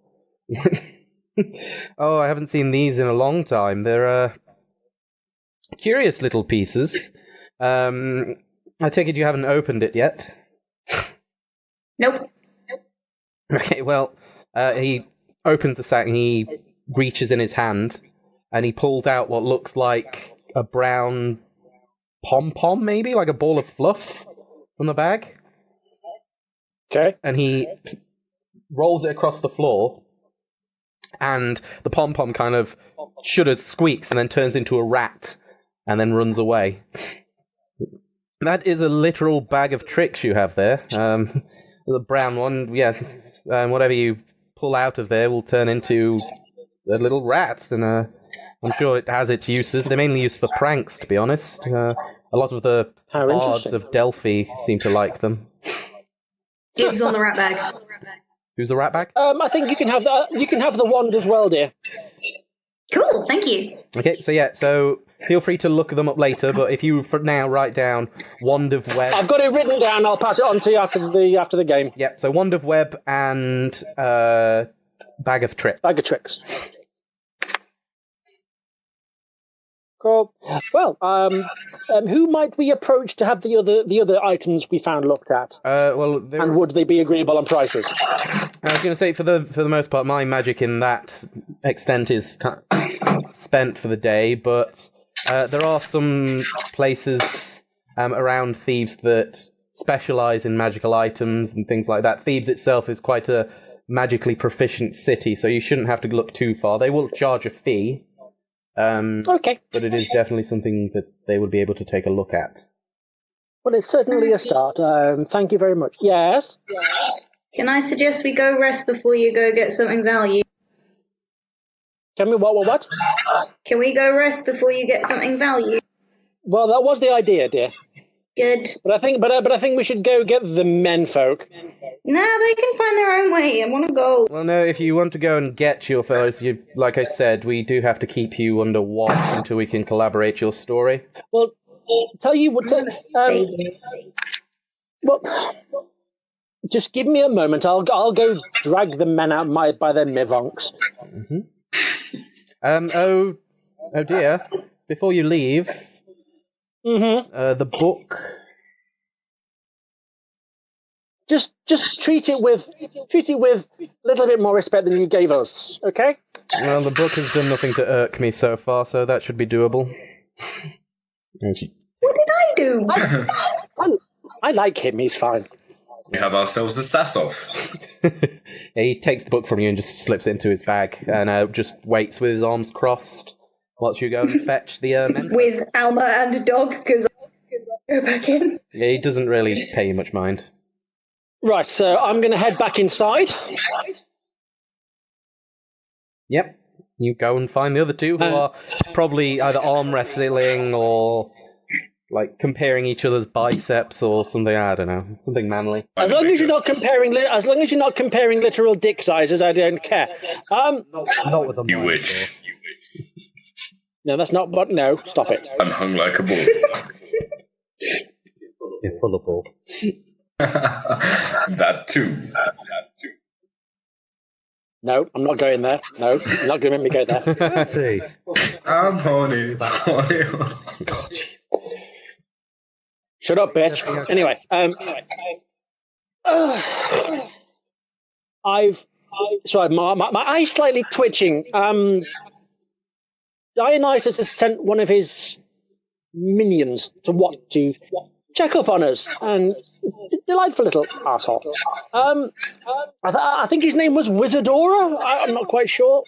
Oh, I haven't seen these in a long time. They're curious little pieces. I take it you haven't opened it yet? Nope. Okay, well, he opens the sack and he reaches in his hand and he pulls out what looks like a brown pom-pom, maybe? Like a ball of fluff from the bag. Okay. And he rolls it across the floor and the pom-pom kind of shudders, squeaks, and then turns into a rat, and then runs away. That is a literal bag of tricks you have there. The brown one, yeah. Whatever you pull out of there will turn into a little rat, and I'm sure it has its uses. They're mainly used for pranks, to be honest. A lot of the bards of Delphi seem to like them. Dibs on the rat bag. Who's the rat bag? I think you can have that. You can have the wand as well, dear. Cool, thank you. Okay, so feel free to look them up later, but if you for now write down Wand of Web. I've got it written down. I'll pass it on to you after the game. Yep. So Wand of Web and Bag of Tricks. Bag of Tricks. Cool. Well, who might we approach to have the other items we found looked at? And would they be agreeable on prices? I was going to say for the most part, my magic in that extent is spent for the day, but there are some places around Thebes that specialize in magical items and things like that. Thebes itself is quite a magically proficient city, so you shouldn't have to look too far. They will charge a fee. Okay. But it is definitely something that they would be able to take a look at. Well, it's certainly a start. Thank you very much. Yes? Can I suggest we go rest before you go get something value? Can we what? Can we go rest before you get something value? Well, that was the idea, dear. Good. But I think we should go get the menfolk. Nah, they can find their own way. I want to go. Well, no, if you want to go and get your fellows, like I said, we do have to keep you under watch until we can collaborate your story. Well, tell you what. Well, just give me a moment. I'll go drag the men out by their mivonks. Mm-hmm. Oh dear. Before you leave, the book. Just treat it with a little bit more respect than you gave us, okay? Well, the book has done nothing to irk me so far, so that should be doable. What did I do? I like him. He's fine. We have ourselves a Sassoff. Yeah, he takes the book from you and just slips it into his bag, and just waits with his arms crossed whilst you go and fetch the men. With Alma and a dog, because I go back in. Yeah, he doesn't really pay you much mind. Right, so I'm going to head back inside. Yep. You go and find the other two who are probably either arm wrestling or like comparing each other's biceps or something. I don't know, something manly. As long as you're not comparing literal dick sizes, I don't care. Not with the You wish. No, that's not. But no, stop it. I'm hung like a bull. You're full of bull. That too. No, I'm not going there. No, you're not going to make me go there. See. I'm horny. Shut up, bitch. Anyway, sorry, my eye's slightly twitching. Dionysus has sent one of his minions to check up on us, and delightful little asshole. I think his name was Wizardora. I'm not quite sure.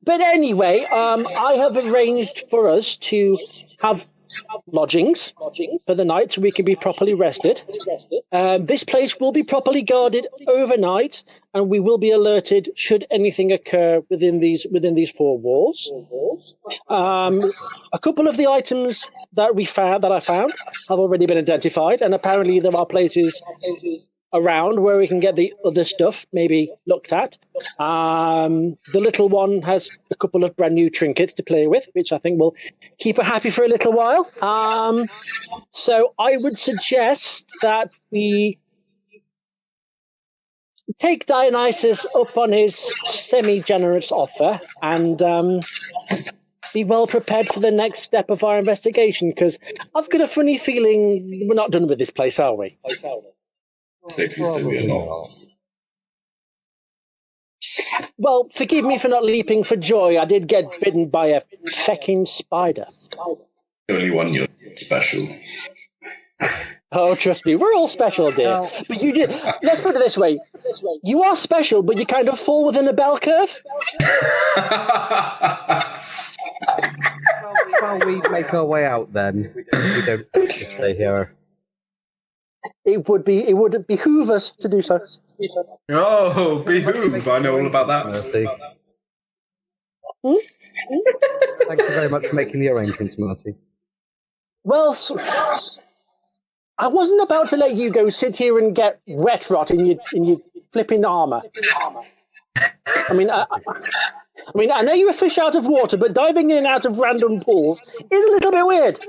But anyway, I have arranged for us to have lodgings for the night so we can be properly rested. This place will be properly guarded overnight, and we will be alerted should anything occur within these four walls. A couple of the items that I found have already been identified, and apparently there are places around where we can get the other stuff maybe looked at. The little one has a couple of brand new trinkets to play with, which I think will keep her happy for a little while. So I would suggest that we take Dionysus up on his semi-generous offer and be well prepared for the next step of our investigation, because I've got a funny feeling we're not done with this place, are we? Safely say we are not. Well, forgive me for not leaping for joy. I did get bitten by a fecking spider. The only one you're special. Oh, trust me, we're all special, dear. But you did. Let's put it this way: you are special, but you kind of fall within a bell curve. While we make our way out, then we don't have to stay here. It would behoove us to do so. Oh, behoove! I know all about that. Mercy. Thank you very much for making the arrangements, Mercy. Well, I wasn't about to let you go sit here and get wet rot in your flipping armour. I mean, I know you're a fish out of water, but diving in and out of random pools is a little bit weird.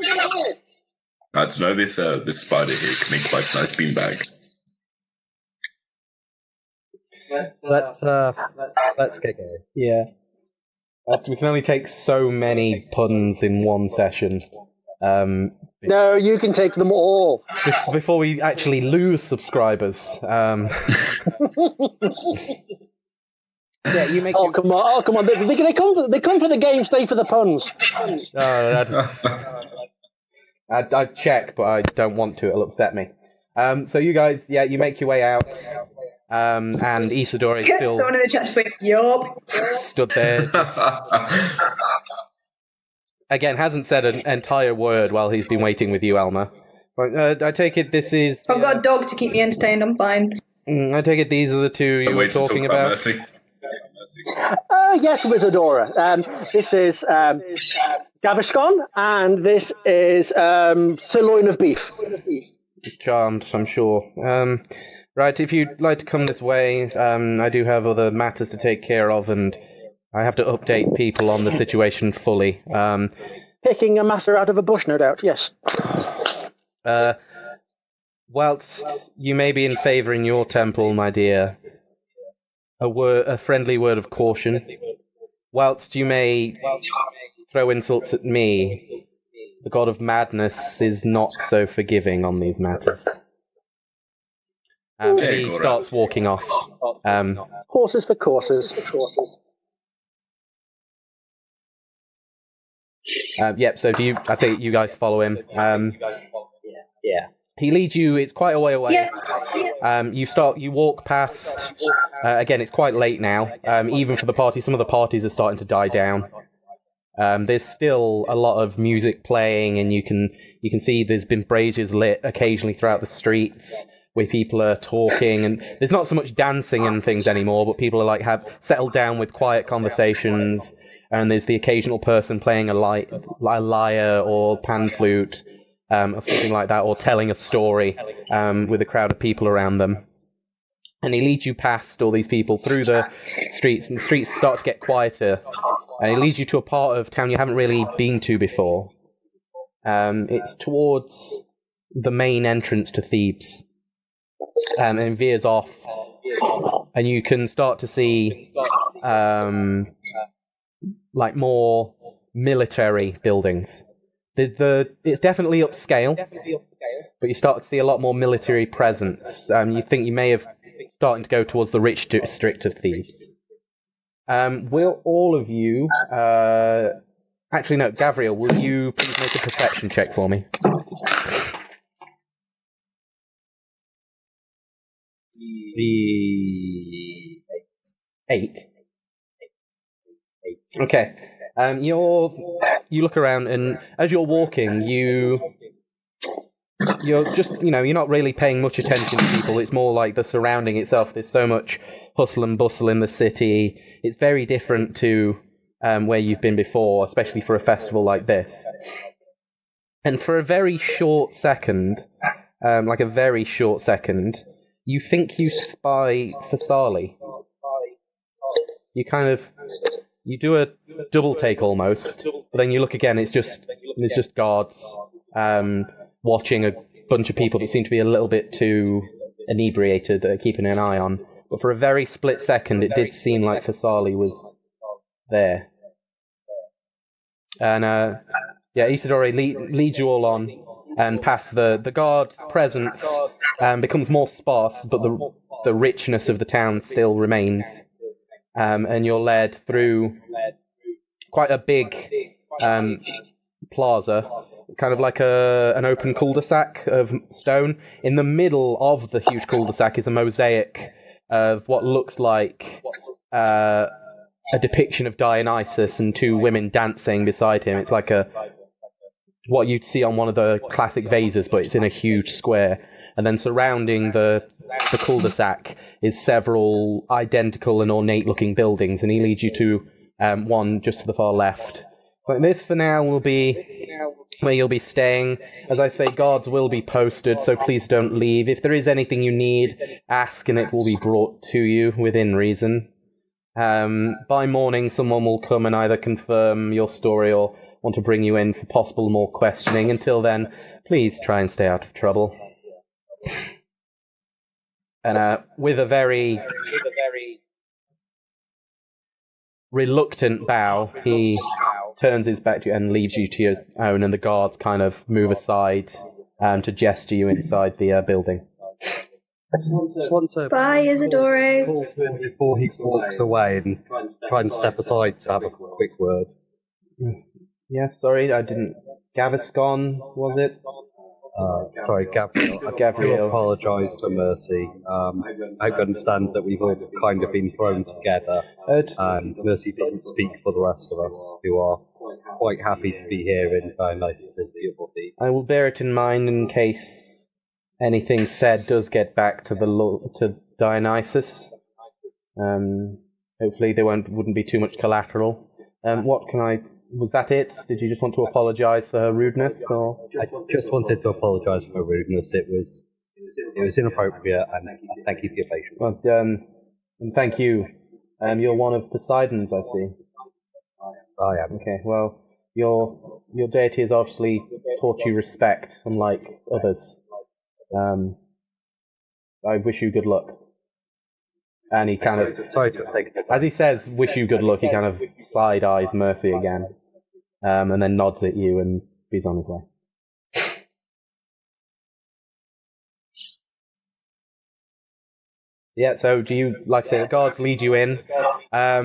I don't know, this spider here can make quite a nice beanbag. Let's get going. Yeah. We can only take so many puns in one session. No, you can take them all. Before we actually lose subscribers. Yeah, you make. Come on! They come for the game, stay for the puns. I'd check, but I don't want to. It'll upset me. So you guys, you make your way out, and Isidore is still. Someone in the chat just went, yup. Stood there. Again, hasn't said an entire word while he's been waiting with you, Alma. I take it this is. I've got a dog to keep me entertained. I'm fine. I take it these are the two you were talking about. Mercy. Yes, Wizardora. This is Gaviscon, and this is sirloin of beef. Charmed, I'm sure. Right, if you'd like to come this way, I do have other matters to take care of, and I have to update people on the situation fully. Picking a master out of a bush, no doubt, yes. Whilst you may be in favour in your temple, my dear, a friendly word of caution. Whilst you may throw insults at me, the god of madness is not so forgiving on these matters. He starts walking off. Horses for courses. Yep, so I think you guys follow him. Yeah. He leads you, it's quite a way away. Yeah. You walk past, again, it's quite late now, even for the party, some of the parties are starting to die down. There's still a lot of music playing, and you can see there's been braziers lit occasionally throughout the streets, where people are talking, and there's not so much dancing and things anymore, but people are have settled down with quiet conversations, and there's the occasional person playing a lyre or pan flute, or something like that, or telling a story with a crowd of people around them. And he leads you past all these people through the streets, and the streets start to get quieter, and he leads you to a part of town you haven't really been to before. It's towards the main entrance to Thebes. And veers off, and you can start to see more military buildings. It's definitely upscale, but you start to see a lot more military presence. You think you may have starting to go towards the rich district of Thebes. Will all of you... actually, no, Gavriel, will you please make a perception check for me? Eight. Okay. You look around, and as you're walking, you're just, you're not really paying much attention to people. It's more like the surrounding itself. There's so much hustle and bustle in the city. It's very different to where you've been before, especially for a festival like this. And for a very short second, you think you spy Fasali. You do a double take almost, but then you look again, it's just guards watching a bunch of people that seem to be a little bit too inebriated, keeping an eye on. But for a very split second, it did seem like Fasali was there. And Isidore leads you all on, and past the guard presence becomes more sparse, but the richness of the town still remains. And you're led through quite a big plaza. kind of like an open cul-de-sac of stone. In the middle of the huge cul-de-sac is a mosaic of what looks like a depiction of Dionysus and two women dancing beside him. It's like what you'd see on one of the classic vases, but it's in a huge square. And then surrounding the cul-de-sac is several identical and ornate-looking buildings, and he leads you to one just to the far left. But this, for now, will be where you'll be staying. As I say, guards will be posted, so please don't leave. If there is anything you need, ask, and it will be brought to you within reason. By morning, someone will come and either confirm your story or want to bring you in for possible more questioning. Until then, please try and stay out of trouble. And with a very reluctant bow, he turns his back to you and leaves you to your own, and the guards kind of move aside to gesture you inside the building. Bye, Isidore. Call to him before he walks away and try and step aside to have a quick word. Yes, sorry, I didn't... Gaviscon, was it? Sorry, Gabriel. Gabriel. I apologise for Mercy. I understand that we've all kind of been thrown together, and Mercy doesn't speak for the rest of us, who are quite happy to be here in Dionysus' beautiful feet. I will bear it in mind in case anything said does get back to Dionysus. Hopefully there wouldn't be too much collateral. What can I... Was that it? Did you just want to apologise for her rudeness, or...? I just wanted to apologise for her rudeness. It was inappropriate, and thank you for your patience. Well, and thank you. You're one of Poseidon's, I see. I am. Okay, well, your deity has obviously taught you respect, unlike others. I wish you good luck. And he kind of... Sorry to take it. As he says, wish you good luck, he kind of side-eyes Mercy again. And then nods at you and he's on his way. Yeah, so do you, like I say, the guards lead you in. As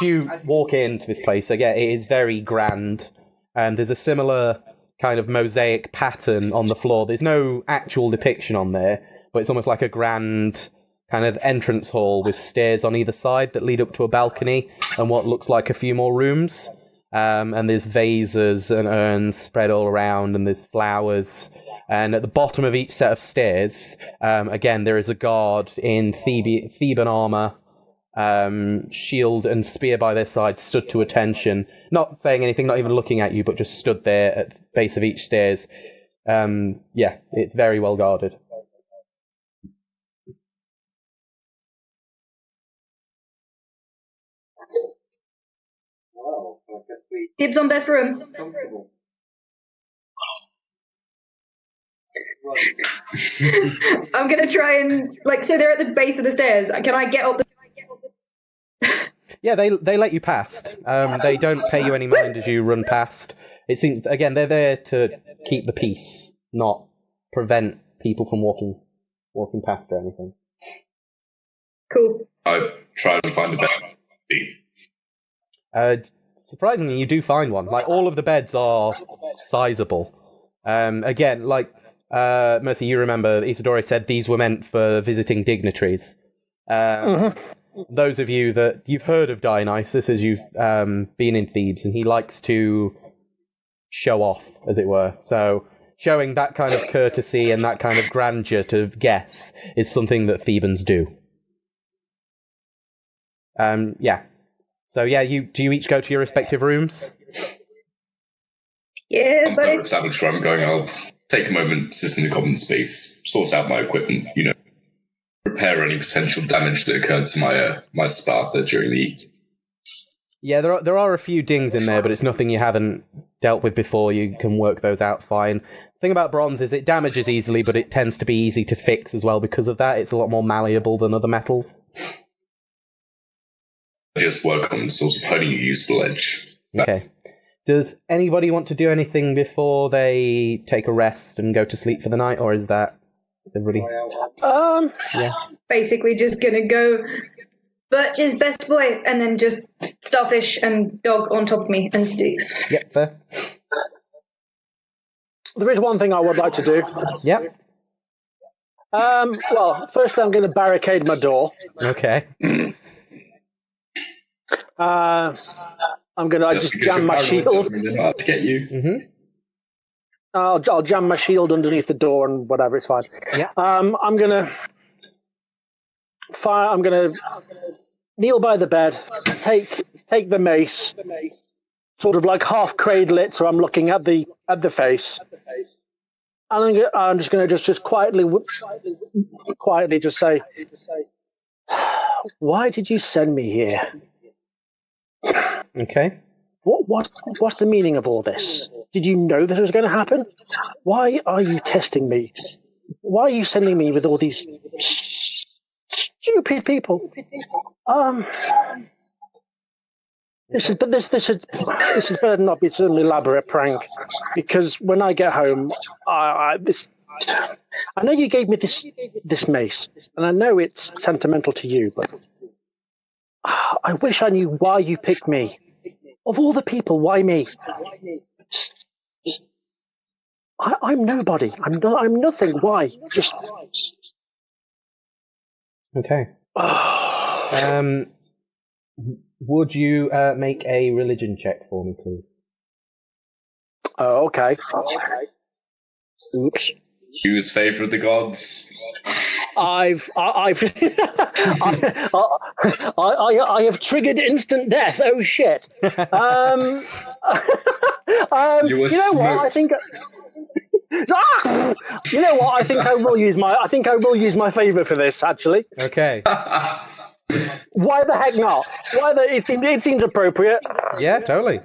you walk into this place, again, it is very grand. And there's a similar kind of mosaic pattern on the floor. There's no actual depiction on there, but it's almost like a grand kind of entrance hall with stairs on either side that lead up to a balcony and what looks like a few more rooms. And there's vases and urns spread all around, and there's flowers. And at the bottom of each set of stairs, again, there is a guard in Theban armor, shield and spear by their side, stood to attention. Not saying anything, not even looking at you, but just stood there at the base of each stairs. Yeah, it's very well guarded. Dibs on best room. I'm gonna try and so they're at the base of the stairs. Can I get up the... Yeah, they let you past. They don't pay you any mind as you run past. It seems, again, they're there to keep the peace, not prevent people from walking past or anything. Cool. I try to find a bed. Surprisingly, you do find one. Like, all of the beds are sizable. Again, Mercy, you remember Isidore said these were meant for visiting dignitaries. Those of you that you've heard of Dionysus as you've been in Thebes, and he likes to show off, as it were. So showing that kind of courtesy and that kind of grandeur to guests is something that Thebans do. Yeah. So yeah, do you each go to your respective rooms? Yeah, Once I've established where I'm going, I'll take a moment, sit in the common space, sort out my equipment, repair any potential damage that occurred to my Sparta during the eat. Yeah, there are a few dings in there, but it's nothing you haven't dealt with before. You can work those out fine. The thing about bronze is it damages easily, but it tends to be easy to fix as well because of that. It's a lot more malleable than other metals. Just work on sort of honing a useful edge. Okay. Does anybody want to do anything before they take a rest and go to sleep for the night, or is that everybody? Yeah. Basically just gonna go Birch is best boy, and then just starfish and dog on top of me and sleep. Yep, fair. there is one thing I would like to do. Yep. Well, first I'm going to barricade my door. Okay. I'm going to just jam my shield. To get you. Mm-hmm. I'll jam my shield underneath the door and whatever. It's fine. Yeah. I'm going to fire. I'm going to kneel by the bed. Take the mace. Sort of like half cradle it, so I'm looking at the face. And I'm just going to just quietly just say, "Why did you send me here?" Okay. What's the meaning of all this? Did you know this was going to happen? Why are you testing me? Why are you sending me with all these stupid people? This better not be some elaborate prank, because when I get home, I know you gave me this mace, and I know it's sentimental to you, but I wish I knew why you picked me. Of all the people, why me? I'm nobody. I'm nothing. Why? Just Okay. Would you make a religion check for me, please? Oh, okay. Oops. Choose favor of the gods. I have triggered instant death. Oh shit. You know what? I think. You know what? I think I will use my favor for this. Actually. Okay. Why the heck not? It seems appropriate. Yeah, totally.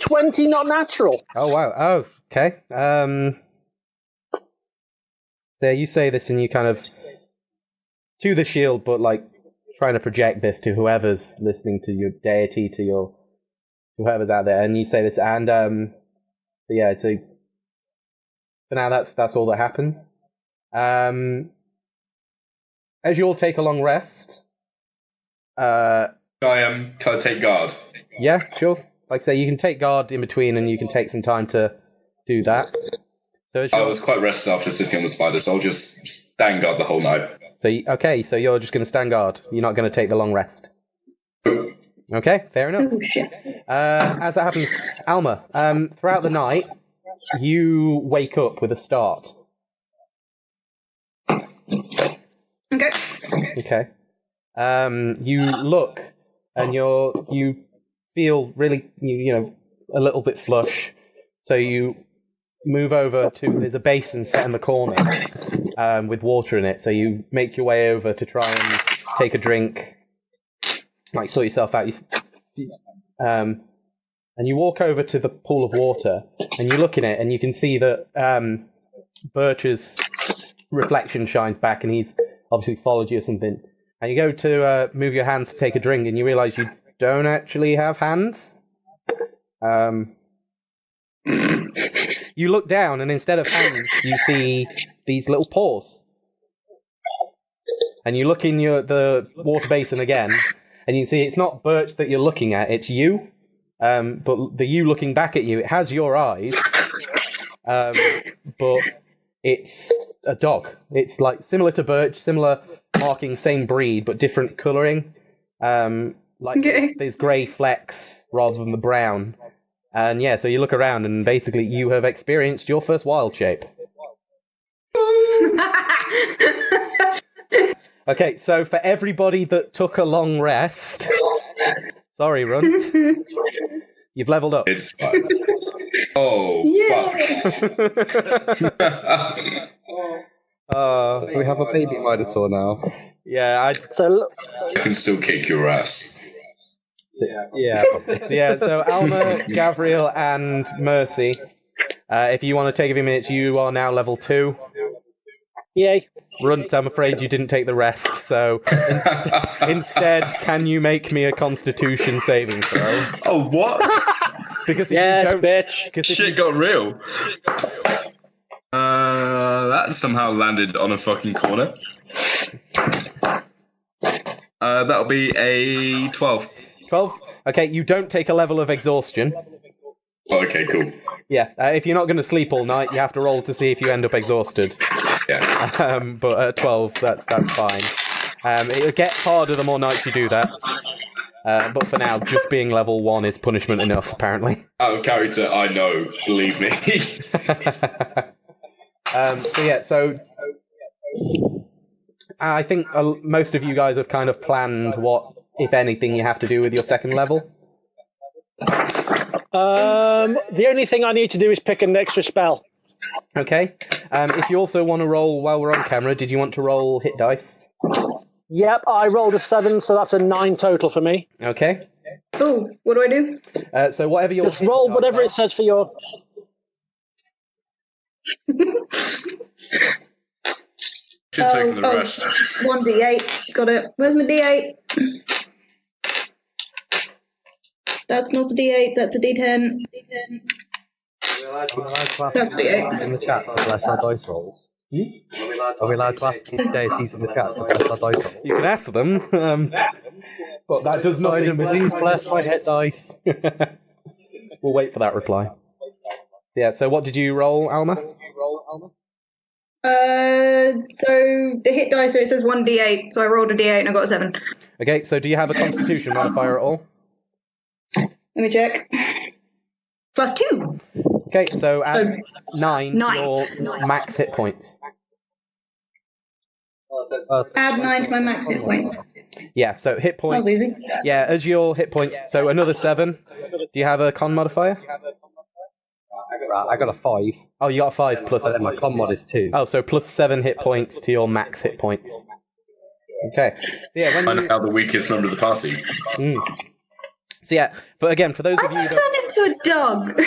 20 not natural. Oh wow. Oh, okay. So you say this and you kind of to the shield, but like trying to project this to whoever's listening to your deity, to your whoever's out there, and you say this, and yeah. So for now, that's all that happens. As you all take a long rest, Can I take guard? Yeah, sure. Like I say, you can take guard in between, and you can take some time to do that. So I was quite rested after sitting on the spider, so I'll just stand guard the whole night. So so you're just going to stand guard. You're not going to take the long rest. Okay, fair enough. Oh, shit. As that happens, Alma, throughout the night, you wake up with a start. Okay. Okay. You look, and you feel really, a little bit flush. So you move over to, there's a basin set in the corner with water in it. So you make your way over to try and take a drink, like sort yourself out. And you walk over to the pool of water, and you look in it, and you can see that Birch's reflection shines back, and he's obviously followed you or something. And you go to move your hands to take a drink, and you realise you don't actually have hands. You look down, and instead of hands, you see these little paws. And you look in the water basin again, and you can see it's not Birch that you're looking at, it's you. But the you looking back at you, it has your eyes, but it's a dog. It's like similar to Birch, similar marking, same breed, but different colouring. There's grey flecks rather than the brown. And yeah, so you look around, and basically you have experienced your first wild shape. Okay, so for everybody that took a long rest, sorry, Runt, you've leveled up. It's fine. Oh, fuck. We have a baby Minotaur now. Yeah, I can still kick your ass. Yeah. So Alma, Gabriel, and Mercy, if you want to take a few minutes, you are now level 2. Yay. Runt, I'm afraid you didn't take the rest, so instead, can you make me a Constitution saving throw? Oh, what? Because if yes, you don't, bitch. Shit got real. That somehow landed on a fucking corner. That'll be a 12. 12? Okay, you don't take a level of exhaustion. Okay, cool. Yeah, if you're not going to sleep all night, you have to roll to see if you end up exhausted. Yeah. But at 12, that's fine. It'll get harder the more nights you do that. But for now, just being level 1 is punishment enough, apparently. Out of character, I know. Believe me. So I think most of you guys have kind of planned what, if anything, you have to do with your second level. The only thing I need to do is pick an extra spell. Okay. If you also want to roll while we're on camera, did you want to roll hit dice? Yep, I rolled a 7, so that's a 9 total for me. Okay. Oh, what do I do? So whatever your Just roll whatever it says for your... Should take the rest. 1d8. Got it. Where's my d8? That's not a d8, that's a d10. That's d8. In the chat to bless our dice rolls. Are we allowed to ask deities in the chat to bless our dice rolls? You can ask them, but that does not mean Please bless my hit dice. We'll wait for that reply. Yeah, so what did you roll, Alma? So the hit dice, so it says 1d8, so I rolled a d8 and I got a 7. Okay, so do you have a constitution modifier at all? Let me check. +2. Okay, so add 9 9. to your max hit points. Add 9 to my max hit points. Yeah, so hit That points. was easy. Yeah, as your hit points, so another 7. Do you have a con modifier? I got a 5. Oh, you got a 5 plus. But then my con mod is 2. Oh, so plus 7 hit points to your max hit points. Okay. So yeah, when I'm you... now the weakest member of the party. Mm. So yeah, but again, for those I of you just that... turned into a dog.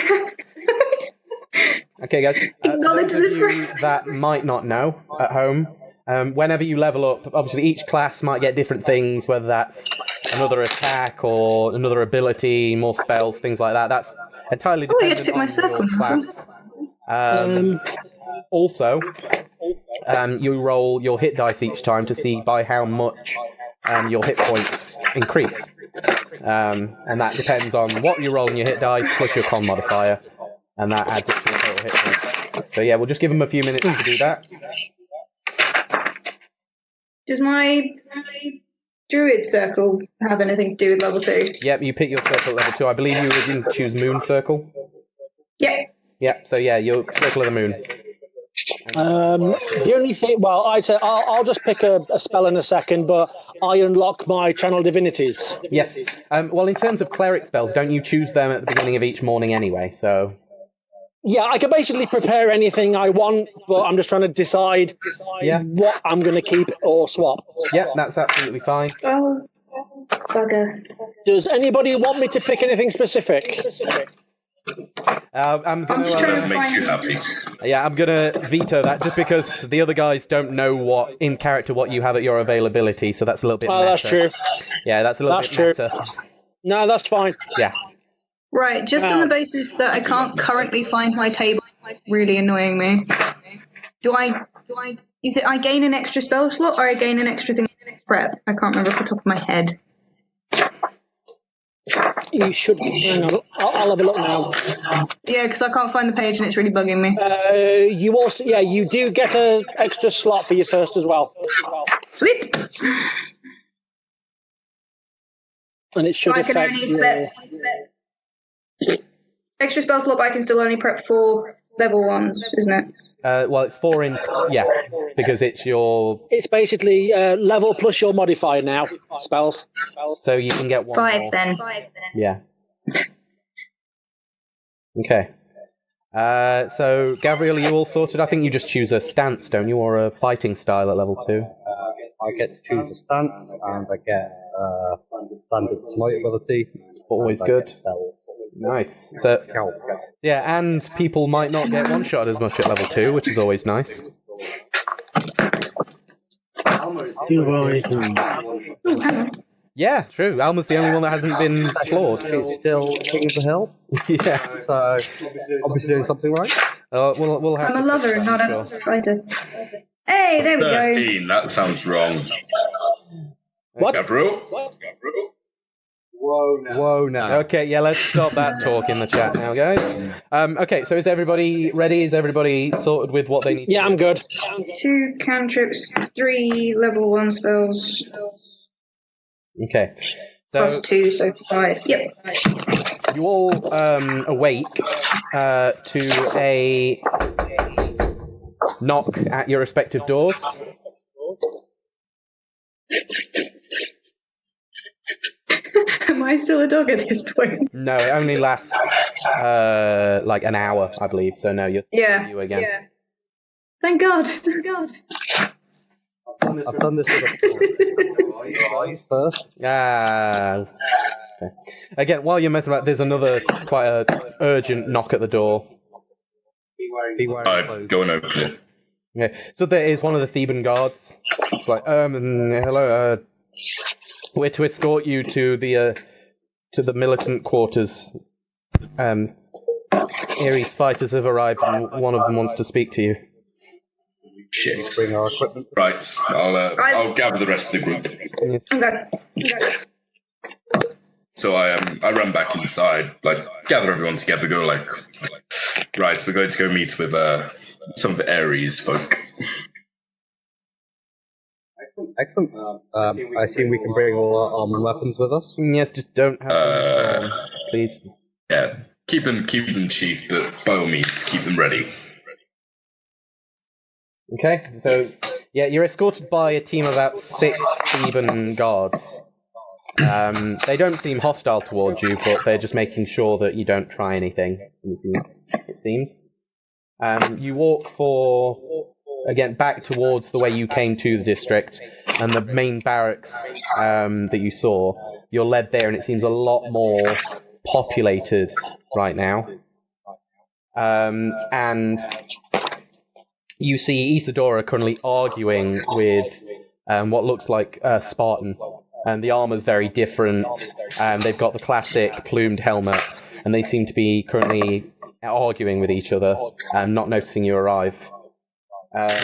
Okay, guys. For Acknowledge those of this you phrase. that might not know at home, whenever you level up, obviously each class might get different things, whether that's another attack or another ability, more spells, things like that. That's entirely Oh, you had dependent to pick my on your circle. class. Also, you roll your hit dice each time to see by how much your hit points increase. And that depends on what you roll in your hit dice plus your con modifier, and that adds up to your total hit points. So yeah, we'll just give them a few minutes to do that. Does my druid circle have anything to do with level 2? Yep, you pick your circle at level 2. I believe you can choose moon circle. Yeah. Yep, so yeah, your circle of the moon. The only thing, well, I'd say I'll just pick a spell in a second, but I unlock my channel divinities. Yes. Well, in terms of cleric spells, don't you choose them at the beginning of each morning anyway? So. Yeah, I can basically prepare anything I want, but I'm just trying to decide what I'm going to keep or swap. Yeah, that's absolutely fine. Oh, bugger. Does anybody want me to pick anything specific? I'm gonna. Whatever makes you happy. Yeah, I'm gonna veto that just because the other guys don't know what in character what you have at your availability, so that's a little bit. Oh, meta. that's true. Yeah, that's a little That's bit true. meta. No, that's fine. Yeah. Right, just on the basis that I can't currently find my table, really annoying me. Is it I gain an extra spell slot or I gain an extra thing prep? I can't remember off the top of my head. You should. Hang on, I'll have a look now. Yeah, because I can't find the page and it's really bugging me. You also, you do get an extra slot for your first as well. Sweet. And it should I can affect only extra spell slot, but I can still only prep for level 1s, isn't it? Well, it's 4 in. Yeah, because it's your. It's basically level plus your modifier now, spells. So you can get 1 5 more. then. Yeah. Okay. So, Gabriel, are you all sorted? I think you just choose a stance, don't you, or a fighting style at level 2? I get to choose a stance, and I get standard smite ability. Always and I good. get spells. Nice. So, yeah, and people might not get one-shot as much at level 2, which is always nice. Ooh, hang on. Yeah, true. Alma's the only one that hasn't been flawed. He's still king of the hill, Yeah. so obviously doing something right. We'll have I'm a to lover, fix not that, a I'm sure. fighter. Hey, there we go. 13, that sounds wrong. What? Gabriel? Whoa now. Okay, yeah, let's stop that talk in the chat now, guys. Okay, so is everybody ready? Is everybody sorted with what they need to do? I'm good. 2 cantrips, 3 level 1 spells, Okay. So plus 2, so 5. Yep. you all awake to a knock at your respective doors. Am I still a dog at this point? No, it only lasts like an hour, I believe. So no, you're you again. Yeah. Thank God. Thank God. I've done this with a eyes first. Okay. Again, while you're messing about, there's another quite a urgent knock at the door. I'm going over it. Yeah, so there is one of the Theban guards. It's like, hello, we're to escort you to the militant quarters. Ares fighters have arrived, and one of them wants to speak to you. Shit. Bring our equipment. Right, I'll gather the rest of the group. Yes. Okay. So I run back inside, like gather everyone together, go like, right, we're going to go meet with some of the Ares folk. Excellent. I assume we can bring all our armor and weapons with us. Yes, just don't have them, please. Yeah, keep them sheathed, but by all means, keep them ready. Okay, so yeah, you're escorted by a team of about 6 Theban guards. They don't seem hostile towards you, but they're just making sure that you don't try anything. It seems. You walk again back towards the way you came to the district, and the main barracks that you saw. You're led there, and it seems a lot more populated right now. And you see Isadora currently arguing with what looks like a Spartan. And the armor's very different. They've got the classic plumed helmet, and they seem to be currently arguing with each other, not noticing you arrive.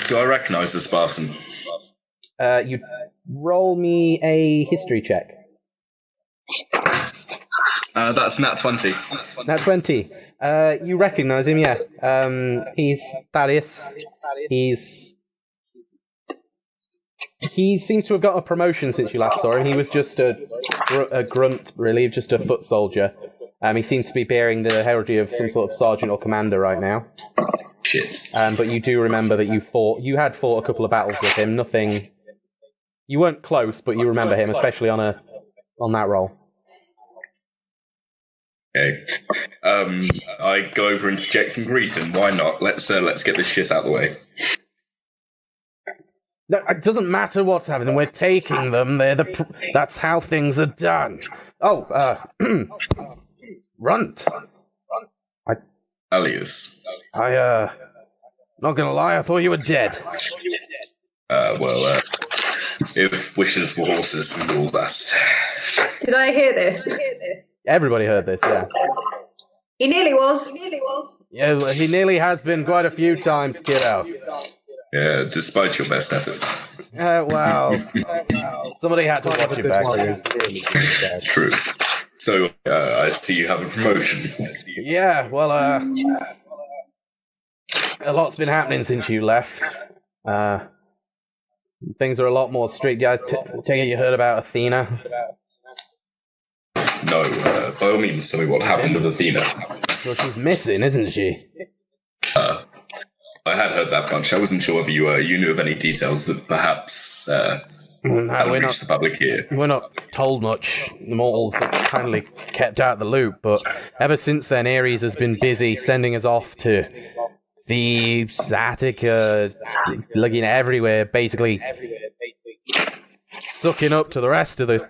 Do I recognise the Spartan? You roll me a history check. That's Nat 20. Nat 20. You recognise him, yeah. He's Thaddeus. He seems to have got a promotion since you last saw him. He was just a grunt, really, just a foot soldier. He seems to be bearing the heraldry of some sort of sergeant or commander right now. Shit. But you do remember that you had fought a couple of battles with him. Nothing. You weren't close, but you remember him, especially on that roll. Okay. I go over and interject some grease, and why not? Let's get this shit out of the way. No, it doesn't matter what's happening. We're taking them. That's how things are done. Oh, Runt. Alias. Not gonna lie, I thought you were dead. If wishes were horses and all that. Did I hear this? Everybody heard this, yeah. He nearly was. Yeah, he nearly has been quite a few times, kiddo. Yeah, despite your best efforts. Wow. Somebody had to watch your back. True. So, I see you have a promotion. Yeah, well, a lot's been happening since you left. Things are a lot more strict. I take it you heard about Athena? No, by all means, tell me what happened with Athena. Well, she's missing, isn't she? I had heard that bunch. I wasn't sure whether you knew of any details that perhaps hadn't reached the public here. We're not told much. The mortals are kindly kept out of the loop, but ever since then, Ares has been busy sending us off to Thebes, Attica, looking everywhere, basically sucking up to the rest of the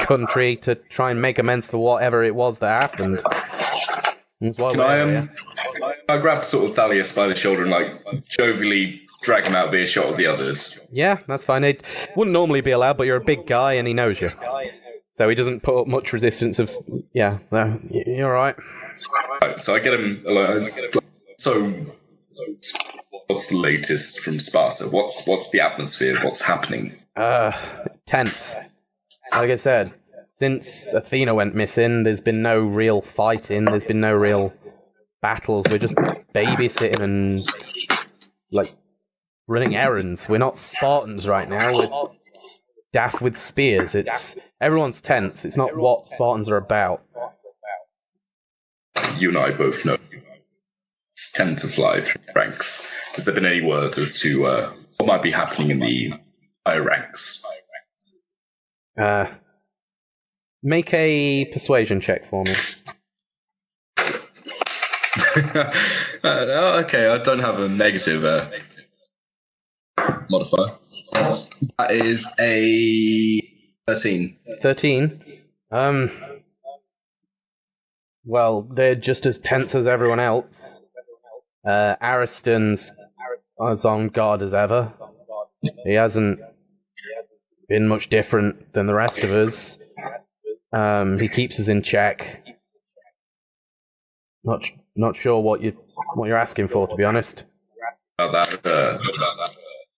country to try and make amends for whatever it was that happened. That's why I grabbed sort of Thaddeus by the shoulder and jovially drag him out of earshot of the others. Yeah, that's fine. It wouldn't normally be allowed, but you're a big guy and he knows you. So he doesn't put up much resistance of... Yeah, no, you're right. Right, so I get him alone. So what's the latest from Sparta? What's the atmosphere? What's happening? Tense. Like I said, since Athena went missing, there's been no real fighting. There's been no real battles. We're just babysitting and like running errands. We're not Spartans right now. We're daft with spears. It's everyone's tense. It's not what Spartans are about. You and I both know it's tend to fly through ranks. Has there been any word as to what might be happening in the higher ranks? Make a persuasion check for me. Okay, I don't have a negative modifier. That is a 13. 13? Well, they're just as tense as everyone else. Ariston's as on guard as ever. He hasn't been much different than the rest of us. He keeps us in check. Not sure what you're asking for, to be honest. What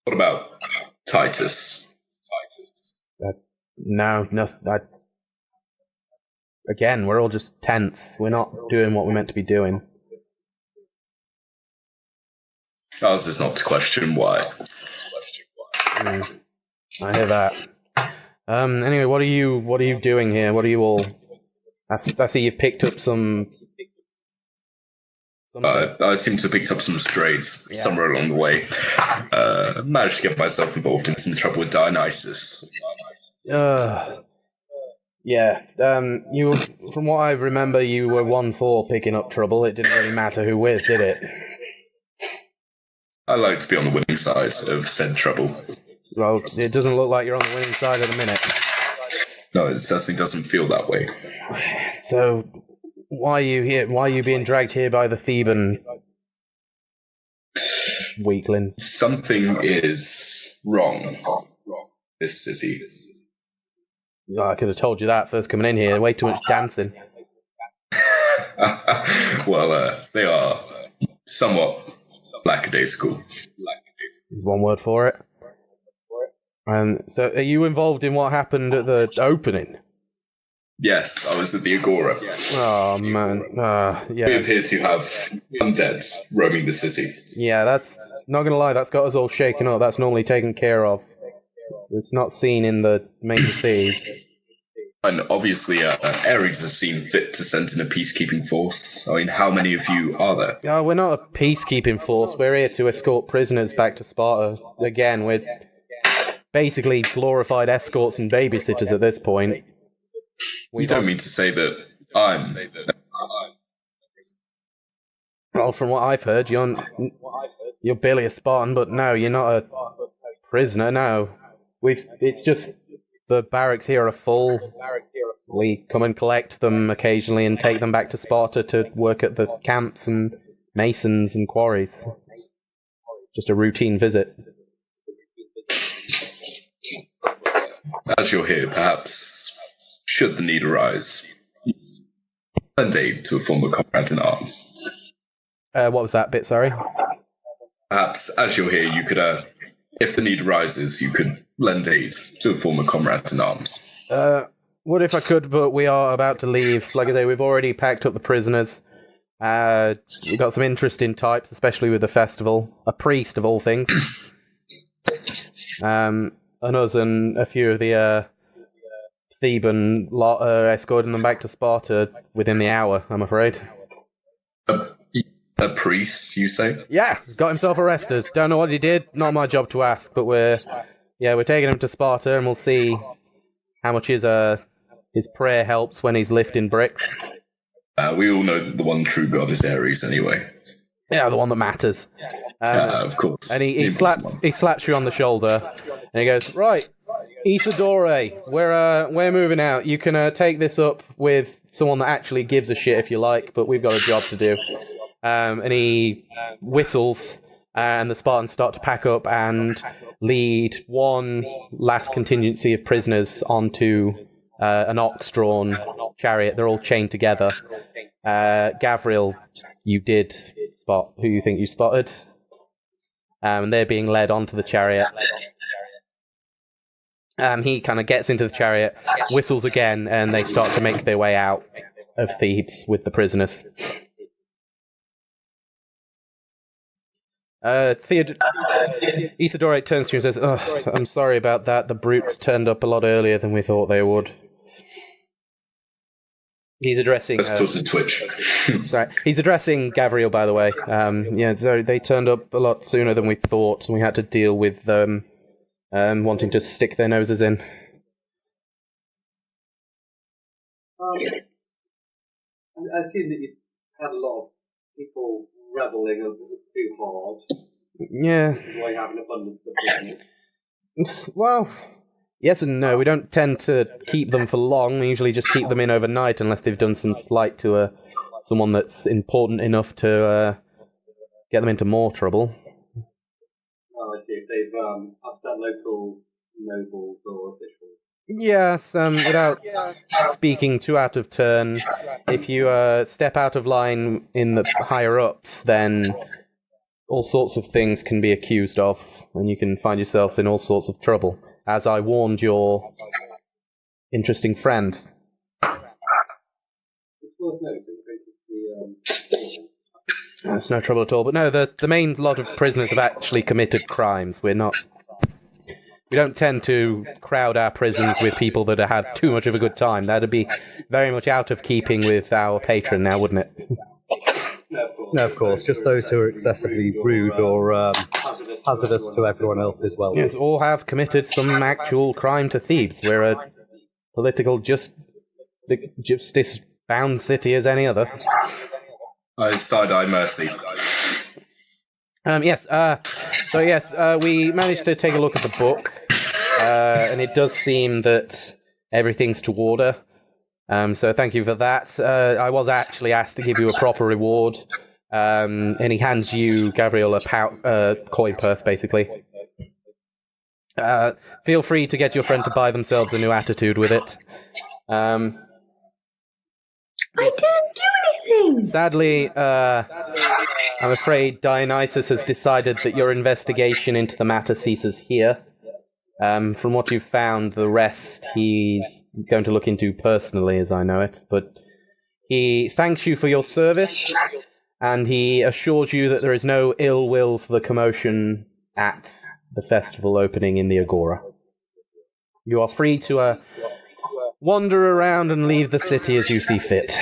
about Titus? No. Again, we're all just tense. We're not doing what we're meant to be doing. Ours is not to question why. I hear that. Anyway, what are you doing here? What are you all? I see you've picked up some. I seem to have picked up some strays somewhere along the way. Managed to get myself involved in some trouble with Dionysus. Yeah. You, from what I remember, you were 1-4 picking up trouble. It didn't really matter who with, did it? I like to be on the winning side of said trouble. Well, it doesn't look like you're on the winning side at the minute. No, it certainly doesn't feel that way. So, why are you here? Why are you being dragged here by the Theban weakling? Something is wrong. This city. I could have told you that first coming in here. Way too much dancing. Well, they are somewhat lackadaisical. There's one word for it. So, are you involved in what happened at the opening? Yes, I was at the Agora. Oh, man. Yeah. We appear to have undead roaming the city. Yeah, that's... Not gonna lie, that's got us all shaken up. That's normally taken care of. It's not seen in the main seas. And obviously, Ares has seen fit to send in a peacekeeping force. I mean, how many of you are there? Yeah, we're not a peacekeeping force. We're here to escort prisoners back to Sparta. Again, we're basically glorified escorts and babysitters at this point. You don't mean to say that I'm... Well, from what I've heard, you're barely a Spartan, but no, you're not a prisoner, no. It's just the barracks here are full. We come and collect them occasionally and take them back to Sparta to work at the camps and masons and quarries. Just a routine visit. As you're here, perhaps, should the need arise, lend aid to a former comrade in arms. What was that bit, sorry? Perhaps, as you're here, you could, if the need arises, you could lend aid to a former comrade in arms. Would if I could, but we are about to leave. Like I say, we've already packed up the prisoners. We've got some interesting types, especially with the festival. A priest, of all things. And us and a few of the Theban lot are escorting them back to Sparta within the hour, I'm afraid. A priest, you say? Yeah, got himself arrested. Don't know what he did. Not my job to ask, but we're taking him to Sparta, and we'll see how much his prayer helps when he's lifting bricks. We all know that the one true god is Ares, anyway. Yeah, the one that matters. Of course. And he slaps you on the shoulder, and he goes, "Right, Isidore, we're moving out. You can take this up with someone that actually gives a shit if you like, but we've got a job to do." And he whistles, and the Spartans start to pack up and lead one last contingency of prisoners onto an ox-drawn chariot. They're all chained together. Gavriel, you did spot who you think you spotted. And they're being led onto the chariot. He kind of gets into the chariot, whistles again, and they start to make their way out of Thebes with the prisoners. Isidore turns to you and says, "Oh, I'm sorry about that. The brutes turned up a lot earlier than we thought they would." He's addressing... That's also Twitch. Sorry. He's addressing Gavriel, by the way. So they turned up a lot sooner than we thought, and we had to deal with them wanting to stick their noses in. I assume that you had a lot of people rebelling a little too hard. Yeah. This is why you have an abundance of business. Well, yes and no. We don't tend to keep them for long. We usually just keep them in overnight unless they've done some slight to someone that's important enough to get them into more trouble. Oh, I see. If they've upset local nobles or officials. Yes, without speaking too out of turn, if you step out of line in the higher-ups, then all sorts of things can be accused of, and you can find yourself in all sorts of trouble, as I warned your interesting friend. It's worth noting, It's no trouble at all, but no, the main lot of prisoners have actually committed crimes. We don't tend to crowd our prisons with people that have had too much of a good time. That'd be very much out of keeping with our patron now, wouldn't it? No, of course. Just those who are excessively rude or hazardous to everyone else as well. Yes, or have committed some actual crime to Thebes. We're a political justice-bound city as any other. I side-eye mercy. We managed to take a look at the book, and it does seem that everything's to order. So thank you for that. I was actually asked to give you a proper reward, and he hands you, Gavriel, a coin purse, basically. Feel free to get your friend to buy themselves a new attitude with it. I didn't do anything! Sadly, I'm afraid Dionysus has decided that your investigation into the matter ceases here. From what you've found, the rest he's going to look into personally, as I know it. But he thanks you for your service, and he assures you that there is no ill will for the commotion at the festival opening in the Agora. You are free to wander around and leave the city as you see fit.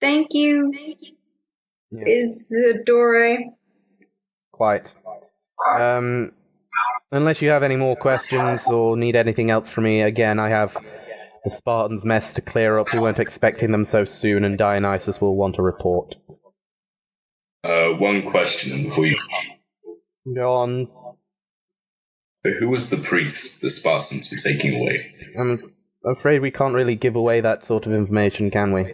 Thank you, Isidore. Quite. Unless you have any more questions or need anything else from me, again, I have the Spartans' mess to clear up. We weren't expecting them so soon, and Dionysus will want a report. One question before you... Go on. Who was the priest the Spartans were taking away? I'm afraid we can't really give away that sort of information, can we?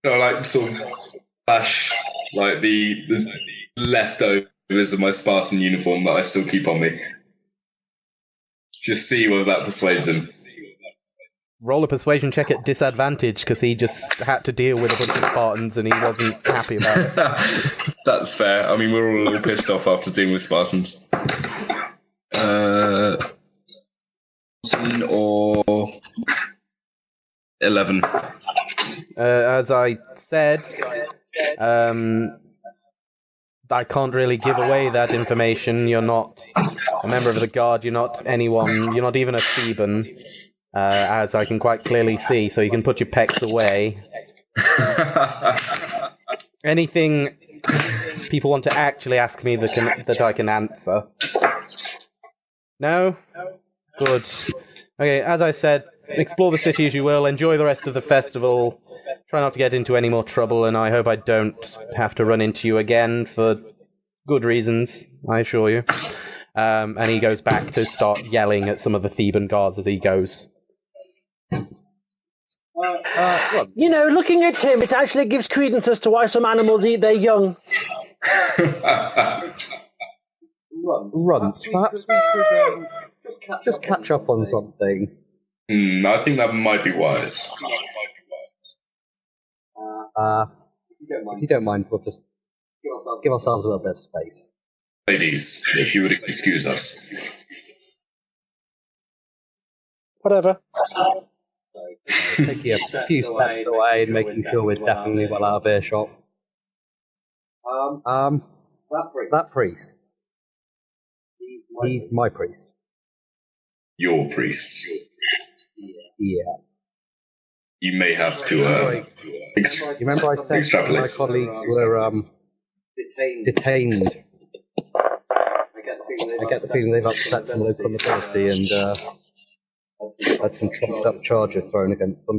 No, like, sort of flash, like, the leftovers of my Spartan uniform that I still keep on me. Just see whether that persuades him. Roll a persuasion check at disadvantage, because he just had to deal with a bunch of Spartans and he wasn't happy about it. That's fair. I mean, we're all a little pissed off after dealing with Spartans. 10 or 11. As I said, I can't really give away that information. You're not a member of the Guard, you're not anyone, you're not even a Theban, as I can quite clearly see, so you can put your pecs away. Anything people want to actually ask me that I can answer? No? Good. Okay, as I said, explore the city as you will, enjoy the rest of the festival, try not to get into any more trouble, and I hope I don't have to run into you again for good reasons, I assure you. And he goes back to start yelling at some of the Theban guards as he goes. Looking at him, it actually gives credence as to why some animals eat their young. Runt. Perhaps we should just catch up on something. I think that might be wise. If you don't mind, we'll just give ourselves a little bit of space. Ladies, if you would excuse us. Whatever. Taking a few steps away and making sure we're definitely well out of earshot. That priest. He's my priest. Your priest. Yeah. You may have to You remember I said extrapolate. my colleagues were detained. I get the feeling they've upset some local authority and had some trumped up charges thrown against them.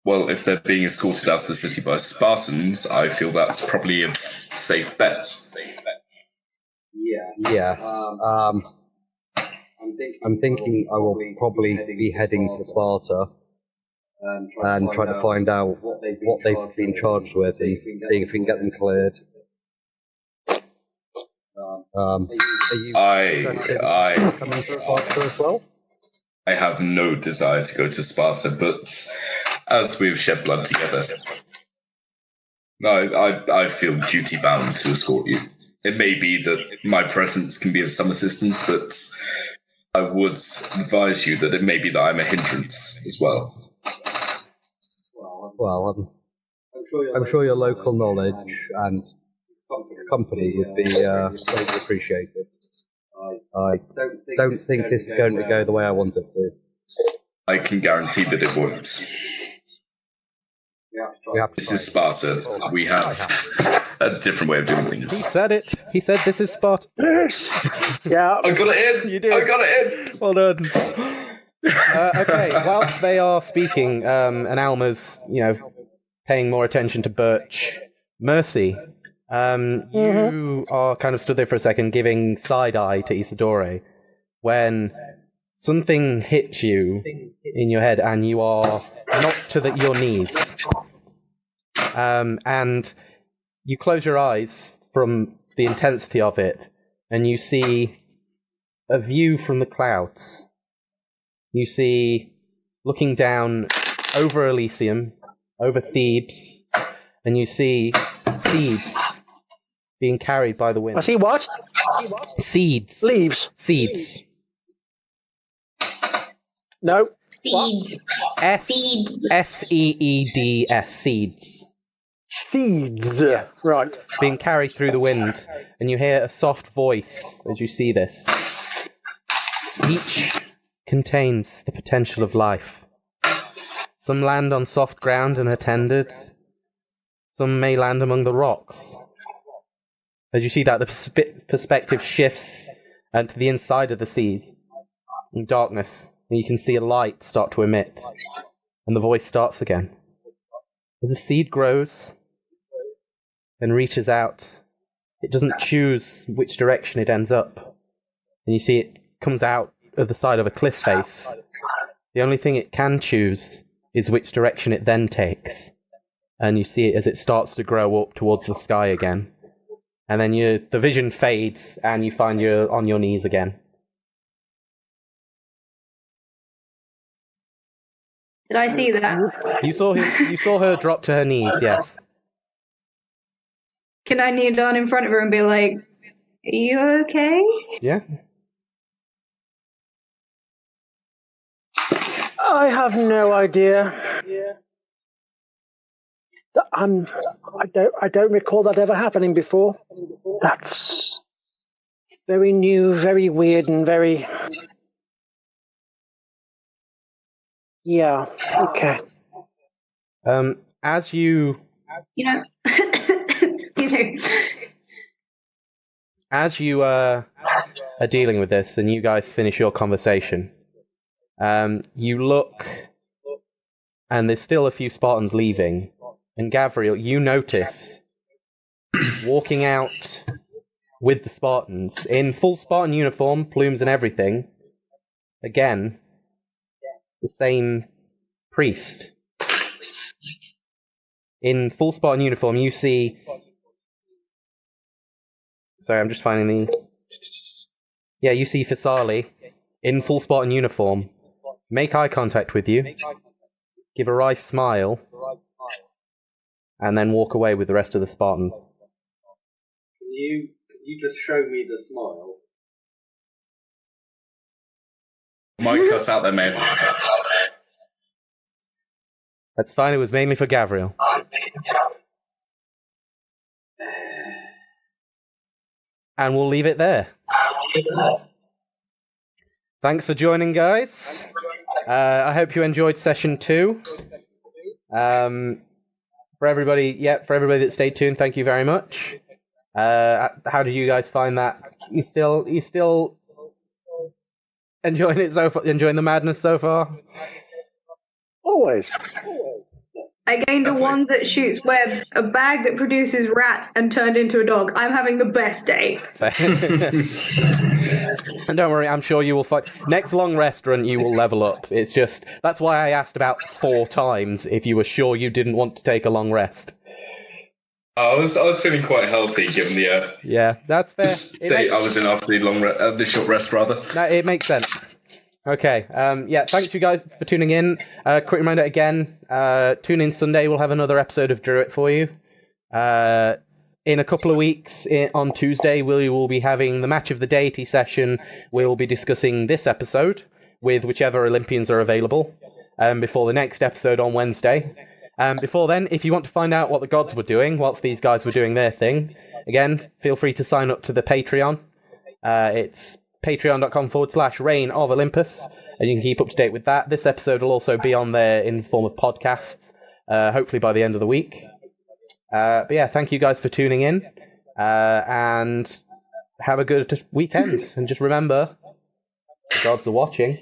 Well, if they're being escorted out of the city by Spartans, I feel that's probably a safe bet. Yes. I'm thinking I will probably be heading to Sparta and try to find out what they've been charged with and seeing if we can get them cleared. Are you interested in coming to Sparta as well? I have no desire to go to Sparta, but as we've shed blood together, I feel duty bound to escort you. It may be that my presence can be of some assistance, but I would advise you that it may be that I'm a hindrance as well. Well, I'm sure your local knowledge and company would be greatly appreciated. I don't think this is going to go the way I want it to. I can guarantee that it won't. This is Sparta. We have a different way of doing things. He said it. He said this is Sparta. Yeah. I got it in! You did. I got it in! Well done. Okay, whilst they are speaking, and Alma's, paying more attention to Birch, Mercy, you are kind of stood there for a second giving side-eye to Isidore when something hits you in your head and you are knocked to your knees. And you close your eyes from the intensity of it and you see a view from the clouds. You see, looking down over Elysium, over Thebes, and you see seeds being carried by the wind. I see what? Seeds. Leaves. Seeds. No. Seeds. Seeds. S-E-E-D-S. Seeds. Seeds. Right. Being carried through the wind, and you hear a soft voice as you see this. Each contains the potential of life. Some land on soft ground and are tended. Some may land among the rocks. As you see that, the perspective shifts and to the inside of the seas, in darkness, and you can see a light start to emit, and the voice starts again. As the seed grows and reaches out, it doesn't choose which direction it ends up, and you see it comes out of the side of a cliff face. The only thing it can choose is which direction it then takes, and you see it as it starts to grow up towards the sky again. And then the vision fades, and you find you're on your knees again. Did I see that? You saw her drop to her knees, yes. Can I kneel down in front of her and be like, "Are you okay?" Yeah. I have no idea. I don't recall that ever happening before. That's very new, very weird, and very... Yeah, okay. As you... Excuse me. As you are dealing with this, and you guys finish your conversation, you look, and there's still a few Spartans leaving. And Gavriel, you notice, walking out with the Spartans, in full Spartan uniform, plumes and everything, again, the same priest. In full Spartan uniform, you see... Sorry, I'm just finding the... Yeah, you see Fisali, in full Spartan uniform, make eye contact with you, give a wry smile, and then walk away with the rest of the Spartans. You just show me the smile. Might cuss out there, mate. That's fine. It was mainly for Gavriel. And we'll leave it there. Thanks for joining, guys. I hope you enjoyed session 2. For everybody that stayed tuned, thank you very much. How did you guys find that? You still enjoying it so far? Enjoying the madness so far? Always. I gained a wand that shoots webs, a bag that produces rats, and turned into a dog. I'm having the best day. And don't worry, I'm sure you will find... Next long rest run, you will level up. It's just... That's why I asked about 4 times if you were sure you didn't want to take a long rest. I was feeling quite healthy given the yeah, that's fair. state I was in after the short rest, rather. No, it makes sense. Okay, yeah, thanks you guys for tuning in. Quick reminder again, tune in Sunday, we'll have another episode of Druid for you. In a couple of weeks, on Tuesday, we will be having the Match of the Deity session. We'll be discussing this episode with whichever Olympians are available before the next episode on Wednesday. Before then, if you want to find out what the gods were doing whilst these guys were doing their thing, again, feel free to sign up to the Patreon. It's patreon.com/Reign of Olympus, and you can keep up to date with that. This episode will also be on there in the form of podcasts, hopefully by the end of the week. But yeah, thank you guys for tuning in, and have a good weekend. And just remember, the gods are watching.